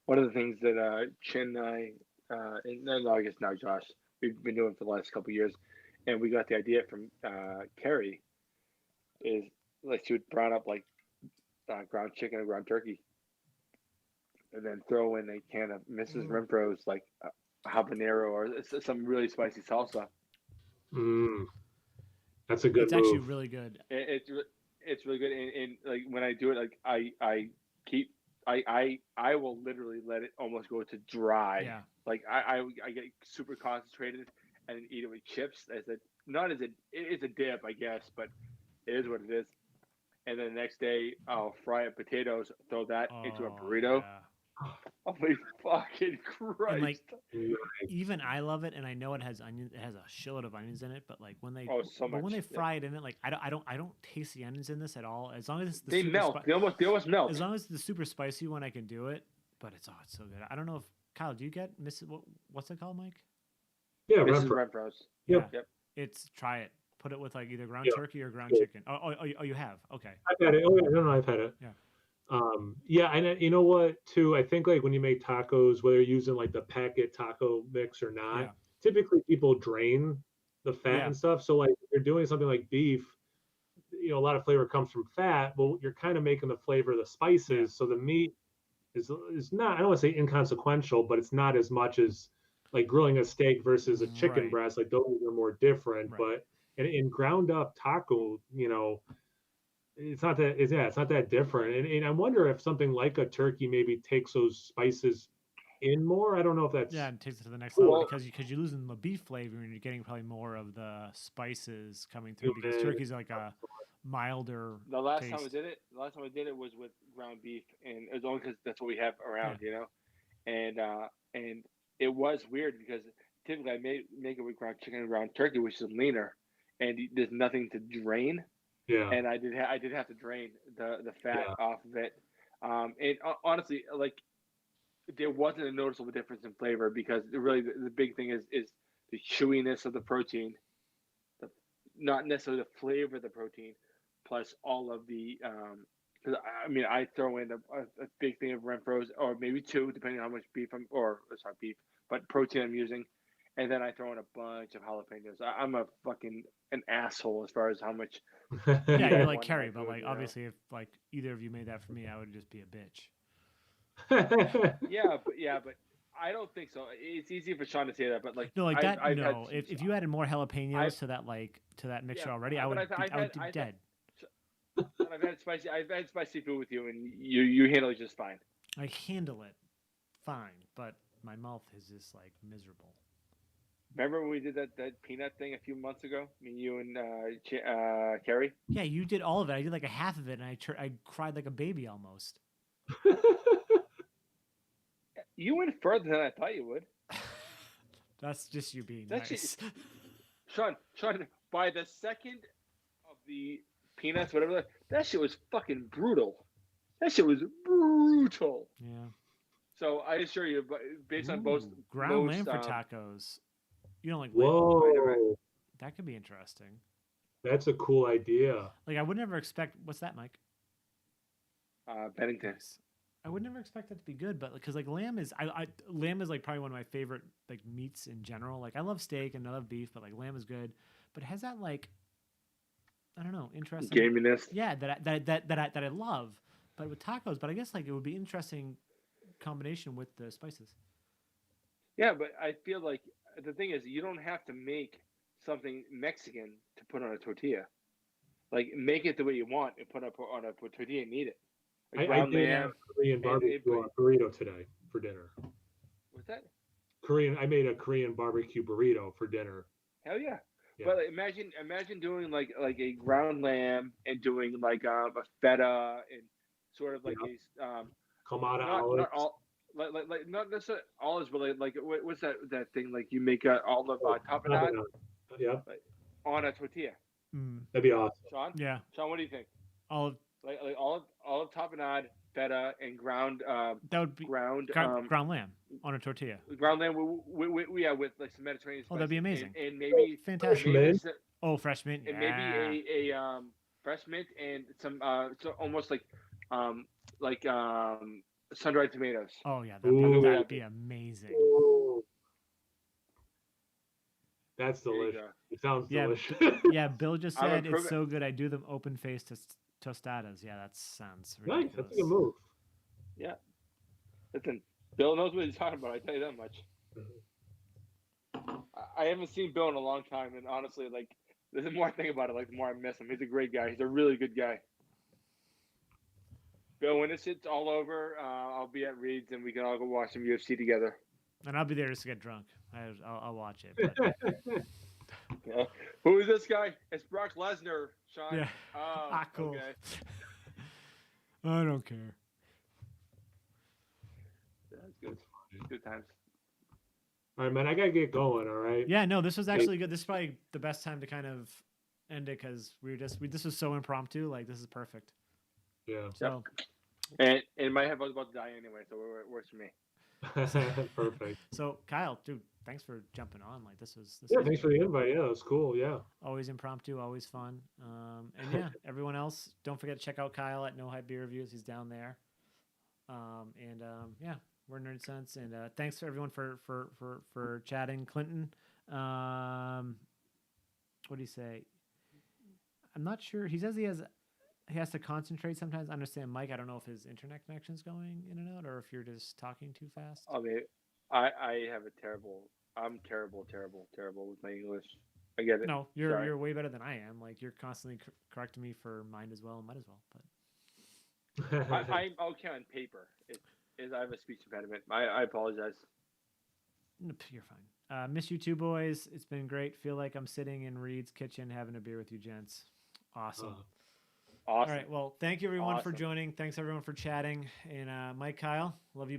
Speaker 2: One of the things that Chin and I, no, I guess now Josh, we've been doing for the last couple of years, and we got the idea from Carrie, is like she would brown up like ground chicken and ground turkey, and then throw in a can of Mrs. Renfro's like habanero or some really spicy salsa.
Speaker 4: Mm. That's a good
Speaker 1: It's
Speaker 4: move.
Speaker 1: actually really good.
Speaker 2: It's really good. And like when I do it, like I will literally let it almost go to dry.
Speaker 1: Yeah.
Speaker 2: Like I get super concentrated and then eat it with chips it's a dip, I guess, but it is what it is. And then the next day I'll fry up potatoes, throw that into a burrito.
Speaker 1: Yeah.
Speaker 2: Oh my fucking Christ!
Speaker 1: And like, even I love it, and I know it has onions. It has a shitload of onions in it, but like when they, when they fry it in it, like I don't taste the onions in this at all. As long as it's
Speaker 2: they melt, they almost melt.
Speaker 1: As long as it's the super spicy one, I can do it. But it's so good. I don't know if Kyle, do you get what's it called, Mike?
Speaker 4: Yeah,
Speaker 2: Mrs. Renfro's.
Speaker 1: Yep. Try it. Put it with like either ground turkey or ground chicken. Oh, you have? Okay.
Speaker 4: I've had it. Oh, yeah, no, I've had it.
Speaker 1: Yeah.
Speaker 4: Yeah, and you know what, too? I think like when you make tacos, whether you're using like the packet taco mix or not, typically people drain the fat and stuff. So like if you're doing something like beef, a lot of flavor comes from fat. Well, you're kind of making the flavor of the spices. Yeah. So the meat is not, I don't want to say inconsequential, but it's not as much as like grilling a steak versus a chicken breast. Like those are more different. But in ground up taco, it's not that different. And I wonder if something like a turkey maybe takes those spices in more. I don't know if that's
Speaker 1: and takes it to the next level because you're losing the beef flavor and you're getting probably more of the spices coming through because turkey's like a milder.
Speaker 2: The last time I did it was with ground beef, and it was only because that's what we have around, and it was weird because typically I make it with ground chicken and ground turkey, which is leaner, and there's nothing to drain.
Speaker 4: Yeah.
Speaker 2: And I did have to drain the fat off of it. And honestly, like there wasn't a noticeable difference in flavor because really the big thing is the chewiness of the protein, not necessarily the flavor of the protein, plus all of the because I throw in a big thing of Renfro's or maybe two depending on how much beef it's not beef, but protein I'm using. And then I throw in a bunch of jalapenos. I'm a fucking an asshole as far as how much.
Speaker 1: Yeah, you're like Kerry, but like obviously, if like either of you made that for me, I would just be a bitch.
Speaker 2: yeah, but I don't think so. It's easy for Sean to say that, but like
Speaker 1: no, like that. If you added more jalapenos to that mixture already, I would be dead.
Speaker 2: But I've had spicy food with you, and you handle it just fine.
Speaker 1: I handle it fine, but my mouth is just like miserable.
Speaker 2: Remember when we did that peanut thing a few months ago? Me, you, and Kerry?
Speaker 1: Yeah, you did all of it. I did like a half of it, and I cried like a baby almost.
Speaker 2: You went further than I thought you would.
Speaker 1: That's just you being nice.
Speaker 2: Sean, by the second of the peanuts, whatever, that shit was fucking brutal. That shit was brutal.
Speaker 1: Yeah.
Speaker 2: So I assure you, based on both
Speaker 1: ground lamb for tacos. You don't like
Speaker 4: whoa.
Speaker 1: That could be interesting.
Speaker 4: That's a cool idea.
Speaker 1: Like I would never expect. What's that, Mike?
Speaker 2: Bennington.
Speaker 1: I would never expect that to be good, but because like lamb is, lamb is like probably one of my favorite like meats in general. Like I love steak and I love beef, but like lamb is good. But it has that like, I don't know, interesting
Speaker 2: gaminess.
Speaker 1: Yeah, that I love. But with tacos, but I guess like it would be interesting combination with the spices.
Speaker 2: Yeah, but I feel like the thing is, you don't have to make something Mexican to put on a tortilla. Like, make it the way you want and put on a tortilla and eat it. Like
Speaker 4: I did have Korean barbecue burrito today for dinner.
Speaker 2: What's that?
Speaker 4: I made a Korean barbecue burrito for dinner.
Speaker 2: Hell yeah. But imagine doing like a ground lamb and doing like a feta and sort of like a
Speaker 4: Kamada olives.
Speaker 2: Like not necessarily olives, but like what's that thing? Like you make olive tapenade, on a tortilla.
Speaker 4: That'd be awesome.
Speaker 2: Sean?
Speaker 1: Yeah.
Speaker 2: Sean, what do you think?
Speaker 1: Olive.
Speaker 2: Like olive tapenade, feta, and ground.
Speaker 1: That would be ground lamb on a tortilla.
Speaker 2: Ground lamb with like some Mediterranean spices.
Speaker 1: Oh, that'd be amazing.
Speaker 2: And maybe
Speaker 1: fantastic. Fresh mint.
Speaker 2: And maybe a fresh mint and some so almost like sun-dried tomatoes.
Speaker 1: Oh yeah, that'd be amazing.
Speaker 4: Ooh. That's delicious. It sounds delicious.
Speaker 1: Yeah, Bill just said it's so good. I do them open faced tostadas. Yeah, that sounds ridiculous.
Speaker 4: Nice. That's a good move.
Speaker 2: Yeah. Listen, Bill knows what he's talking about. I tell you that much. I haven't seen Bill in a long time, and honestly, like The more I think about it, like the more I miss him. He's a great guy. He's a really good guy. Bill, when this shit's all over, I'll be at Reed's and we can all go watch some UFC together.
Speaker 1: And I'll be there just to get drunk. I'll watch it. But...
Speaker 2: Yeah. Who is this guy? It's Brock Lesnar, Sean.
Speaker 1: Yeah.
Speaker 2: Oh,
Speaker 1: Cool.
Speaker 2: Okay.
Speaker 1: I don't care.
Speaker 2: That's good. Good times.
Speaker 4: All right, man. I gotta get going. All right.
Speaker 1: Yeah, no, this was actually good. This is probably the best time to kind of end it because this was so impromptu. Like, this is perfect.
Speaker 4: Yeah.
Speaker 1: So,
Speaker 2: And my head was about to die anyway, so it works for me.
Speaker 4: Perfect.
Speaker 1: so Kyle, dude, thanks for jumping on. Like, this was
Speaker 4: Thanks for the invite. Yeah, it was cool. Yeah.
Speaker 1: always impromptu, always fun. And yeah, everyone else, don't forget to check out Kyle at No Hype Beer Reviews. He's down there. Yeah, we're Nerdsense, and thanks to everyone for chatting. Clinton, what do you say? I'm not sure. He says he has to concentrate sometimes. I understand, Mike. I don't know if his internet connection's going in and out, or if you're just talking too fast.
Speaker 2: I mean, I have I'm terrible with my English. I get it.
Speaker 1: No, you're
Speaker 2: Sorry.
Speaker 1: way better than I am. Like, you're constantly correcting me for mine as well. Might as well, but.
Speaker 2: I'm okay on paper. I have a speech impediment. I apologize.
Speaker 1: Nope, you're fine. Miss you too, boys. It's been great. Feel like I'm sitting in Reed's kitchen having a beer with you, gents. Awesome.
Speaker 2: Awesome.
Speaker 1: All right. Well, thank you everyone for
Speaker 2: Awesome.
Speaker 1: joining. Thanks everyone for chatting. And Mike, Kyle, love you both.